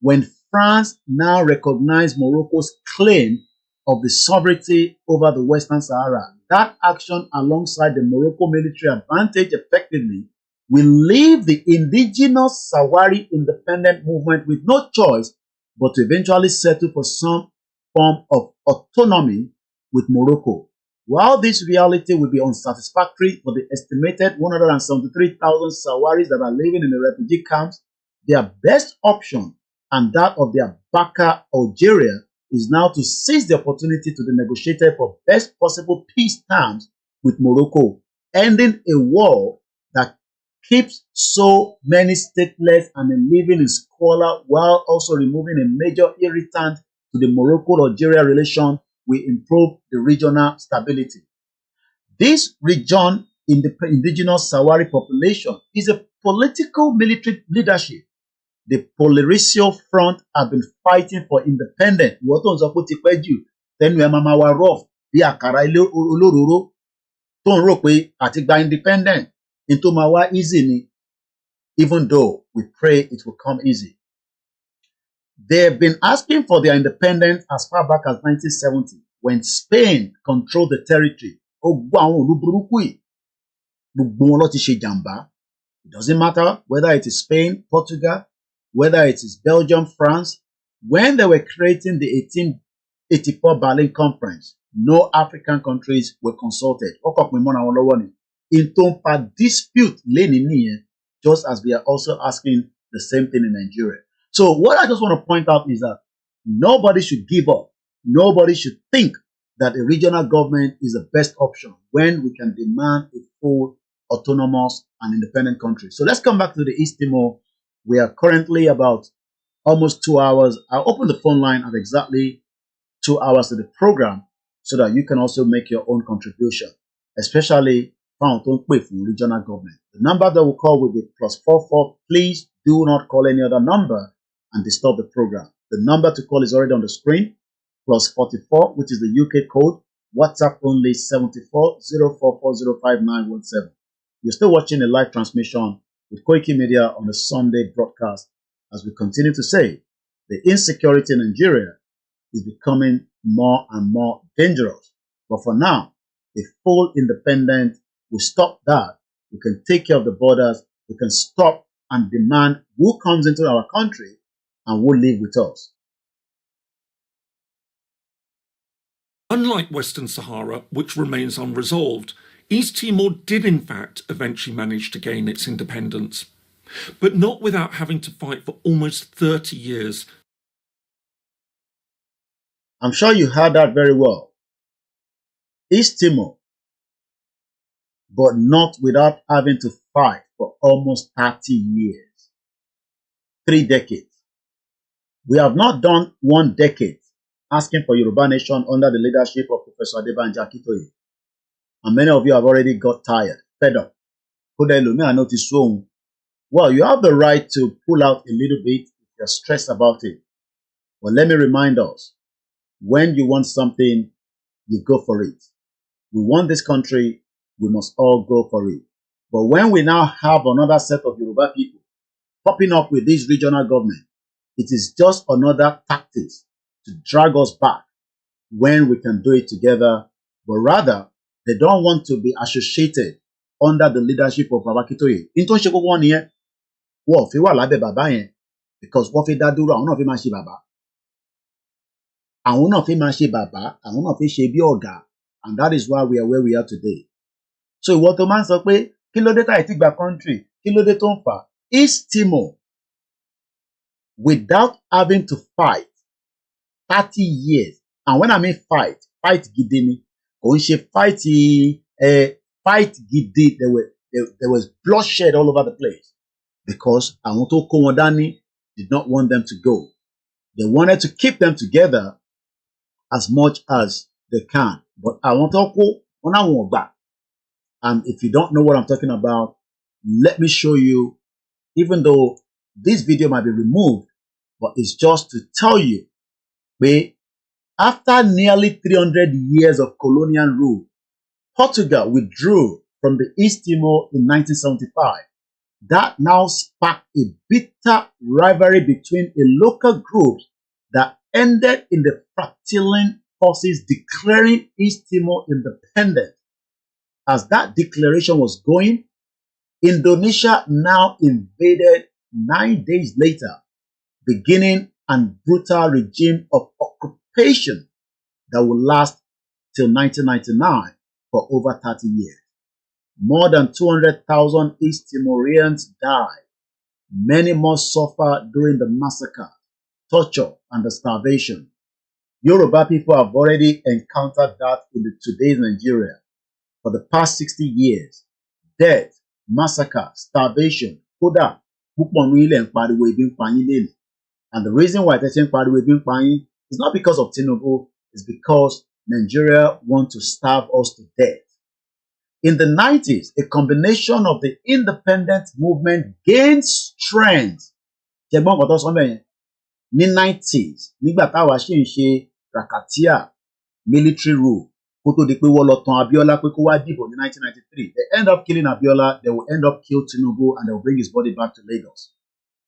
when France now recognized Morocco's claim of the sovereignty over the Western Sahara. That action, alongside the Morocco military advantage, effectively will leave the indigenous Sahrawi independent movement with no choice but to eventually settle for some form of autonomy with Morocco. While this reality will be unsatisfactory for the estimated 173,000 Sahrawis that are living in the refugee camps, their best option and that of their backer Algeria is now to seize the opportunity to be negotiated for best possible peace terms with Morocco, ending a war that keeps so many stateless and living in squalor while also removing a major irritant to the Morocco-Algeria relation will improve the regional stability. This region in the indigenous Sahrawi population is a political military leadership. The Polisario Front have been fighting for independence. tó ń rò pé àti gba independent in tó máa wá easy ni, even though we pray it will come easy. They have been asking for their independence as far back as 1970 when Spain controlled the territory. Gbogbo àwọn ìlú burúkú yìí, gbogbo wọn ló ti ṣe jàǹbá. It doesn't matter whether it is Spain, Portugal, whether it is Belgium, France. When they were creating the 1884 Berlin Conference, no African countries were consulted. In tompa dispute, just as we are also asking the same thing in Nigeria. So what I just want to point out is that nobody should give up. Nobody should think that a regional government is the best option when we can demand a full autonomous and independent country. So let's come back to the East Timor. We are currently about almost 2 hours. I'll open the phone line at exactly 2 hours of the program so that you can also make your own contribution, especially from regional government. The number that will call will be +44. Please do not call any other number and disturb the program. The number to call is already on the screen, +44, which is the UK code. WhatsApp only 7404405917. You're still watching a live transmission with Koiki Media on a Sunday broadcast. As we continue to say, the insecurity in Nigeria is becoming more and more dangerous. But for now, a full independence will stop that. We can take care of the borders. We can stop and demand who comes into our country and will live with us. Unlike Western Sahara, which remains unresolved, East Timor did in fact eventually manage to gain its independence, but not without having to fight for almost 30 years. I'm sure you heard that very well. East Timor, but not without having to fight for almost 30 years. 3 decades. We have not done 1 decade asking for Yoruba nation under the leadership of Professor ADEBANJI Akintoye. And many of you have already got tired, fed up. Well, you have the right to pull out a little bit if you're stressed about it. But let me remind us, when you want something, you go for it. We want this country, we must all go for it. But when we now have another set of Yoruba people popping up with this regional government, it is just another tactic to drag us back when we can do it together. But rather, they don't want to be associated under the leadership of Akintoye. Because what fi dá dúró, àwọn náà fi máa ṣe bàbá. Àwọn náà fi máa ṣe bàbá, àwọn náà fi ṣe bí ọ̀gá. And that is why we are where we are today. So ìwọ tó máa ń sọ pé kí ló dé tá ìtì gba country, kí ló dé tó ń fà? East Timor, without having to fight 30 years. And when I mean fight, fight gidi ni. Kò ń ṣe fight gidi. There was bloodshed all over the place. Because àwọn tó kó wọn dání did not want them to go. They wanted to keep them together as much as they can. But àwọn tó kó wọn náà wọ́n gbà. And if you don't know what I'm talking about, let me show you, even though this video might be removed, but it's just to tell you, after nearly 300 years of colonial rule, Portugal withdrew from the East Timor in 1975. That now sparked a bitter rivalry between a local group that ended in the Fractilian forces declaring East Timor independent. As that declaration was going, Indonesia now invaded 9 days later, beginning an brutal regime of occupation that will last till 1999 for over 30 years. More than 200,000 East Timorians died. Many more suffered during the massacre, torture, and the starvation. Yoruba people have already encountered that in today's Nigeria. For the past 60 years, death, massacre, starvation, koda, and the reason why they're saying is not because of Tinubu, it's because Nigeria wants to starve us to death. In the 90s, a combination of the independent movement gained strength. In the 90s, nígbà táwa ṣì ń ṣe rakatia, military rule, Kó tó di pé wọ́n lọ tan Abiola pé kó wá dìbò ní 1993. They end up killing Abiola, they will end up kill Tinubu, and they will bring his body back to Lagos.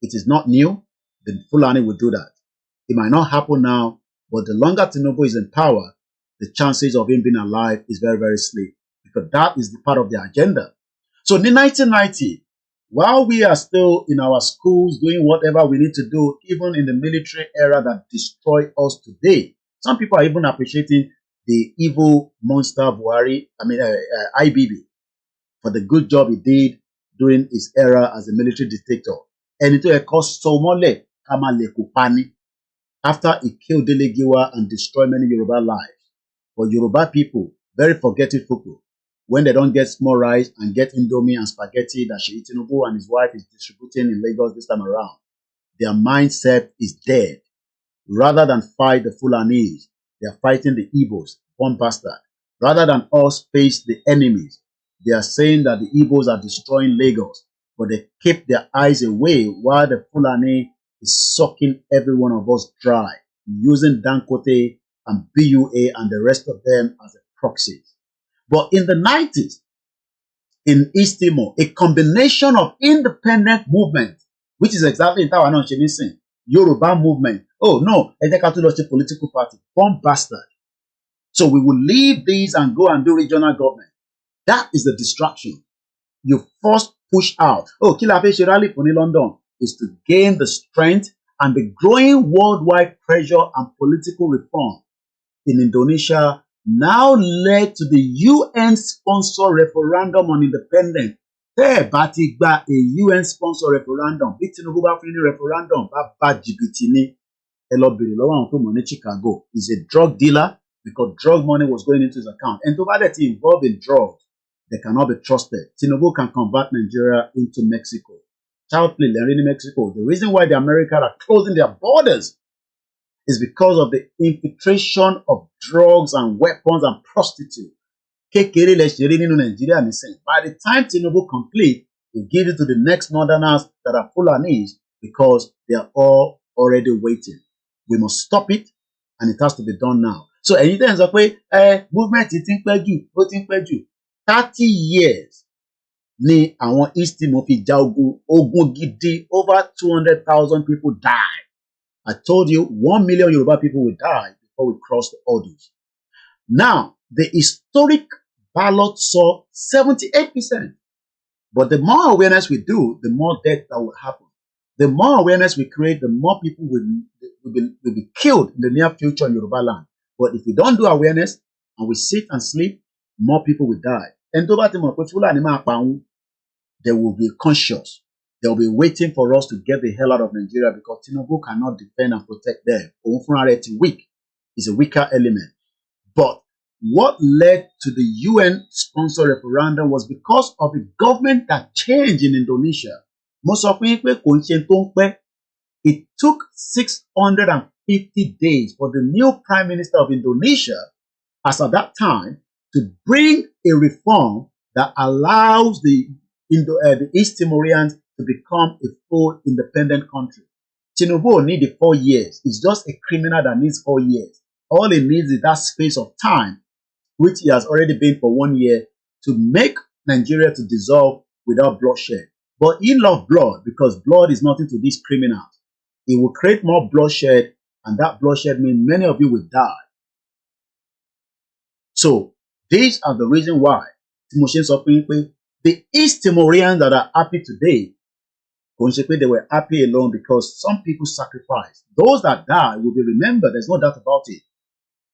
It is not new. The Fulani will do that. It might not happen now, but the longer Tinubu is in power, the chances of him being alive is very, very slim, because that is the part of the agenda. So in 1990, while we are still in our schools doing whatever we need to do, even in the military era that destroyed us today, some people are even appreciating the evil monster Buhari, IBB, for the good job he did during his era as a military dictator. And it cost so much after he killed Dele Giwa and destroyed many Yoruba lives. But Yoruba people, very forgetful people, when they don't get small rice and get indomie and spaghetti that Tinubu and his wife is distributing in Lagos this time around, their mindset is dead. Rather than fight the Fulanis, they are fighting the Igbos, one bastard. Rather than us face the enemies, they are saying that the Igbos are destroying Lagos, but they keep their eyes away while the Fulani is sucking every one of us dry, using Dankote and BUA and the rest of them as a proxies. But in the 90s, in East Timor, a combination of independent movement, which is exactly in Tawana Chemison, Yoruba movement. Oh no, a political party, one bastard. So we will leave these and go and do regional government. That is the distraction. You first push out. Oh, Kilafe Rally for London is to gain the strength and the growing worldwide pressure and political reform in Indonesia now led to the UN-sponsored referendum on independence. A UN-sponsored referendum. Bí Tinubu bá fún ní referendum bá jìbìtì ní. Ẹ lọ bèrè lọ́wọ́ àwọn tó mọ̀ ní Chicago. He's a drug dealer because drug money was going into his account. And tó bá dẹ̀ ti involved in drugs, they cannot be trusted. Tinubu can convert Nigeria into Mexico. Child play in Mexico. The reason why the Americans are closing their borders is because of the infiltration of drugs and weapons and prostitutes. By the time Tinubu complete, we give it to the next northerners that are Fulanis because they are all already waiting. We must stop it, and it has to be done now. So anything is movement is 30 years ni àwọn East Timor fi ja ogun gidi. Over 200,000 people died. I told you 1 million Yoruba people will die before we cross the Orders. Now, the historic ballot saw 78%. But the more awareness we do, the more death that will happen. The more awareness we create, the more people will be killed in the near future in Yoruba land. But if we don't do awareness and we sit and sleep, more people will die. And they will be conscious. They will be waiting for us to get the hell out of Nigeria because Tinubu cannot defend and protect them. Weak is a weaker element. But what led to the UN-sponsored referendum was because of the government that changed in Indonesia. It took 650 days for the new Prime Minister of Indonesia, as at that time, to bring a reform that allows the East Timorians to become a full independent country. Tinubu needed 4 years. It's just a criminal that needs 4 years. All he needs is that space of time, which he has already been for 1 year, to make Nigeria to dissolve without bloodshed. But he loves blood because blood is nothing to these criminals. He will create more bloodshed, and that bloodshed means many of you will die. So these are the reasons why the East Timorians that are happy today, they were happy alone because some people sacrificed. Those that die will be remembered, there's no doubt about it.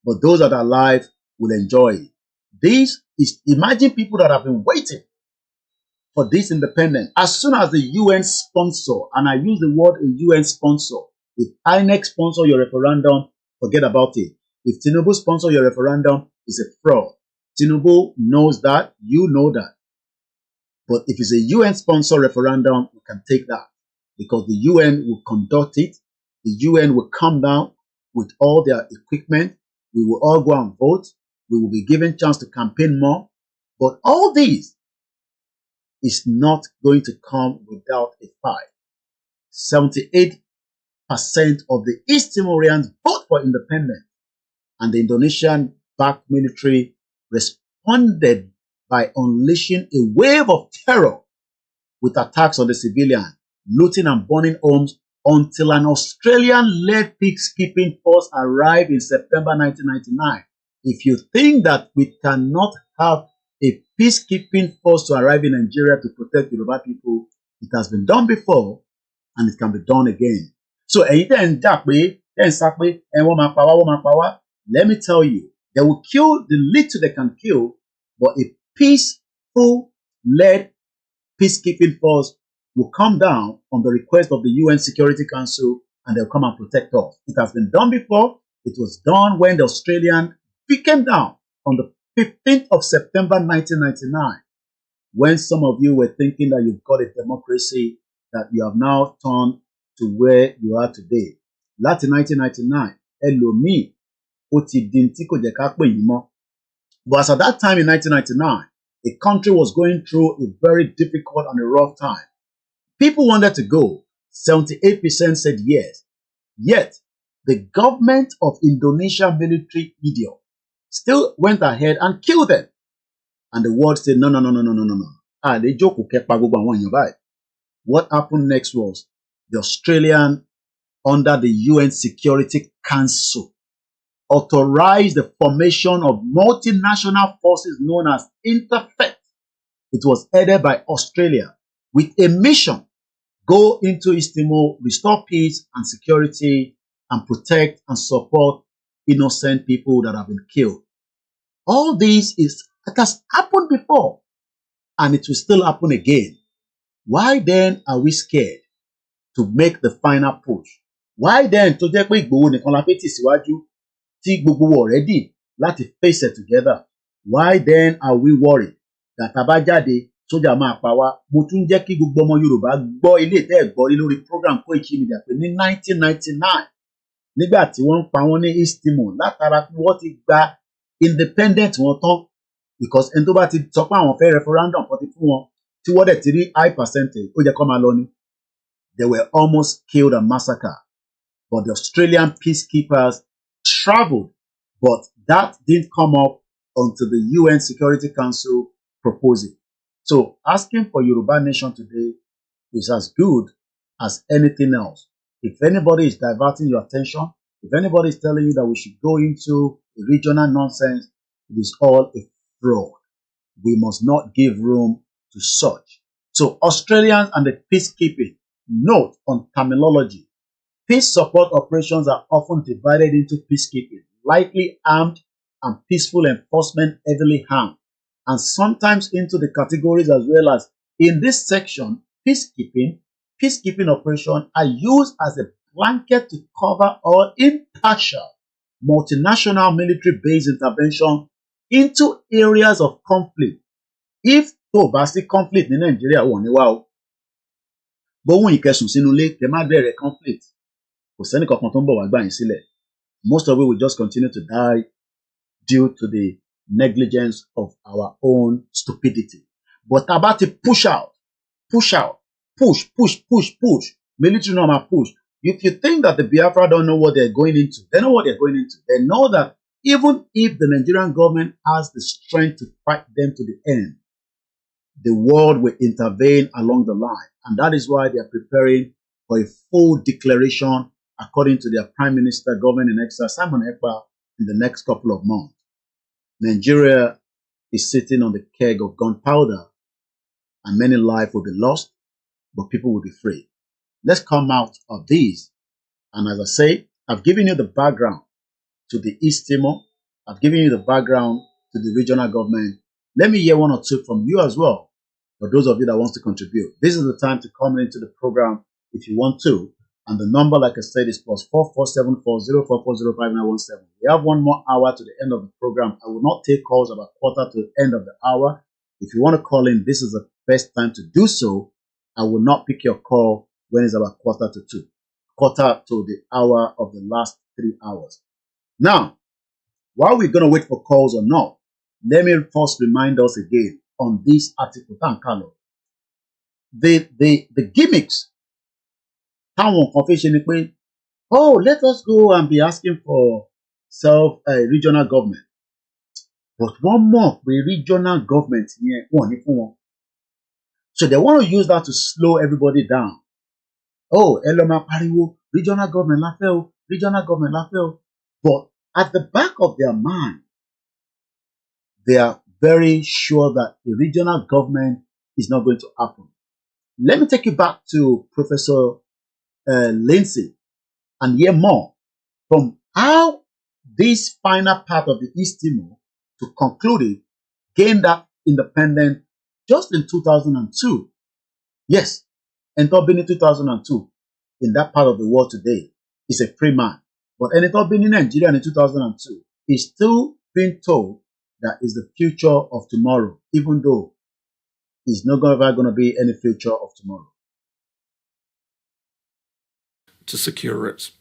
But those that are alive will enjoy it. This is, imagine people that have been waiting for this independence. As soon as the UN sponsor, and I use the word a UN sponsor, if INEC sponsor your referendum, forget about it. If Tinubu sponsor your referendum, it's a fraud. Tinubu knows that, you know that. But if it's a UN sponsor referendum, we can take that because the UN will conduct it. The UN will come down with all their equipment. We will all go and vote. We will be given chance to campaign more. But all these is not going to come without a fight. 78% of the East Timorians vote for independence, and the Indonesian-backed military responded by unleashing a wave of terror with attacks on the civilian, looting and burning homes until an Australian-led peacekeeping force arrived in September 1999. If you think that we cannot have a peacekeeping force to arrive in Nigeria to protect Yoruba people, it has been done before and it can be done again. So, let me tell you, they will kill the little they can kill, but a peaceful-led peacekeeping force will come down on the request of the UN Security Council and they'll come and protect us. It has been done before. It was done when the Australian came down on the 15th of September 1999, when some of you were thinking that you've got a democracy, that you have now turned to where you are today. Láti 1999, ẹlòmíì ó ti di tí kò jẹ́ ká pè yín mọ́. But as at that time in 1999, the country was going through a very difficult and a rough time. People wanted to go. 78% said yes. Yet, the government of Indonesia military idiot still went ahead and killed them. And the world said, no. What happened next was the Australian, under the UN Security Council, authorized the formation of multinational forces known as Interfaith. It was headed by Australia with a mission: go into East Timor, restore peace and security, and protect and support innocent people that have been killed. All this it has happened before, and it will still happen again. Why then are we scared to make the final push? Why then tó jẹ́ pé Ìgbòho nìkan la fẹ́ tì síwájú tí gbogbo wa ready láti face it together? Why then are we worried that tá bá jáde sójà máa pa wá? Mo tún jẹ́ kí gbogbo ọmọ Yorùbá gbọ́ ilé tẹ́ ẹ̀ gbọ́ rí lórí program KOIKIMEDIA pé ní 1999 nígbà tí wọ́n ń pa wọ́n ní East Timor látara pé wọ́n ti gba independent wọn tán, because ẹni tó bá ti sọ pé àwọn fẹ́ referendum kan ti fún wọn tí wọ́n dẹ̀ ti rí high percentage ó jẹ́ kó máa lọ ni. They were almost killed and massacred. But the Australian peacekeepers traveled, but that didn't come up until the UN Security Council proposed it. So asking for Yoruba nation today is as good as anything else. If anybody is diverting your attention, if anybody is telling you that we should go into regional nonsense, it is all a fraud. We must not give room to such. So Australians and the peacekeeping, note on terminology. Peace support operations are often divided into peacekeeping, lightly armed, and peaceful enforcement, heavily armed, and sometimes into the categories as well as in this section, peacekeeping operations are used as a blanket to cover all impartial multinational military-based intervention into areas of conflict. If tó bá sí conflict ní Nigeria wọ́n ní wá o. Bóhùn ìkẹsùn sínú ilé kẹ má bẹ̀rẹ̀ conflict. Kò sẹ́ni kankan tó ń bọ̀ wá gbà yín sílẹ̀. Most of it will just continue to die due to the negligence of our own stupidity. But tá bá ti push, military normal push. If you think that the Biafra don't know what they're going into, they know what they're going into. They know that even if the Nigerian government has the strength to fight them to the end, the world will intervene along the line. And that is why they are preparing for a full declaration according to their Prime Minister, Government in Exile, Simon Ekpa, in the next couple of months. Nigeria is sitting on the keg of gunpowder, and many lives will be lost, but people will be free. Let's come out of these. And as I say, I've given you the background to the East Timor. I've given you the background to the regional government. Let me hear one or two from you as well, for those of you that want to contribute. This is the time to come into the program if you want to. And the number, like I said, is +447404405917. We have one more hour to the end of the program. I will not take calls about quarter to the end of the hour. If you want to call in, this is the best time to do so. I will not pick your call when it's about quarter to the hour of the last 3 hours. Now, while we're going to wait for calls or not, let me first remind us again on this article. The gimmicks. Oh, let us go and be asking for regional government. But one more, the regional government here, so they want to use that to slow everybody down. Oh, Eloma Pariwo, regional government lafel, regional government lafel. But at the back of their mind, they are very sure that the regional government is not going to happen. Let me take you back to Professor Lindsay and hear more from how this final part of the East Timor, to conclude it, gained that independence just in 2002. Yes, Entobin in 2002, in that part of the world today, is a free man. But Entobin in Nigeria in 2002 is still being told that is the future of tomorrow, even though it's not ever going to be any future of tomorrow. To secure it.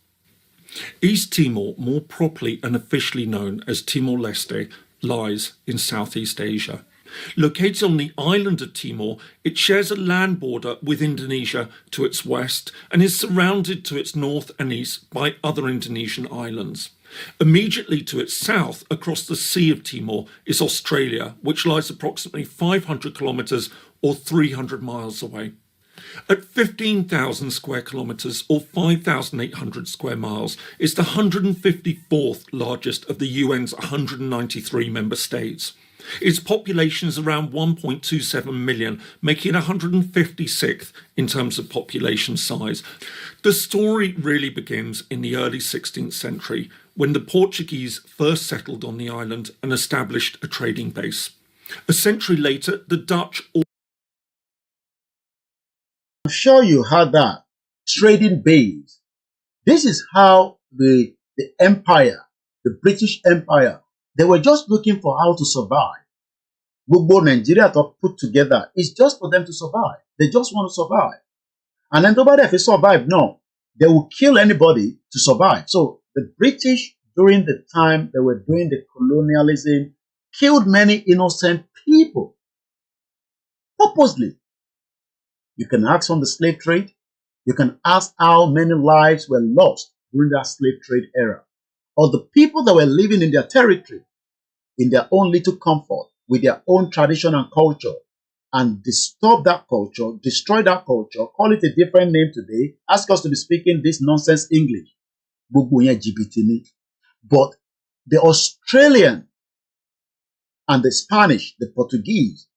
East Timor, more properly and officially known as Timor-Leste, lies in Southeast Asia. Located on the island of Timor, it shares a land border with Indonesia to its west and is surrounded to its north and east by other Indonesian islands. Immediately to its south, across the Sea of Timor, is Australia, which lies approximately 500 kilometres or 300 miles away. At 15,000 square kilometres or 5,800 square miles, it's the 154th largest of the UN's 193 member states. Its population is around 1.27 million, making it 156th in terms of population size. The story really begins in the early 16th century, when the Portuguese first settled on the island and established a trading base. A century later, the Dutch... I'm sure you heard that. Trading base. This is how the empire, the British Empire, they were just looking for how to survive. Gbogbo Nigeria to put together is just for them to survive. They just want to survive. And then nobody, if they survive, no, they will kill anybody to survive. So the British, during the time they were doing the colonialism, killed many innocent people. Purposely. You can ask on the slave trade. You can ask how many lives were lost during that slave trade era. Or the people that were living in their territory, in their own little comfort, with their own tradition and culture, and disturb that culture, destroy that culture, call it a different name today, ask us to be speaking this nonsense English. But the Australian and the Spanish, the Portuguese,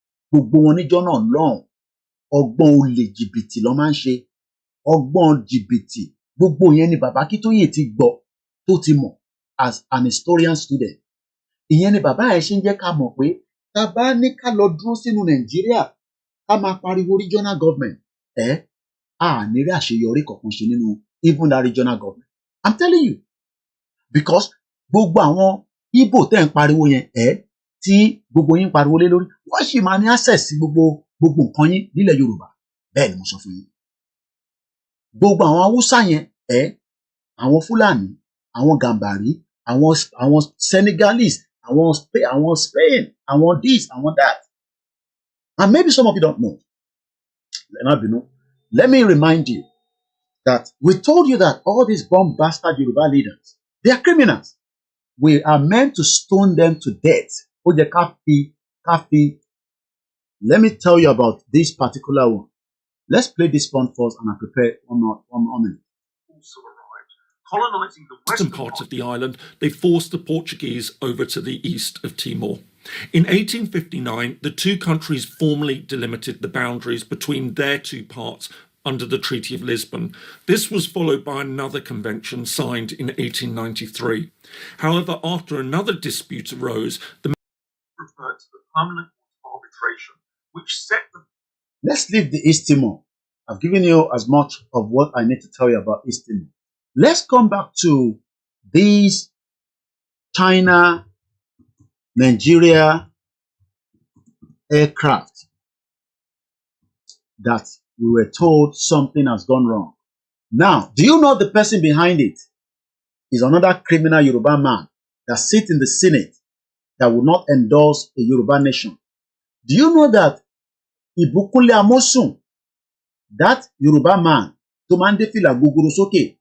ọgbọ́n olè jìbìtì ló máa ń ṣe, ọgbọ́n jìbìtì, gbogbo yẹn ni bàbá Akintoye ti gbọ́ tó ti mọ̀ as an historian student. Ìyẹn ni bàbá ẹ̀ ṣe ń jẹ́ ká mọ̀ pé tá a bá ní ká lọ dúró sínú Nàìjíríà ká máa pariwo regional government, a ní rí àṣeyọrí kankan ṣe nínú even that regional government. I'm telling you, because gbogbo àwọn Igbo tẹ́ ń pariwo yẹn tí gbogbo yín pariwo lé lórí, wọ́n sì máa ní access sí gbogbo nǹkan yín nílẹ̀ Yorùbá. Bẹ́ẹ̀ ni mo sọ fún yín. Gbogbo àwọn Haúsá yẹn, àwọn Fúlàní, àwọn Gàmbàrí, àwọn Senegalese, àwọn Spain, àwọn this, àwọn that. And maybe some of you don't know. Let me remind you that we told you that all these bomb bastard Yoruba leaders, they are criminals. We are meant to stone them to death. Let me tell you about this particular one. Let's play this one first and I'll prepare one minute. Colonising the western part of the island, they forced the Portuguese over to the east of Timor. In 1859, the two countries formally delimited the boundaries between their two parts under the Treaty of Lisbon. This was followed by another convention signed in 1893. However, after another dispute arose, the referred to the Permanent Court of Arbitration, which set the... Let's leave the East Timor. I've given you as much of what I need to tell you about East Timor. Let's come back to these China, Nigeria aircraft that we were told something has gone wrong. Now, do you know the person behind it is another criminal Yoruba man that sits in the Senate that will not endorse a Yoruba nation? Do you know that Ibukunle Amosun, that Yoruba man, Tomande Fila Guguru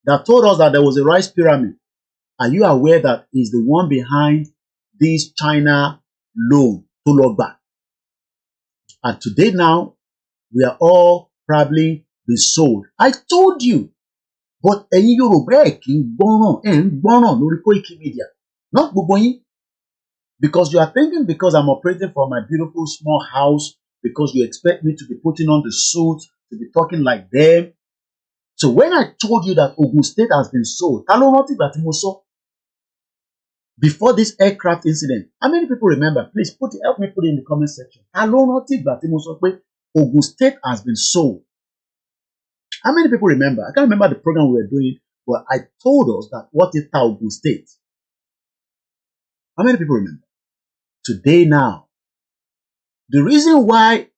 that told us that there was a rice pyramid, are you aware that he's the one behind this China loan to Logba. And today now, we are all probably been sold. I told you. But ẹ̀yin Yorùbá ẹ̀ kì í gbọ́ràn lórí Koiki Media. Not gbogbo yín. Because you are thinking because I'm operating from my beautiful small house, because you expect me to be putting on the suit, to be talking like them. So when I told you that Ogun State has been sold, ta ló rántí ìgbà tí mo sọ? Before this aircraft incident, how many people remember? Please help me put it in the comment section. Ta ló rántí ìgbà tí mo sọ pé Ogun State has been sold? How many people remember? I can't remember the program we were doing, but I told us that what is Ogun State? How many people remember? Today now, the reason why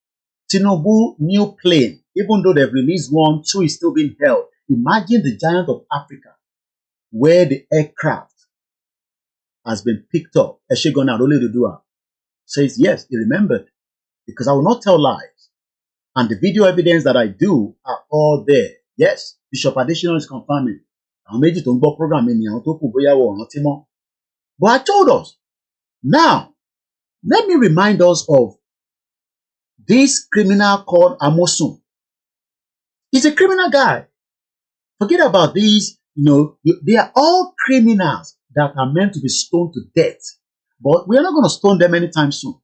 Tinubu new plane, even though they've released one, two is still being held. Imagine the giant of Africa, where the aircraft has been picked up. Eshegona Oluwole says, yes, he remembered, because I will not tell lies. And the video evidence that I do are all there. Yes, Bishop Additional is confirming. But I told us. Now, let me remind us of this criminal called Amosun. He's a criminal guy. Forget about these, they are all criminals that are meant to be stoned to death. But we are not going to stone them anytime soon.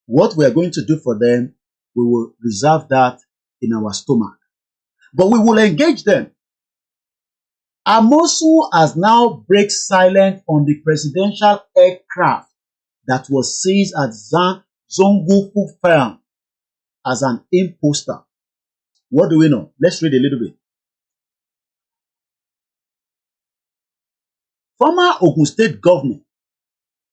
What we are going to do for them, we will reserve that in our stomach. But we will engage them. Amosu has now break silence on the presidential aircraft that was seized at Zongufu Farm as an imposter. What do we know? Let's read a little bit. Former Ogun State Governor,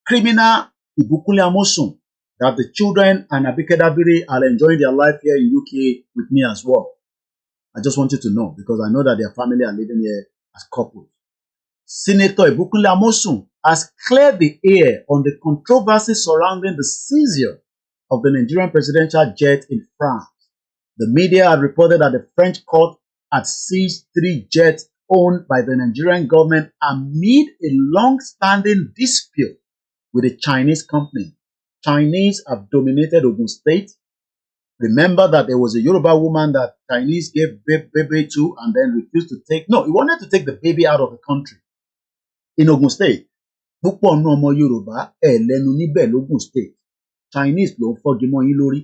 criminal Ibukunle Amosun, that the children and Abike Dabiri are enjoying their life here in UK with me as well. I just want you to know, because I know that their family are living here as couples. Senator Ibukunle Amosun has cleared the air on the controversy surrounding the seizure of the Nigerian presidential jet in France. The media had reported that the French court had seized 3 jets owned by the Nigerian government amid a long-standing dispute with a Chinese company. Chinese have dominated Ogun State. Remember that there was a Yoruba woman that Chinese gave baby to and then refused to take. No, he wanted to take the baby out of the country. In Ogun State, púpọ̀ nínú ọmọ Yorùbá lẹ́nu níbẹ̀ l'Ogun State. Chinese ló ń fọ́gi mọ́ yín lórí.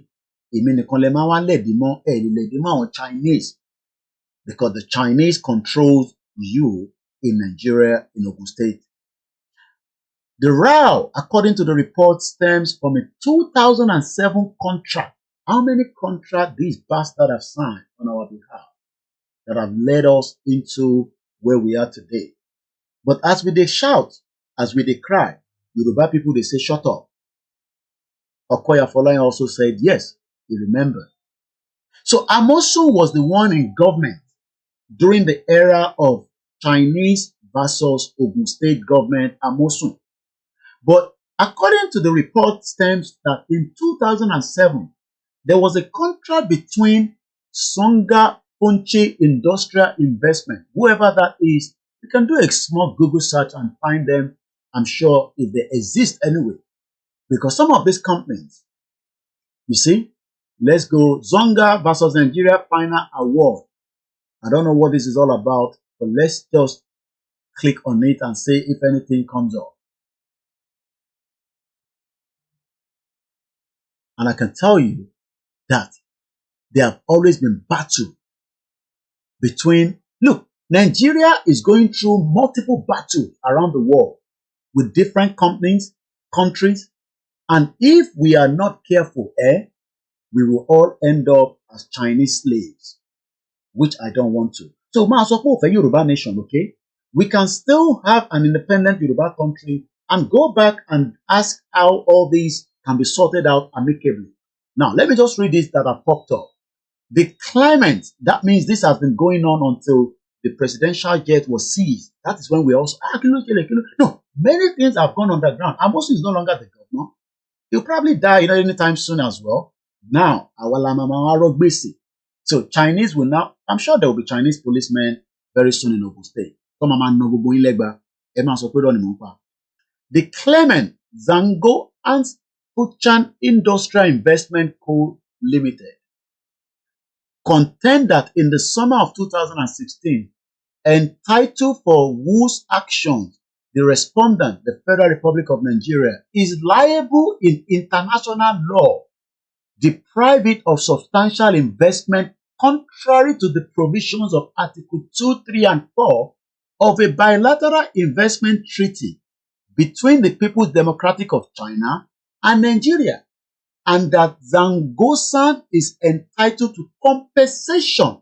Èmi nìkan lẹ máa wá lẹ̀dí mọ́ lẹ̀dí mọ́ àwọn Chinese, because the Chinese controls you in Nigeria, in Ogun State. The row, according to the report, stems from a 2007 contract. How many contracts these bastards have signed on our behalf that have led us into where we are today? But as we they shout, as we they cry, Yoruba people, they say, shut up. Okoya Folayan also said, yes, he remembered. So Amosun was the one in government during the era of Chinese versus Ogun State government, Amosun. But according to the report, stems that in 2007, there was a contract between Songa Ponche Industrial Investment, whoever that is. You can do a small Google search and find them, I'm sure, if they exist anyway. Because some of these companies, you see, let's go Zonga versus Nigeria Final Award. I don't know what this is all about, but let's just click on it and see if anything comes up. And I can tell you that there have always been battle between, look, Nigeria is going through multiple battles around the world with different companies, countries, and if we are not careful, we will all end up as Chinese slaves, which I don't want to. So, for Yoruba nation, okay? We can still have an independent Yoruba country and go back and ask how all these can be sorted out amicably. Now, let me just read this that have popped up. The claimant, that means this has been going on until the presidential jet was seized. That is when we also, no, many things have gone underground. Amosun is no longer the governor. He'll probably die anytime soon as well. Now, so Chinese will now, I'm sure there will be Chinese policemen very soon in Ogun State. The claimant Zango and Fuchan Industrial Investment Co. Limited, contend that in the summer of 2016, entitled for whose actions the respondent, the Federal Republic of Nigeria, is liable in international law, deprive it of substantial investment contrary to the provisions of Article 2, 3, and 4 of a bilateral investment treaty between the People's Democratic of China and Nigeria, and that Zangosan is entitled to compensation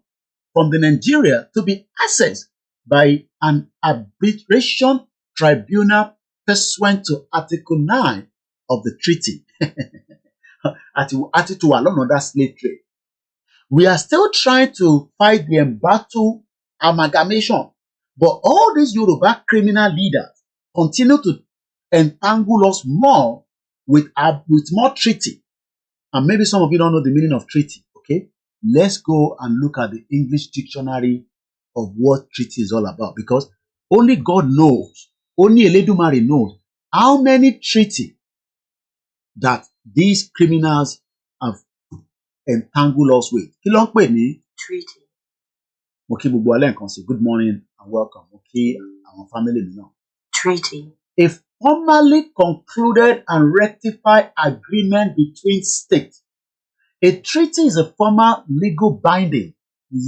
from the Nigeria to be assessed by an arbitration tribunal pursuant to Article 9 of the treaty. Article alone on that slave trade. We are still trying to fight the embattled amalgamation, but all these Yoruba criminal leaders continue to entangle us more with more treaty. And maybe some of you don't know the meaning of treaty, okay? Let's go and look at the English dictionary of what treaty is all about, because only God knows, only Eledumare knows how many treaty that these criminals have entangled us with. Treaty. Good morning and welcome. Okay, our family now. Treaty. A formally concluded and rectified agreement between states. A treaty is a formal legal binding,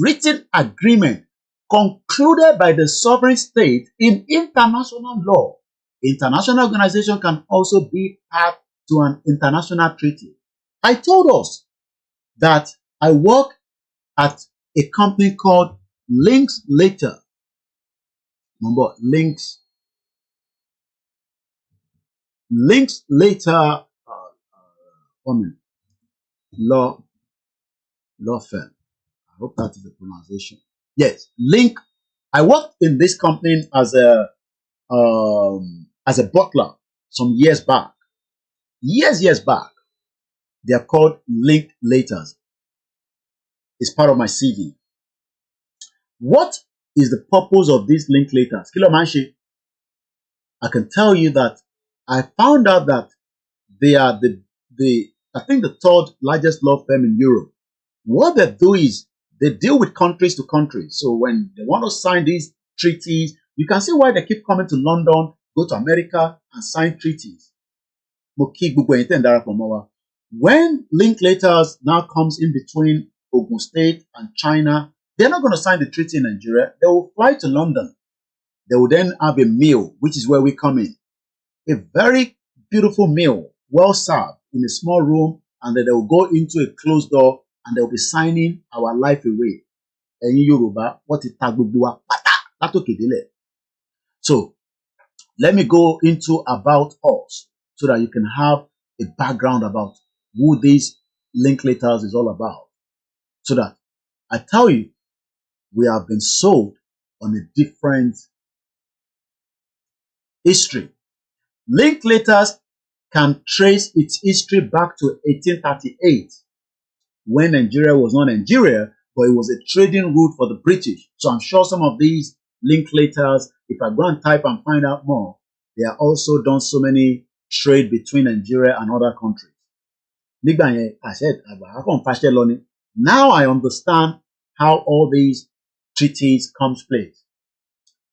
written agreement concluded by the sovereign state in international law. International organization can also be part to an international treaty. I told us that I work at a company called Linklater. Remember, Linklater law firm. I hope that is the pronunciation. Yes, Link. I worked in this company as a butler some years back. Years back. They are called Linklaters. It's part of my CV. What is the purpose of these Linklaters? Kilomanshi, I can tell you that I found out that they are I think the third largest law firm in Europe. What they do is they deal with countries to countries. So when they want to sign these treaties, you can see why they keep coming to London, go to America and sign treaties. When Linklaters now comes in between Ogun State and China, they're not going to sign the treaty in Nigeria. They will fly to London. They will then have a meal, which is where we come in. A very beautiful meal, well served in a small room, and then they will go into a closed door and they will be signing our life away. And in Yoruba, what is Tagbugbuwa? So, let me go into about us so that you can have a background about who these Linklaters is all about. So that I tell you, we have been sold on a different history. Linklaters can trace its history back to 1838, when Nigeria was not Nigeria, but it was a trading route for the British. So I'm sure some of these Linklaters, if I go and type and find out more, they are also done so many trade between Nigeria and other countries. I said, now I understand how all these treaties come to place.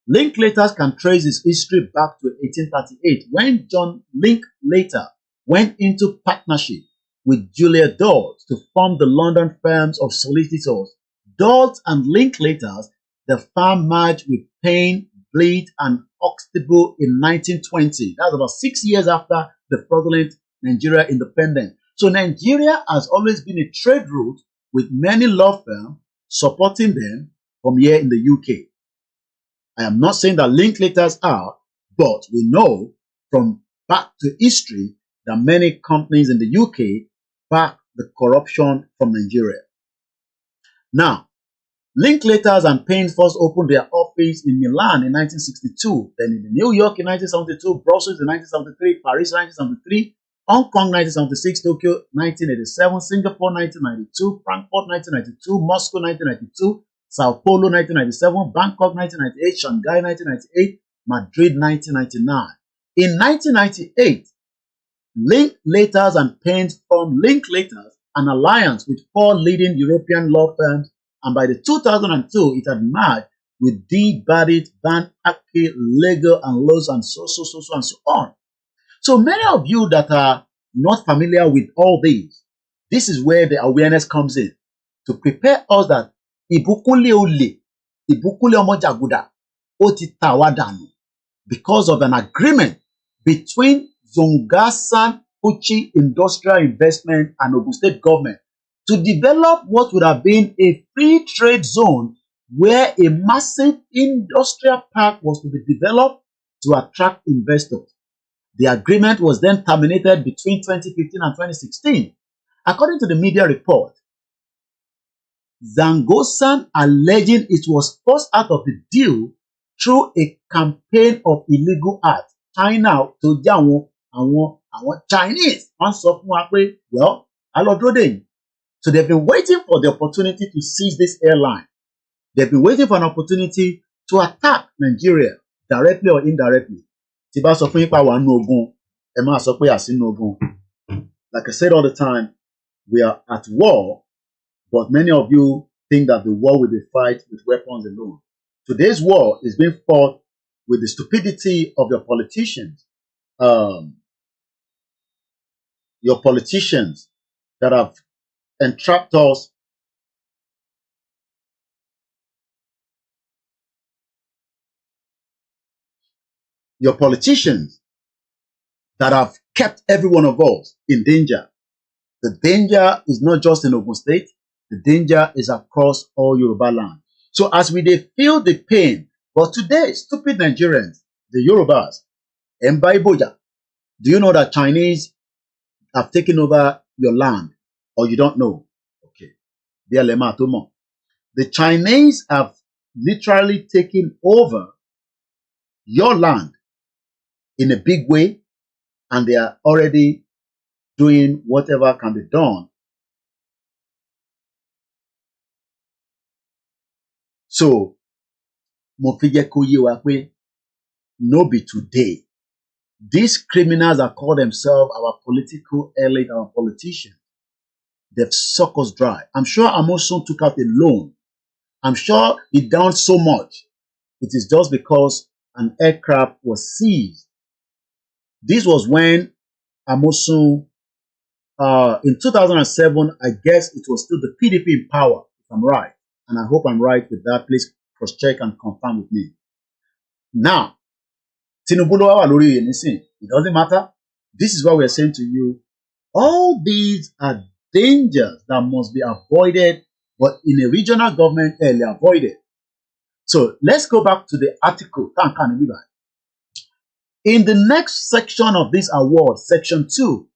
Linklaters can trace its history back to 1838, when John Linklater went into partnership with Julia Dodds to form the London firms of solicitors. Dodds and Linklaters, the firm merged with Payne, Bleed, and Huxtable in 1920. That's about 6 years after the fraudulent Nigeria independence. So Nigeria has always been a trade route with many law firms supporting them from here in the UK. I am not saying that Linklaters are, but we know from back to history that many companies in the UK back the corruption from Nigeria. Now, Linklaters and Payne first opened their office in Milan in 1962, then in New York in 1972, Brussels in 1973, Paris in 1973, Hong Kong 1976, Tokyo 1987, Singapore 1992, Frankfurt 1992, Moscow 1992, Sao Paulo 1997, Bangkok 1998, Shanghai 1998, Madrid 1999. In 1998, Linklaters and Payne's formed Linklaters, an alliance with 4 leading European law firms, and by the 2002 it had merged with D. Badit, Van Akke, Lego, and Lowe's, and so and so on. So many of you that are not familiar with all these, this is where the awareness comes in, to prepare us that Ibukunle Ole, Ibukunle Omo Jaguda, Oti Tawadanu, because of an agreement between Zongasan Uchi Industrial Investment and Ogun State government to develop what would have been a free trade zone where a massive industrial park was to be developed to attract investors. The agreement was then terminated between 2015 and 2016. According to the media report, Zangosan alleging it was forced out of the deal through a campaign of illegal acts. China to jẹ́ àwọn Chinese wọ́n sọ fún wa pé, well, alodrode. So they've been waiting for the opportunity to seize this airline. They've been waiting for an opportunity to attack Nigeria directly or indirectly. Tí bá sọ fún yín pa wà nínú ogun, ẹ máa sọ pé àsí nínú ogun. Like I said all the time, we are at war, but many of you think that the war will be fought with weapons alone. Today's war is being fought with the stupidity of your politicians. Your politicians that have entrapped us. Your politicians that have kept every one of us in danger. The danger is not just in Ogun State. The danger is across all Yoruba land. So as we feel the pain, but today, stupid Nigerians, the Yorubas, Mbaiboja, do you know that Chinese have taken over your land? Or you don't know? Okay. The Chinese have literally taken over your land in a big way, and they are already doing whatever can be done. So, mo fi jẹ́ kó yé wa pé no be today. These criminals that call themselves our political elite, our politicians, they've sucked us dry. I'm sure Amosun took out a loan. I'm sure he done so much. It is just because an aircraft was seized. This was when Amosun, in 2007, I guess it was still the PDP in power, if I'm right. And I hope I'm right with that. Please cross-check and confirm with me. Now, Tinubu lo wà lórí nísìn. It doesn't matter. This is what we are saying to you. All these are dangers that must be avoided, but in a regional government, early avoided. So let's go back to the article. In the next section of this award, section 2,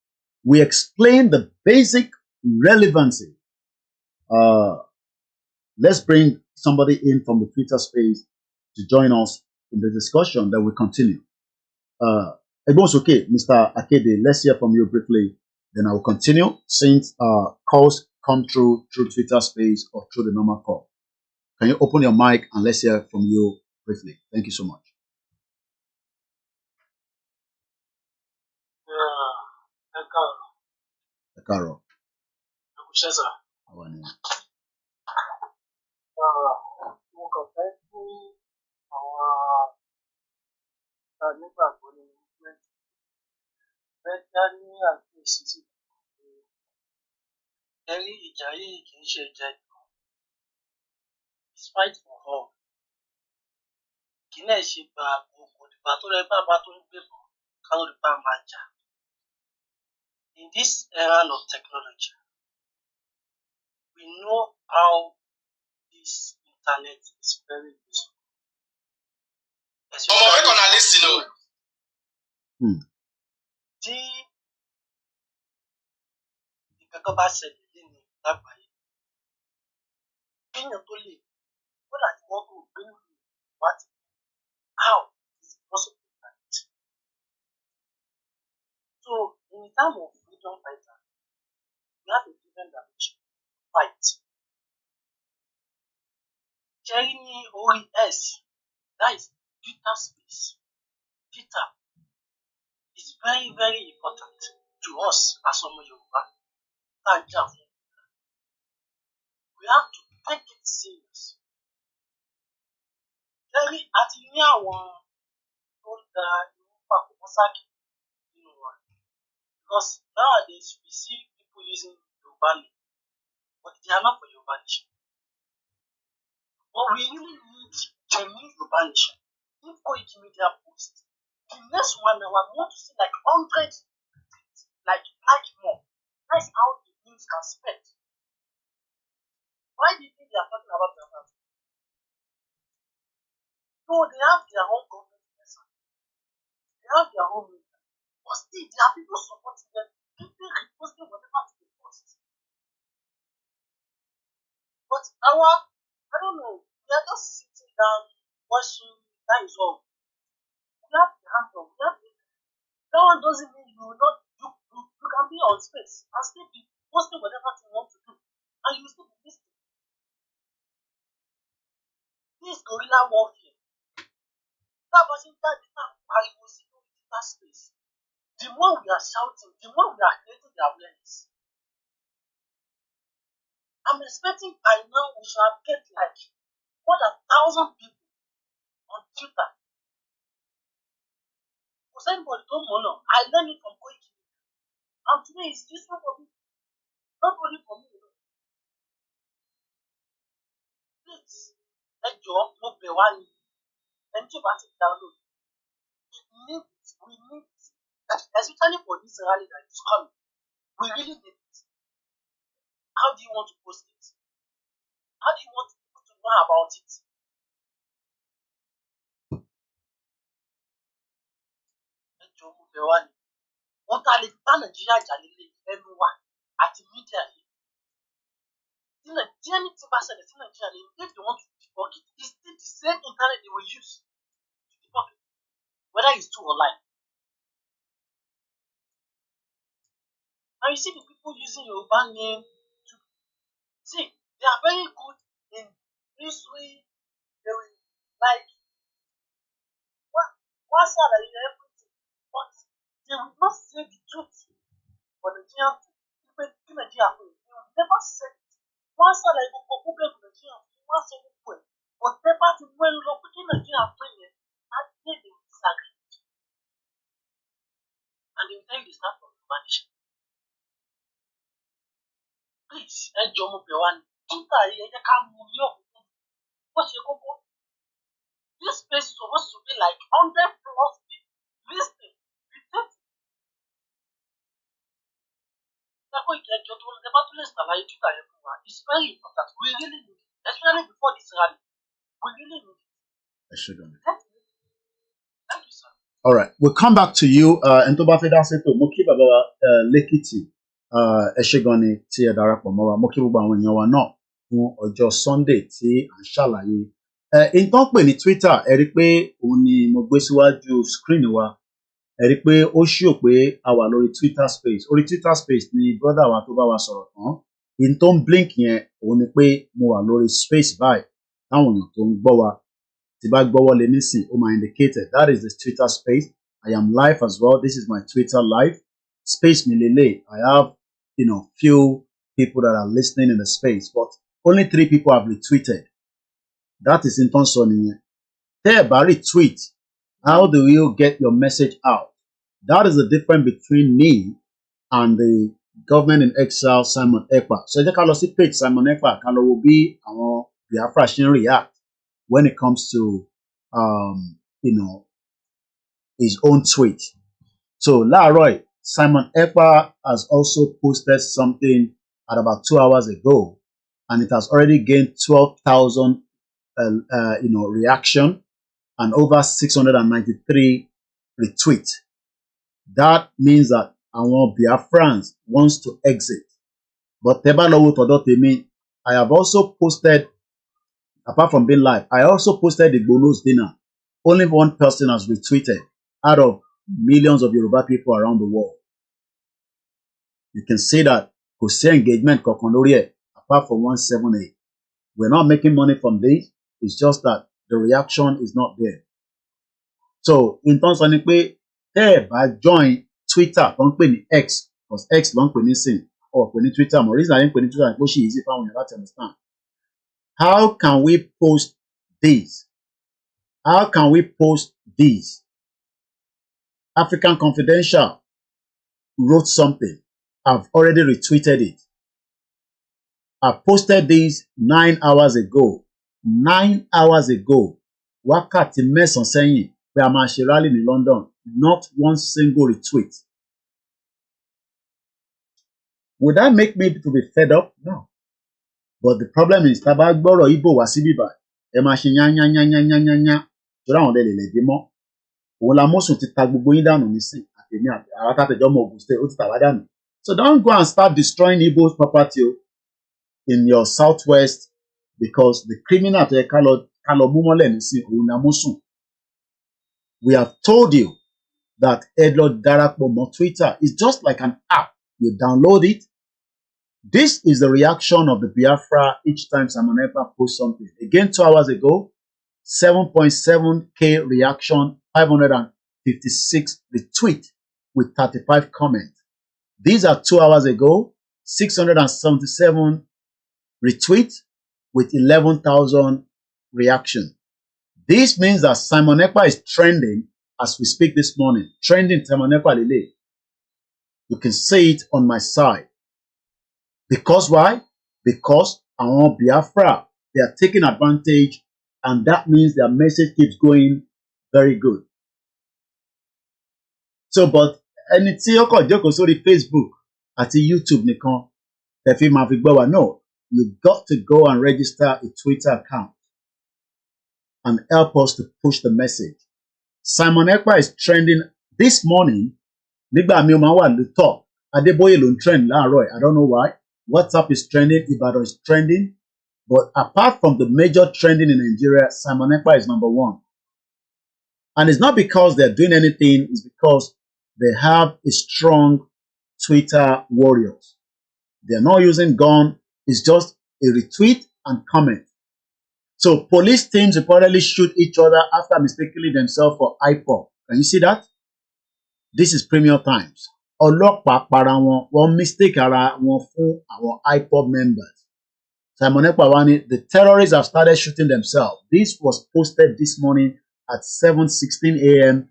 we explain the basic relevancy. Let's bring somebody in from the Twitter space to join us in the discussion that we continue. It's okay, Mr. Akede, let's hear from you briefly. Then I will continue since calls come through Twitter space or through the normal call. Can you open your mic and let's hear from you briefly? Thank you so much. Caro. Despite for all, in this era of technology, we know how this internet is very useful. How is it possible that? So, in terms of freedom fighter, we have a different dimension to fight. Jeremy OES, that is Twitter space. Twitter is very, very important. to us as Omo Yoruba. We have to take it serious. Very at near one because nowadays we see people using Yoruba name, but they are not for Yoruba nation. But we really need genuine Yoruba nation. If KOIKIMEDIA post, the next 1 hour, we want to see like 100 like more. That's how the news can spread. Why do you think they are talking about that? No, they have their own government person. They have their own movement. But still, there are people supporting them. People reposting whatever they post. But I don't know, we are just sitting down, watching, that is all. We have the hand on, that one doesn't mean you will not, you can be on space and still be posting whatever you want to do. And you will still be listening. This guerrilla warfare. That wasn't that I was in that space. The more we are shouting, the more we are creating the awareness. I'm expecting by now we shall get like more than 1,000 people on Twitter. Because anybody don't know, I learned it from Koiki. And today it's useful for me. Not only for me. Please, let your no be one. And to download. We need, especially for this rally that is coming, we really need it. How do you want to post it? How do you want people to know about it? What are the Nigeria everyone at the media? If they want to debug it, it's still the same internet they will use to debug it, whether it's true or lie. And you see the people using Yoruba name to see, they are very good in this way. They will like one side of everything, but they will not say the truth for the Nigerian people. They will never say it. One side of the problem for the Nigerian people, one side of the point, but never to when you look at Nigerian people, and they will disagree. And they will tell you the start of the management. Please, Jomo Bewani, this space is supposed to be like 100 plus people listening. It's very important. We really need it, especially before this rally. We really need it. Thank you, sir. All right, we'll come back to you. Ntobafeda Seto, Moki Baba Lekiti. Ẹṣégani tí ẹ darapọ̀ mọ́ wa mo kí gbogbo àwọn èèyàn wa náà fún ọjọ́ Sunday tí à ń ṣàlàyé nǹkan pè ní Twitter ẹ rí pé òun ni mo gbé síwájú screen wa ẹ rí pé ó ṣíò pé a wà lórí Twitter space orí Twitter space ni brother wa tó bá wa sọ̀rọ̀ tán in tó ń blink yẹn òun ni pé mo wà lórí space báyìí táwọn èèyàn tó ń gbọ́ wa tí bá gbọ́wọ́ lé nísìn ó máa indicated that is the Twitter space. I am live as well. This is my Twitter live space mi lele. I have few people that are listening in the space, but only 3 people have retweeted. That is in terms of retweet. How do you get your message out? That is the difference between me and the government in exile, Simon Ekpa. So you can see page Simon Ekpa can will be Biafra react when it comes to his own tweet. So Laroy, Simon Ekpa has also posted something at about 2 hours ago, and it has already gained 12,000 reaction and over 693 retweets. That means that our Biafrans wants to exit. But I have also posted, apart from being live, I also posted the bonus dinner. Only one person has retweeted out of millions of Yoruba people around the world. You can see that engagement apart from 178. We're not making money from this. It's just that the reaction is not there. So in terms of join Twitter, X, because X long pè ní sìn or pè ní Twitter more reason I ain't pè ní Twitter push easy for you to understand. How can we post this? How can we post this? African Confidential wrote something. I've already retweeted it. I posted this 9 hours ago. 9 hours ago. Wákàtí mẹ́sàn-án sẹ́yìn pé a máa ṣe rally in London. Not one single retweet. Would that make me to be fed up? No. But the problem is, tá bá gbọ́rọ̀ Igbo wá sí bíbá, ẹ máa ṣe yán. Ṣọ́ra àwọn ọ̀dẹ́ lè dé mọ́. Òun la mọ́sùn ti ta gbogbo yín dànù nísìn. Àtẹ̀mí àwọn àtàtẹ̀jọ́ ọmọ Ògùn State ó ti tà wá dànù. So don't go and start destroying Igbo's property in your southwest because the criminal to Kalo Mumole nísìn òun la mọ́sùn. We have told you that Edlo Darapọ̀ Twitter is just like an app. You download it. This is the reaction of the Biafra each time Simon Ekpa posts something. Again, 2 hours ago, 7.7K reaction, 556 retweet with 35 comments. These are 2 hours ago, 677 retweet with 11,000 reaction. This means that Simon Ekpa is trending as we speak this morning. Trending Simon Ekpa Lele. You can see it on my side. Because why? Because our Biafra, they are taking advantage, and that means their message keeps going very good. So, but ẹni tí ó kàn jókòó sórí Facebook àti YouTube nìkan ẹ fi máa fi gbọ́ wa. No, you got to go and register a Twitter account and help us to push the message. Simon Ekpa is trending this morning. Nígbà mi ó máa wà ní top. Adeboye ló ń trend láàárọ̀ ẹ̀. I don't know why. WhatsApp is trending. Ibadan is trending. But apart from the major trending in Nigeria, Simon Ekpa is number one. And it's not because they're doing anything. It's because they have a strong Twitter warriors. They're not using gun. It's just a retweet and comment. So police teams reportedly shoot each other after mistakenly themselves for IPOB. Can you see that? This is Premier Times. Ọlọ́pàá para wọn, wọ́n mistake ara wọn fún àwọn IPOB members. Simon Ekpa wá ní, the terrorists have started shooting themselves. This was posted this morning at 7:16 a.m.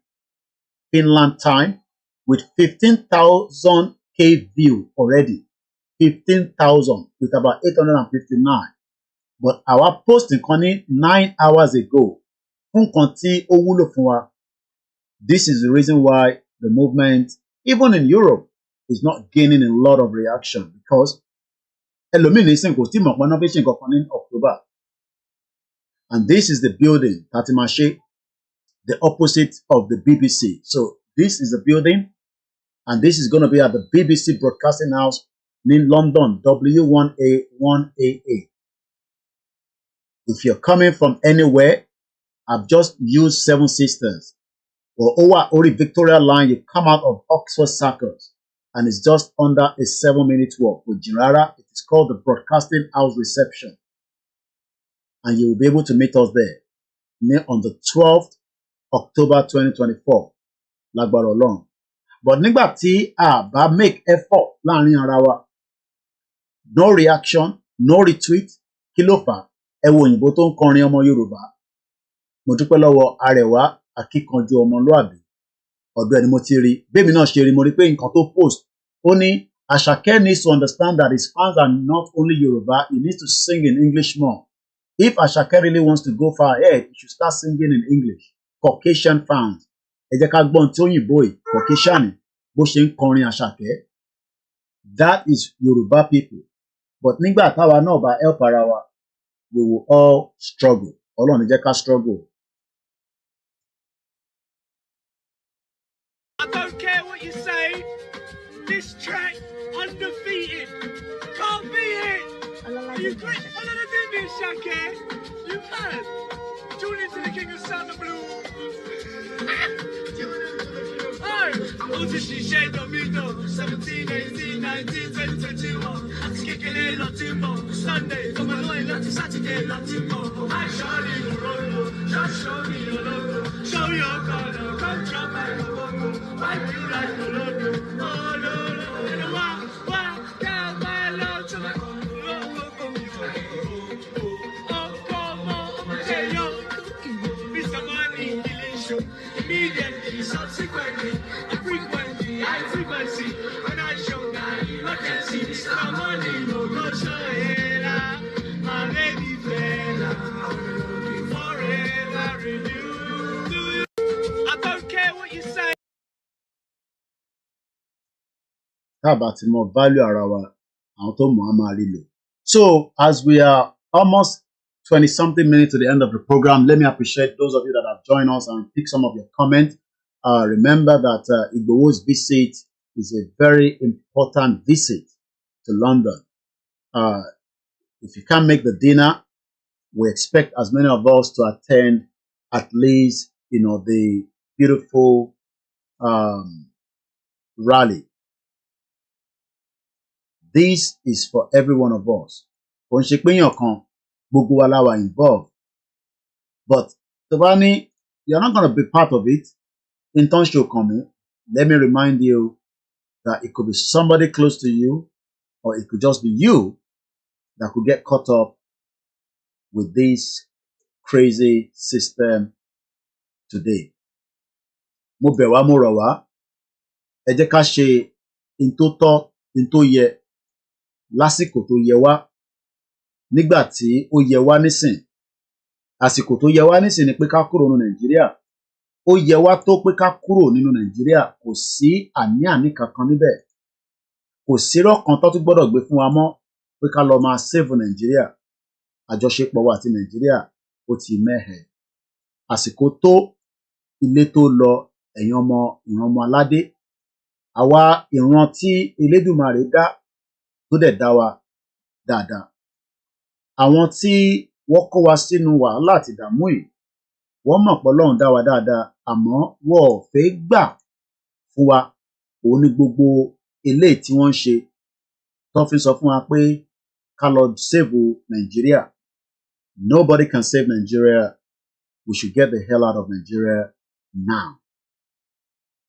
Finland time with 15,000K view already. 15,000 with about 859. But our post nǹkan ní 9 hours ago. Fún nǹkan tí ó wúlò fún wa. This is the reason why the movement, even in Europe, is not gaining a lot of reaction because ẹlòmíràn kò tí mọ̀ pé wọ́n fẹ́ ṣe nǹkan kan ní October. And this is the building, Tatimashe, the opposite of the BBC. So this is the building, and this is going to be at the BBC Broadcasting House in London, W1A1AA. If you're coming from anywhere, I've just used Seven Sisters. Or over Victoria Line, you come out of Oxford Circus, and it's just under a 7-minute walk. With Jirara, it is called the Broadcasting House Reception. And you will be able to meet us there on the 12th October 2024. Lágbára Ọlọ́run. But nígbà tí a bá make effort láàrin ara wa, no reaction, no retweet, kí ló fà? Ẹ wo òyìnbó tó ń kọrin ọmọ Yorùbá. Mo dúpẹ́ lọ́wọ́ Arẹwà akíkanjú ọmọlúàbí. Ọ̀dọ̀ ẹni mo ti rí. Bẹ́ẹ̀mi náà ṣe rí, mo rí pé nǹkan tó post. Ó ní Àṣàkẹ́ needs to understand that his fans are not only Yoruba, he needs to sing in English more. If Àṣàkẹ́ really wants to go far ahead, he should start singing in English. Caucasian fans. Ẹ jẹ́ ká gbọ́n tí òyìnbó yìí, Caucasian bó ṣe ń kọrin Àṣàkẹ́. That is Yoruba people. But nígbà táwa náà bá help ara wa, we will all struggle. Ọlọ́run jẹ́ ká struggle. I don't care what you say. This track, undefeated. Can't beat it. You great. I don't do this, Shaka. You mad? Tune into the King of Sound of Blues. Hey, all this is shade of me, though. 17, 18, 19, 20, 21. I'm kicking it on Timbo. Sunday, come on, not Saturday, not Timbo. I show you the road, just show me your logo. Show your color, come drop my logo. Why you like the logo? Oh, no, no. show. Immediately, subsequently, frequently, high frequency. When I show that emergency, Mr. Money, no go show. My baby fella, forever renew. I don't care what you say. How about more value our lò. So as we are almost 20-something minutes to the end of the program, let me appreciate those of you that have joined us and pick some of your comments. Remember that Igboho's visit is a very important visit to London. If you can't make the dinner, we expect as many of us to attend at least, the beautiful rally. This is for every one of us. Kò ń ṣe pé èèyàn kan, gbogbo wa la wà involved. But Tovani, you're not going to be part of it. In turn show coming, let me remind you that it could be somebody close to you, or it could just be you that could get caught up with this crazy system today. Mo bẹ̀ wá, mo rọ̀ wá, ẹ jẹ́ ká ṣe in tó tọ́, in tó yẹ, lásìkò tó yẹ wá, nígbà tí ó yẹ wá nísìn. Àsìkò tó yẹ wá nísìn ni pé ká kúrò nínú Nàìjíríà. Ó yẹ wá tó pé ká kúrò nínú Nàìjíríà. Kò sí àní-àní kankan níbẹ̀. Kò sí irọ́ kan tó tún gbọ́dọ̀ gbé fún wa mọ́ pé ká lọ máa save Nàìjíríà. Àjọṣepọ̀ wa àti Nàìjíríà ó ti mẹ́hẹ̀. Àsìkò tó, ilé tó lọ, ẹ̀yin ọmọ ìran ọmọ aládé. Àwa ìran tí Elédùmarè dá tó dẹ̀ dá wa dáadáa. Àwọn tí wọ́n kó wa sínú wàhálà àti ìdààmú yìí, wọ́n mọ̀ pé Ọlọ́run dá wa dáadáa, àmọ́ wọ́n ò fẹ́ gbà fún wa. Òun ni gbogbo eléyìí tí wọ́n ń ṣe tó fi sọ fún wa pé ká lọ save Nigeria. Nobody can save Nigeria. We should get the hell out of Nigeria now.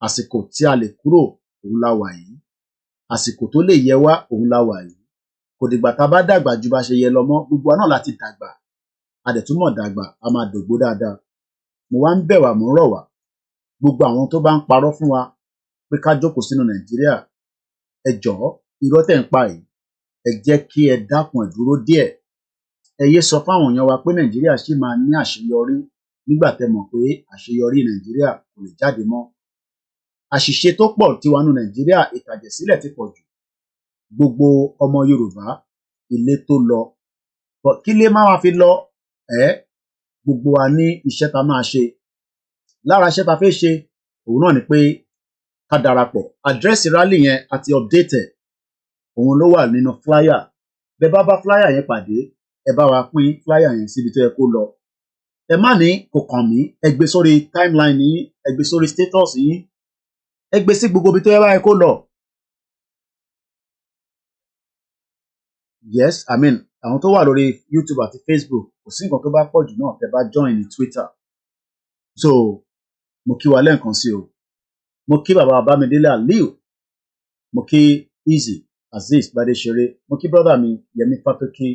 Àsìkò tí a lè kúrò, òun la wà yìí. Àsìkò tó lè yẹ wá, òun la wà yìí. Kò dìgbà tá bá dàgbà ju bá ṣe yẹ lọ mọ́, gbogbo wa náà láti dàgbà. A dẹ̀ túmọ̀ dàgbà, a máa dògbó dáadáa. Mo wá ń bẹ̀ wá, mo ń rọ̀ wá. Gbogbo àwọn tó bá ń parọ́ fún wa pé ká jókòó sínú Nàìjíríà, ẹ jọ̀ọ́, irọ́ tẹ̀ ń pa yìí, ẹ jẹ́ kí ẹ dákun ẹ dúró díẹ̀. Ẹ yé sọ fáwọn èèyàn wa pé Nàìjíríà ṣì máa ní àṣeyọrí nígbà tẹ́ mọ̀ pé àṣeyọrí Nàìjíríà kò lè jáde mọ́. Àṣìṣe tó pọ̀ tí wà nínú Nàìjíríà, ìtàjẹ̀sílẹ̀ ti pọ̀ jù. Gbogbo ọmọ Yorùbá, ilé tó lọ. Kí lé máa wá fi lọ? Gbogbo wa ní iṣẹ́ ta máa ṣe. Lára iṣẹ́ ta fẹ́ ṣe, òun náà ni pé ká darapọ̀. Àdírẹ́sì rally yẹn àti update. Òun ló wà nínú flyer. Bẹ́ bá flyer yẹn pàdé, ẹ bá wa pín flyer yẹn síbi tó yẹ kó lọ. Ẹ má ní kò kàn mí, ẹ gbé sórí timeline yín, ẹ gbé sórí status yín, ẹ gbé sí gbogbo ibi tó yẹ kó lọ. Yes, I mean, àwọn tó wà lórí YouTube àti Facebook, kò sí nǹkan tó bá pọ̀ jù náà tẹ́ bá join ní Twitter. So, mo kí wa lẹ́ẹ̀kan sí o. Mo kí bàbá Bámidélé Aliu. Mo kí Easy Azeez Badeshere. Mo kí brother mi Yemi Fatoki.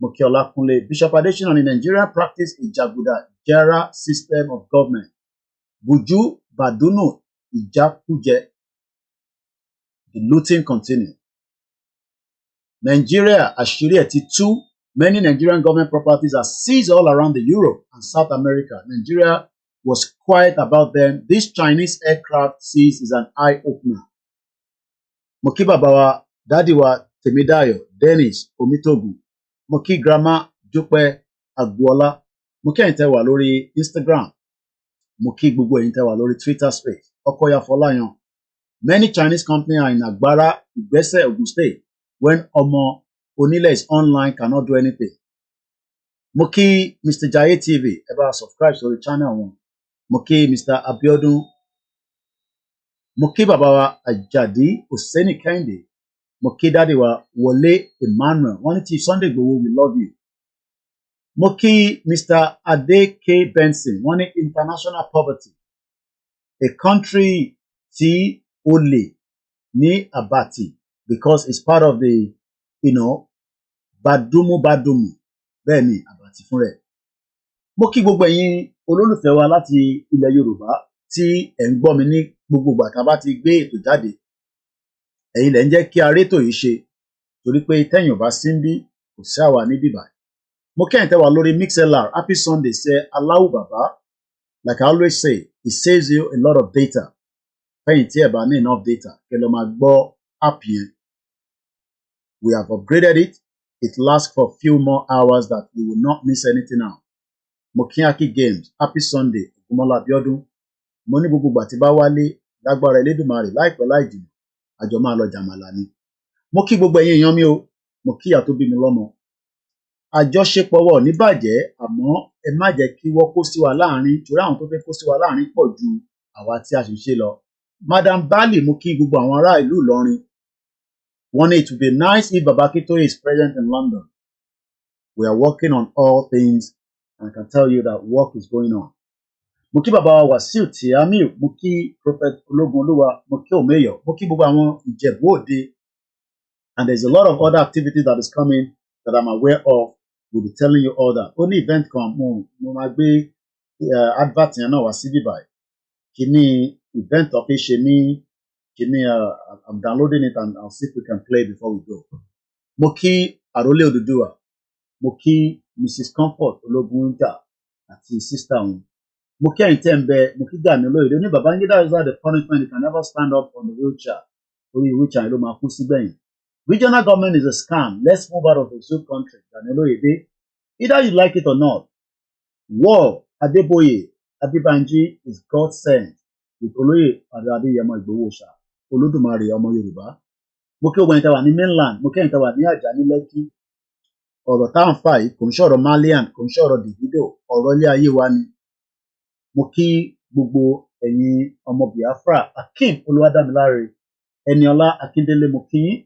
Mo kí Ọlákúnlé. Bishop Adesina ní Nigeria practice Ìjàgùdà Jera system of government. Buju Badunu Ìjákújẹ. The looting continue. Nigeria, àṣírí ẹ̀ ti tú. Many Nigerian government properties are seized all around the Europe and South America. Nigeria was quiet about them. This Chinese aircraft seize is an eye-opener. Mo kí bàbá wa, dádì wa Tèmídáyọ̀, Dennis Omitogun. Mo kí grandma Dúpẹ́ Agboola. Mo kí ẹ̀yin tẹ́ wà lórí Instagram. Mo kí gbogbo ẹ̀yin tẹ́ wà lórí Twitter space. Ọkọ̀yà Fọláyan. Many Chinese companies are in Agbara, Ìgbẹ́sẹ̀, Ogun State. When Omo Onile is online, cannot do anything. Mo kí Mr. Jaye TV, ẹ bá subscribe to the channel wọn. Mo kí Mr. Abiodun. Mo kí bàbá wa Ajadi Oseni Kẹ́hìndé. Mo kí dádì wa Wọlé Emmanuel. Wọ́n ní ti Sunday Igboho, we love you. Mo kí Mr. Ade K. Benson. Wọ́n ní international poverty. A country tí ó lè ní àbàtì. Because it's part of the, Badumu. Bẹ́ẹ̀ni, àbàtì fún rẹ̀. Mo kí gbogbo ẹ̀yin olólùfẹ́ wa láti ilẹ̀ Yorùbá tí ẹ̀ ń gbọ́ mi ní gbogbo ìgbà tá a bá ti gbé ètò jáde, ẹ̀yin lẹ̀ ń jẹ́ kí a rétò yìí ṣe, torí pé tẹ́yìn ò bá sí ń bí kò sí àwa ní bíbá. Mo kẹ́yìn tẹ́ wà lórí MixLR, happy Sunday, ṣe Aláwù Bàbá. Like I always say, it saves you a lot of data. Fẹ́yìn tí ẹ̀ bá ní enough data, kẹ́ lọ máa gbọ́ app yẹn. We have upgraded it. It lasts for a few more hours that you will not miss anything out. Mokiaki Games, happy Sunday, Ogunmọ́lá Abíọ́dún. Mo ní gbogbo ìgbà tí bá wálé lágbára Elédùmarè láìpẹ́ láì jìnnà, àjọ máa lọ jàmàlà ni. Mo kí gbogbo ẹ̀yin èèyàn mi o, mo kí ìyá tó bí mi lọ́mọ. Àjọṣepọ̀ wa ò ní bàjẹ́, àmọ́ ẹ má jẹ́ kí wọ́n kó sí wa láàrin, torí àwọn tó fẹ́ kó sí wa láàrin pọ̀ ju àwa tí a sì ń ṣe lọ. Madam Bali, mo kí gbogbo àwọn ará ìlú Ìlọrin. Wọ́n ní it would be nice if Baba Akintoye is present in London. We are working on all things, and I can tell you that work is going on. Mo kí bàbá wa Wàsíù Tìámíù, mo kí Prophet Ológunolúwa, mo kí Òmeyọ̀, mo kí gbogbo àwọn Ìjẹ̀bú Òde. And there's a lot of other activities that is coming that I'm aware of. We'll be telling you all that. Only event kan mo máa gbé advert yẹn náà wá sí bíbáyìí. Kíní event ọ̀fẹ́ ṣe ní kíní I'm downloading it and I'll see if we can play before we go. Mo kí Àrólé Odùduwà, mo kí Mrs. Comfort Ológunjà àti sister wọn. Mo kí ẹ̀yin tẹ́ ń bẹ, mo kí Gani Olóyèdè ní Babangida is not the punishment, you can never stand up on the wheelchair. Orí wheelchair ló máa kú sígbẹ̀yìn. Regional government is a scam. Let's move out of the zoo country. Gani Olóyèdè. Either you like it or not, war ADEBANJI is God sent with Olóyè Adéyẹmọ Ìgbòho Òòṣà, Olódùmarè ọmọ Yorùbá. Mo kí ogun ẹ̀yin tẹ́ wà ní mainland, mo kí ẹ̀yin tẹ́ wà ní Àjà ní Lẹ́kí. Ọ̀rọ̀ tá à ń fà yìí kò ń ṣọ̀rọ̀ Malian, kò ń ṣọ̀rọ̀ Davido, ọ̀rọ̀ ilé ayé wa ni. Mo kí gbogbo ẹ̀yin ọmọ Biafra, Akim Olúwadámiláre, Ẹniọlá Akíndélé, mo kí yín.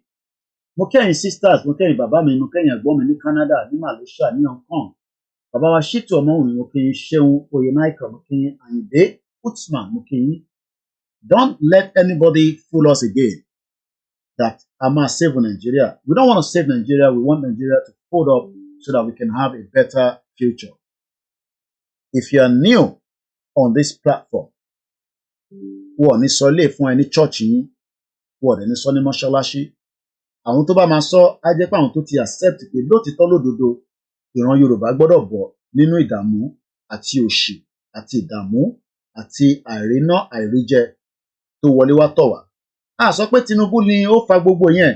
Mo kí ẹ̀yin sisters, mo kí ẹ̀yin bàbá mi, mo kí ẹ̀yin ẹ̀gbọ́n mi ní Canada, ní Malaysia, ní Hong Kong. Bàbá wa Ṣítù Ọmọwùnmí, mo kí yín. Ṣeun Oyènáìkà, mo kí yín. Àyìndé Utsman, mo kí yín. Don't let anybody fool us again that I'm a save Nigeria. We don't want to save Nigeria. We want Nigeria to hold up so that we can have a better future. If you are new on this platform, wọ́n ní sọ ilé fún ẹ ní church yín, wọ́n ní sọ ní mọ́ṣáláṣí. Àwọn tó bá máa sọ á jẹ́ pé àwọn tó ti accept pé lótìtọ́ lódodo ìran Yorùbá gbọ́dọ̀ bọ́ nínú ìdààmú àti òṣì àti ìdààmú àti àìríná àìríjẹ tó wọlé wá tọ̀ wá. A sọ pé Tinubu ni ó fa gbogbo yẹn,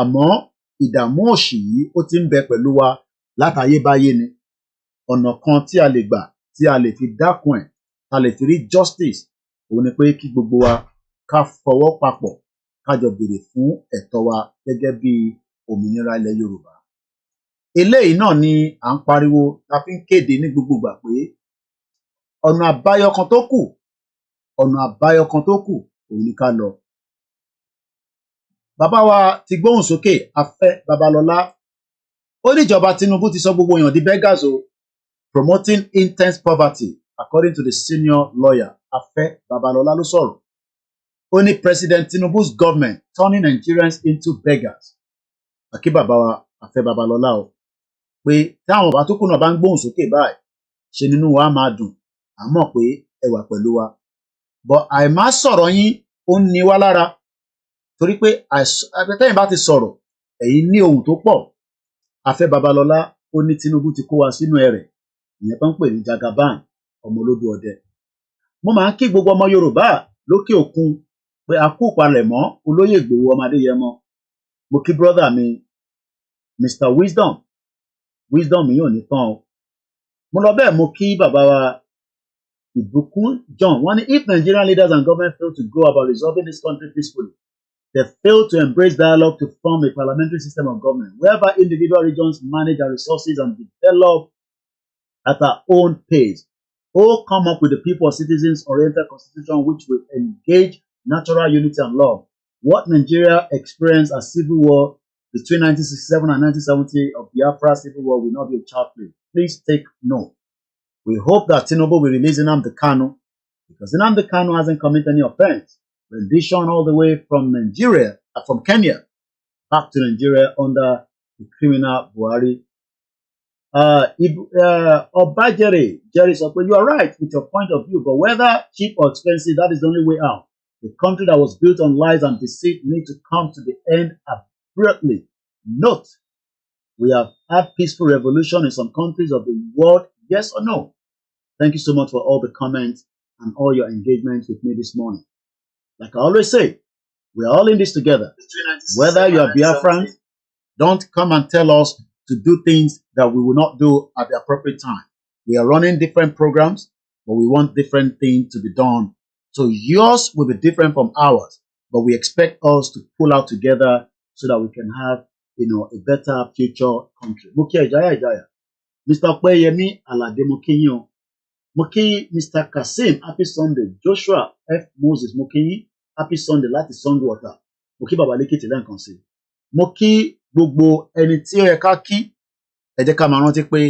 àmọ́ ìdààmú òṣì yìí ó ti ń bẹ pẹ̀lú wa látayébáyé ni. Ọ̀nà kan tí a lè gbà tí a lè fi dákun ẹ̀, a lè fi rí justice, òun ni pé kí gbogbo wa ká fọwọ́ papọ̀ ká jọ béèrè fún ẹ̀tọ́ wa gẹ́gẹ́ bí òmìnira ilẹ̀ Yorùbá. Eléyìí náà ni à ń pariwo, la fi ń kéde ní gbogbo ìgbà pé ọ̀nà àbáyọ kan tó kù, òun ni ká lọ. Bàbá wa ti gbóhùn sókè, Afẹ́ Babalọ́lá. Ó ní ìjọba Tinubu ti sọ gbogbo èèyàn di beggars o, promoting intense poverty, according to the senior lawyer Afẹ́ Babalọ́lá ló sọ̀rọ̀. Ó ní President Tinubu's government turning Nigerians into beggars. Àkí bàbá wa Afẹ́ Babalọ́lá o, pé táwọn bàbá tó kù náà bá ń gbóhùn sókè báyìí, ṣe nínú wa máa dùn, à mọ̀ pé ẹ wà pẹ̀lú wa. But àìmá sọ̀rọ̀ yín ó ń ni wá lára, torí pé tẹ́yìn bá ti sọ̀rọ̀, ẹ̀yin ní ohùn tó pọ̀. Afẹ́ Babalọ́lá ó ní Tinubu ti kó wa sínú ẹrẹ̀, ìyẹn tó ń pè ní Jagaban, ọmọ olódò ọdẹ. Mo máa ń kí gbogbo ọmọ Yorùbá lókè òkun pé a kú palẹ̀mọ́ Olóyè Ìgbòho ọmọ Adéyẹmọ. Mo kí brother mi Mr. Wisdom yóò ní tán o. Mo lọ bẹ́ẹ̀ mo kí bàbá wa Ìbùkún John. Wọ́n ní if Nigerian leaders and government fail to go about resolving this country peacefully, they fail to embrace dialogue to form a parliamentary system of government whereby individual regions manage their resources and develop at our own pace, or come up with a people or citizens-oriented constitution which will engage natural unity and love. What Nigeria experienced as civil war between 1967 and 1970 of Biafra civil war will not be a child play. Please take note. We hope that Tinubu will release Nnamdi Kanu, because Nnamdi Kanu hasn't committed any offense. Rendition all the way from Kenya, back to Nigeria under the criminal Buhari. Obajere, Jerry said, well, you are right with your point of view, but whether cheap or expensive, that is the only way out. The country that was built on lies and deceit needs to come to the end abruptly. Note, we have had peaceful revolution in some countries of the world, yes or no? Thank you so much for all the comments and all your engagement with me this morning. Like I always say, we are all in this together. Whether you are Biafran, don't come and tell us to do things that we will not do at the appropriate time. We are running different programs, but we want different things to be done. So yours will be different from ours, but we expect us to pull out together so that we can have, a better future country. Muki Ijaya. Mr. Kweyemi Alade Mukinyo. Muki Mr. Kasim, happy Sunday. Joshua F. Moses Mukinyi, happy Sunday. Láti Sandwater. Muki Babaleke Tilan Konse. Muki gbogbo ẹni tí ó yẹ ká kí, ẹ jẹ́ ká máa rántí pé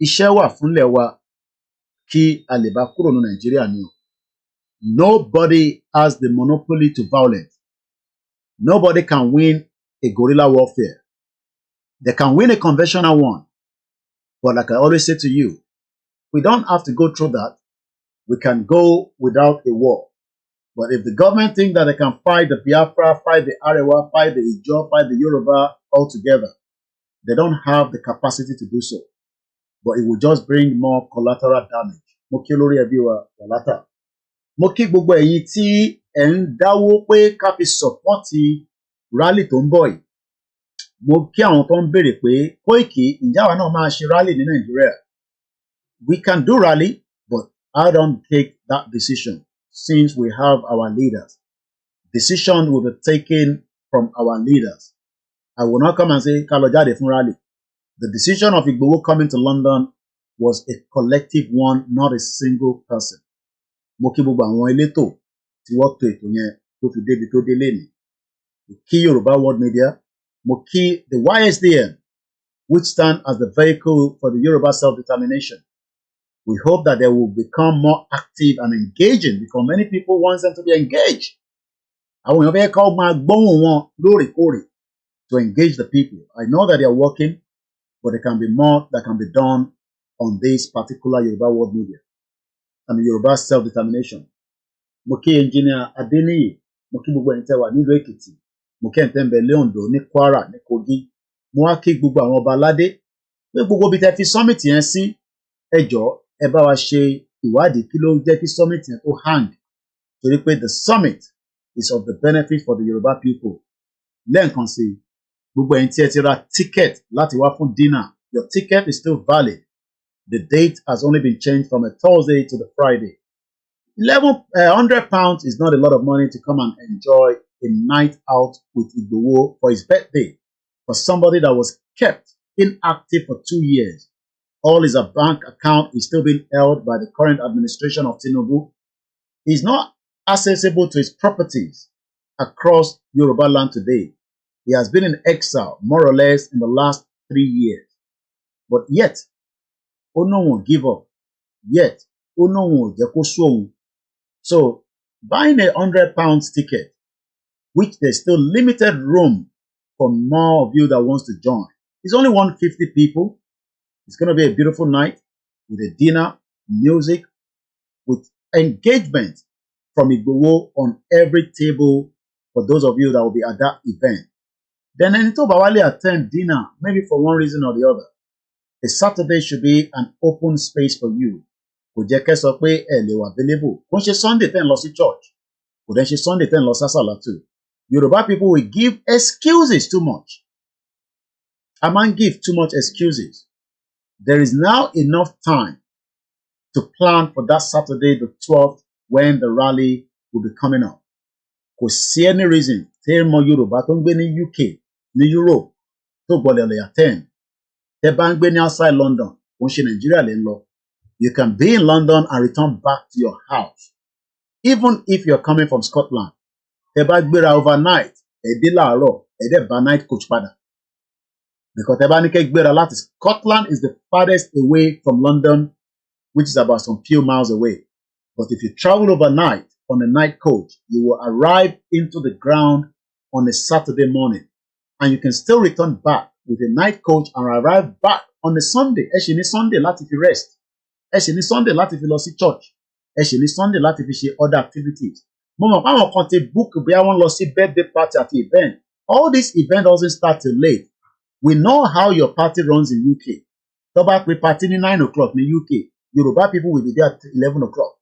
iṣẹ́ wà fúnlẹ̀ wa kí a lè bá kúrò ní Nàìjíríà ni o. Nobody has the monopoly to violence. Nobody can win a guerrilla warfare. They can win a conventional one. But like I always say to you, we don't have to go through that. We can go without a war. But if the government think that they can fight the Biafra, fight the Arewa, fight the Ijo, fight the Yoruba all together, they don't have the capacity to do so. But it will just bring more collateral damage. Mo kí olórí ẹbí wa Wàlátà. Mo kí gbogbo ẹ̀yin tí ẹ̀ ń dáwó pé ká fi sọ̀pọ́tì rally tó ń bọ̀ yìí. Mo kí àwọn tó ń béèrè pé Koiki ǹjẹ́ àwa náà máa ṣe rally ní Nàìjíríà. We can do rally, but I don't take that decision. Since we have our leaders, decision will be taken from our leaders. I will not come and say, Ká lọ jáde fún rally. The decision of Igboho coming to London was a collective one, not a single person. Mo kí gbogbo àwọn elétò tí wọ́n tò ètò yẹn tó fi débi tó délé ni. Mo kí Yoruba World Media. Mo kí the YSDM, which stand as the vehicle for the Yoruba self-determination. We hope that they will become more active and engaging because many people want them to be engaged. Àwọn èèyàn fẹ́ ká máa gbóhùn wọn lóòrèkóòrè to engage the people. I know that they are working, but there can be more that can be done on this particular Yoruba World Media and Yoruba self-determination. Mo kí Engineer Adeniyi, mo kí gbogbo ẹ̀yin tẹ́ wà nílùú Èkìtì, mo kí ẹ̀yin tẹ́ ń bẹ ní Oǹdó, ní Kwara, ní Kogi, mo wá kí gbogbo àwọn ọba aládé pé gbogbo ibi tẹ́ fi summit yẹn sí, ẹ jọ̀ọ́ ẹ bá wa ṣe ìwádìí kí ló jẹ́ kí summit yẹn tó hang, torí pé the summit is of the benefit for the Yoruba people. Lẹ́ẹ̀kan sí gbogbo ẹ̀yin tí ẹ ti ra ticket láti wá fún dinner, your ticket is still valid. The date has only been changed from a Thursday to the Friday. £100 is not a lot of money to come and enjoy a night out with Igboho for his birthday. For somebody that was kept inactive for 2 years, all his bank account is still being held by the current administration of Tinubu. He's not accessible to his properties across Yoruba land today. He has been in exile more or less in the last 3 years. But yet, no one give up. Yet, no one jẹ́ kó sú òun. So, buying a £100 ticket, which there's still limited room for more of you that wants to join. It's only 150 people. It's going to be a beautiful night with a dinner, music, with engagement from Igboho on every table for those of you that will be at that event. Then ẹni tó bá wá lè attend dinner, maybe for one reason or the other. A Saturday should be an open space for you. Kò jẹ́ kẹ́ sọ pé ẹ lè wà available. Kò ń ṣe Sunday tẹ́ ń lọ sí church. Kò dẹ̀ ń ṣe Sunday tẹ́ ń lọ sásàlátù. Yoruba people will give excuses too much. A máa ń give too much excuses. There is now enough time to plan for that Saturday the 12th when the rally will be coming up. Kò sí any reason tẹ́ mọ Yoruba tó ń gbé ní UK, ní Europe, tó gbọ́dọ̀ lè attend. Tẹ́ bá ń gbé ní outside London, kò ń ṣe Nigeria lè ń lọ. You can be in London and return back to your house. Even if you're coming from Scotland, tẹ́ bá gbéra overnight, ẹ dé láàárọ̀, ẹ dẹ̀ bá night coach padà. Because tẹ́ bá ní kẹ́ gbéra láti Scotland is the farthest away from London, which is about some few miles away. But if you travel overnight on a night coach, you will arrive into the ground on a Saturday morning. And you can still return back with a night coach and arrive back on a Sunday, ẹ ṣì ní Sunday láti fi rest, ẹ ṣì ní Sunday láti fi lọ sí church, ẹ ṣì ní Sunday láti fi ṣe other activities. Mo mọ̀ pé àwọn kan ti book bí wọ́n lọ sí birthday party àti event. All this event doesn't start till late. We know how your party runs in UK. Tó bá pe party ní 9 o'clock ní UK, Yoruba people will be there at 11 o'clock.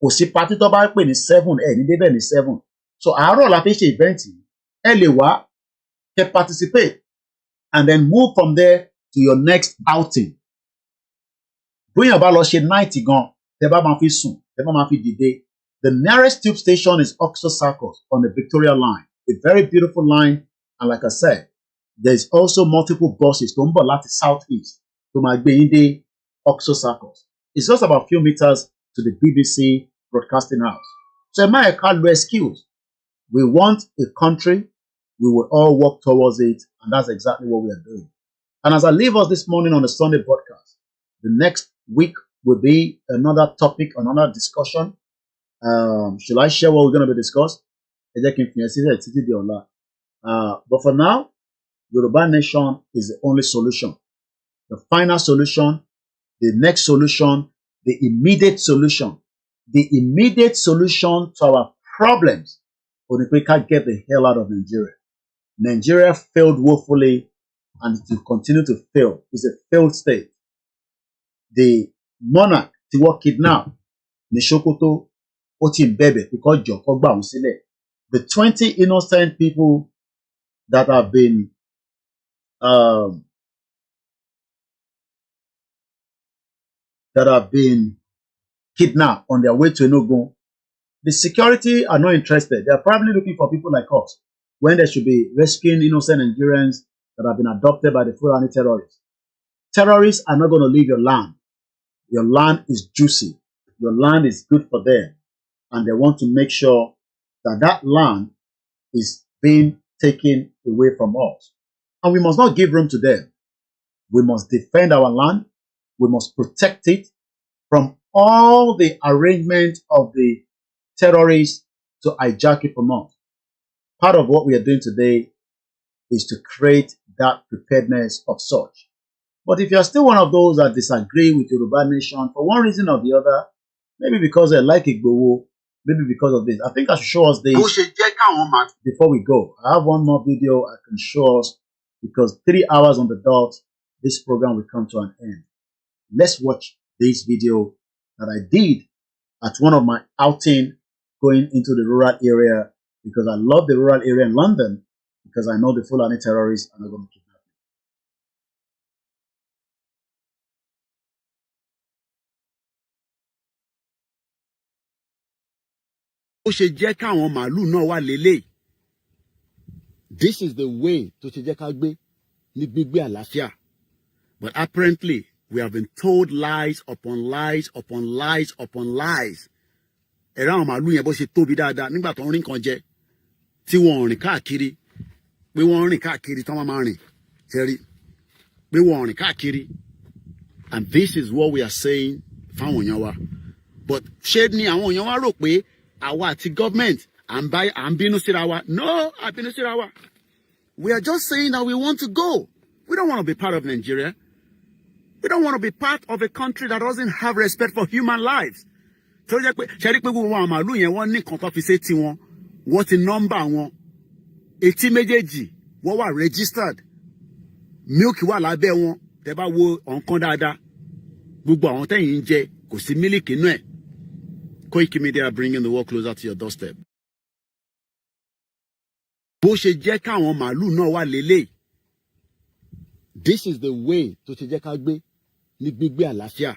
Kò sí party tó bá pè ní 7, ní débẹ̀ ní 7. So àárọ̀ la fi ṣe event yìí. Ẹ lè wá, kẹ́ participate, and then move from there to your next outing. Bóyá bá lọ ṣe night gan, tẹ́ bá máa fi sùn, tẹ́ bá máa fi dìde. The nearest tube station is Oxford Circus on the Victoria line, a very beautiful line. And like I said, there's also multiple buses tó ń bọ̀ láti southeast tó máa gbé yín dé Oxford Circus. It's just about a few meters to the BBC Broadcasting House. So my call excuse. We want a country, we will all work towards it, and that's exactly what we are doing. And as I leave us this morning on the Sunday broadcast, the next week will be another topic, another discussion. Should I share what we're going to be discussing? But for now, Yoruba Nation is the only solution. The final solution, the next solution, the immediate solution. The immediate solution to our problems, we can't get the hell out of Nigeria. Nigeria failed woefully, and it will continue to fail. It's a failed state. The monarch, tí wọ́n kidnap ní Sokoto, ó ti ń bẹ̀bẹ̀ because Joko gbà wọ́n sílẹ̀. The 20 innocent people that have been kidnapped on their way to Enugu, the security are not interested. They are probably looking for people like us when they should be rescuing innocent Nigerians that have been adopted by the Fulani terrorists. Terrorists are not going to leave your land. Your land is juicy. Your land is good for them. And they want to make sure that that land is being taken away from us. And we must not give room to them. We must defend our land. We must protect it from all the arrangement of the terrorists to hijack it from us. Part of what we are doing today is to create that preparedness of such. But if you are still one of those that disagree with Yoruba Nation for one reason or the other, maybe because they like Igboho, maybe because of this, I think I should show us this before we go. I have one more video I can show us, because 3 hours on the dot, this program will come to an end. Let's watch this video that I did at one of my outing going into the rural area, because I love the rural area in London, because I know the Fulani terrorists are not going to kidnap me. This is the way to ṣe jẹ́ ká gbé ní gbígbé àlàáfíà. But apparently, we have been told lies upon lies upon lies upon lies. Ẹ̀rọ àwọn màálù yẹn bó ṣe tóbi dáadáa nígbà tó ń rìn kan jẹ tí wọ́n rìn káàkiri pé wọ́n rìn káàkiri tán máa rìn ṣẹ́rí pé wọ́n rìn káàkiri. And this is what we are saying fáwọn èèyàn wa. But ṣé ni àwọn èèyàn wa rò pé àwa àti government à ń bínú síra wa? No, à bínú síra wa. We are just saying that we want to go. We don't want to be part of Nigeria. We don't want to be part of a country that doesn't have respect for human lives. So ṣe rí pé gbogbo àwọn màálù yẹn wọ́n ní nǹkan tó fi ṣe tí wọn, wọ́n ti nọ́mbà wọn, etí méjèèjì wọ́n wà registered, milk wà lábẹ́ wọn, tẹ́ bá wo ọ̀nkan dáadáa, gbogbo àwọn tẹ́yìn ń jẹ kò sí mílìkì inú ẹ̀. Koiki Media bringing the world closer to your doorstep. Bó ṣe jẹ́ káwọn màálù náà wà lélẹ̀. This is the way to ṣe jẹ́ ká gbé ní gbígbé àlàáfíà.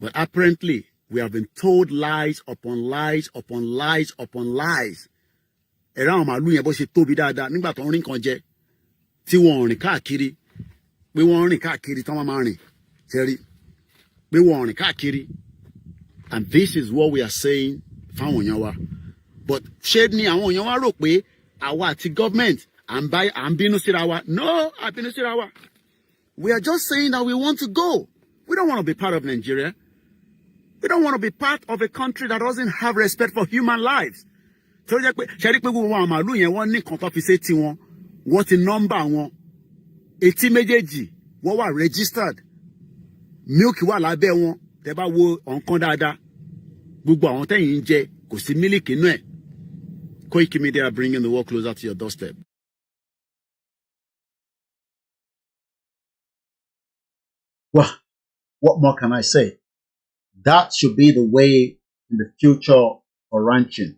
But apparently, we have been told lies upon lies upon lies upon lies. Ẹ̀rọ àwọn màálù yẹn bó ṣe tóbi dáadáa nígbà tó ń rìn kan jẹ tí wọ́n rìn káàkiri pé wọ́n rìn káàkiri tán máa rìn ṣẹ́rí pé wọ́n rìn káàkiri. And this is what we are saying fáwọn èèyàn wa. But ṣé ni àwọn èèyàn wa rò pé àwa àti government à ń bínú síra wa? No, à bínú síra wa. We are just saying that we want to go. We don't want to be part of Nigeria. We don't want to be part of a country that doesn't have respect for human lives. So ṣe rí pé gbogbo àwọn màálù yẹn wọ́n ní nǹkan tó fi ṣe tí wọn, wọ́n ti nọ́mbà wọn, etí méjèèjì wọ́n wà registered milk wà lábẹ́ wọn tẹ́ bá wo ọ̀nkan dáadáa gbogbo àwọn tẹ́yìn ń jẹ kò sí mílìkì inú ẹ̀. Koiki Media bringing the world closer to your doorstep. Well, what more can I say? That should be the way in the future for ranching.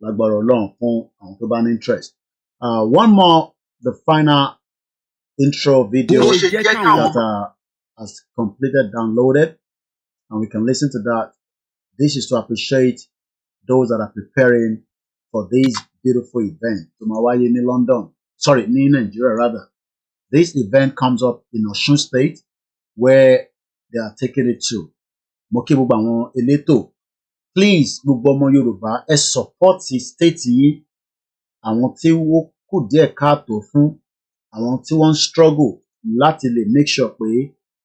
Lágbára Ọlọ́run fún àwọn tó bá ní interest. One more, the final intro video that has completed downloaded, and we can listen to that. This is to appreciate those that are preparing for this beautiful event. To Mawaye in London, sorry, in Nigeria rather. This event comes up in Osun State, where they are taking it to. Mo kí gbogbo àwọn elétò. Please, gbogbo ọmọ Yorùbá, ẹ support state yìí. Àwọn tí wọ́n kù díẹ̀ káàtó fún, àwọn tí wọ́n struggle láti lè make sure pé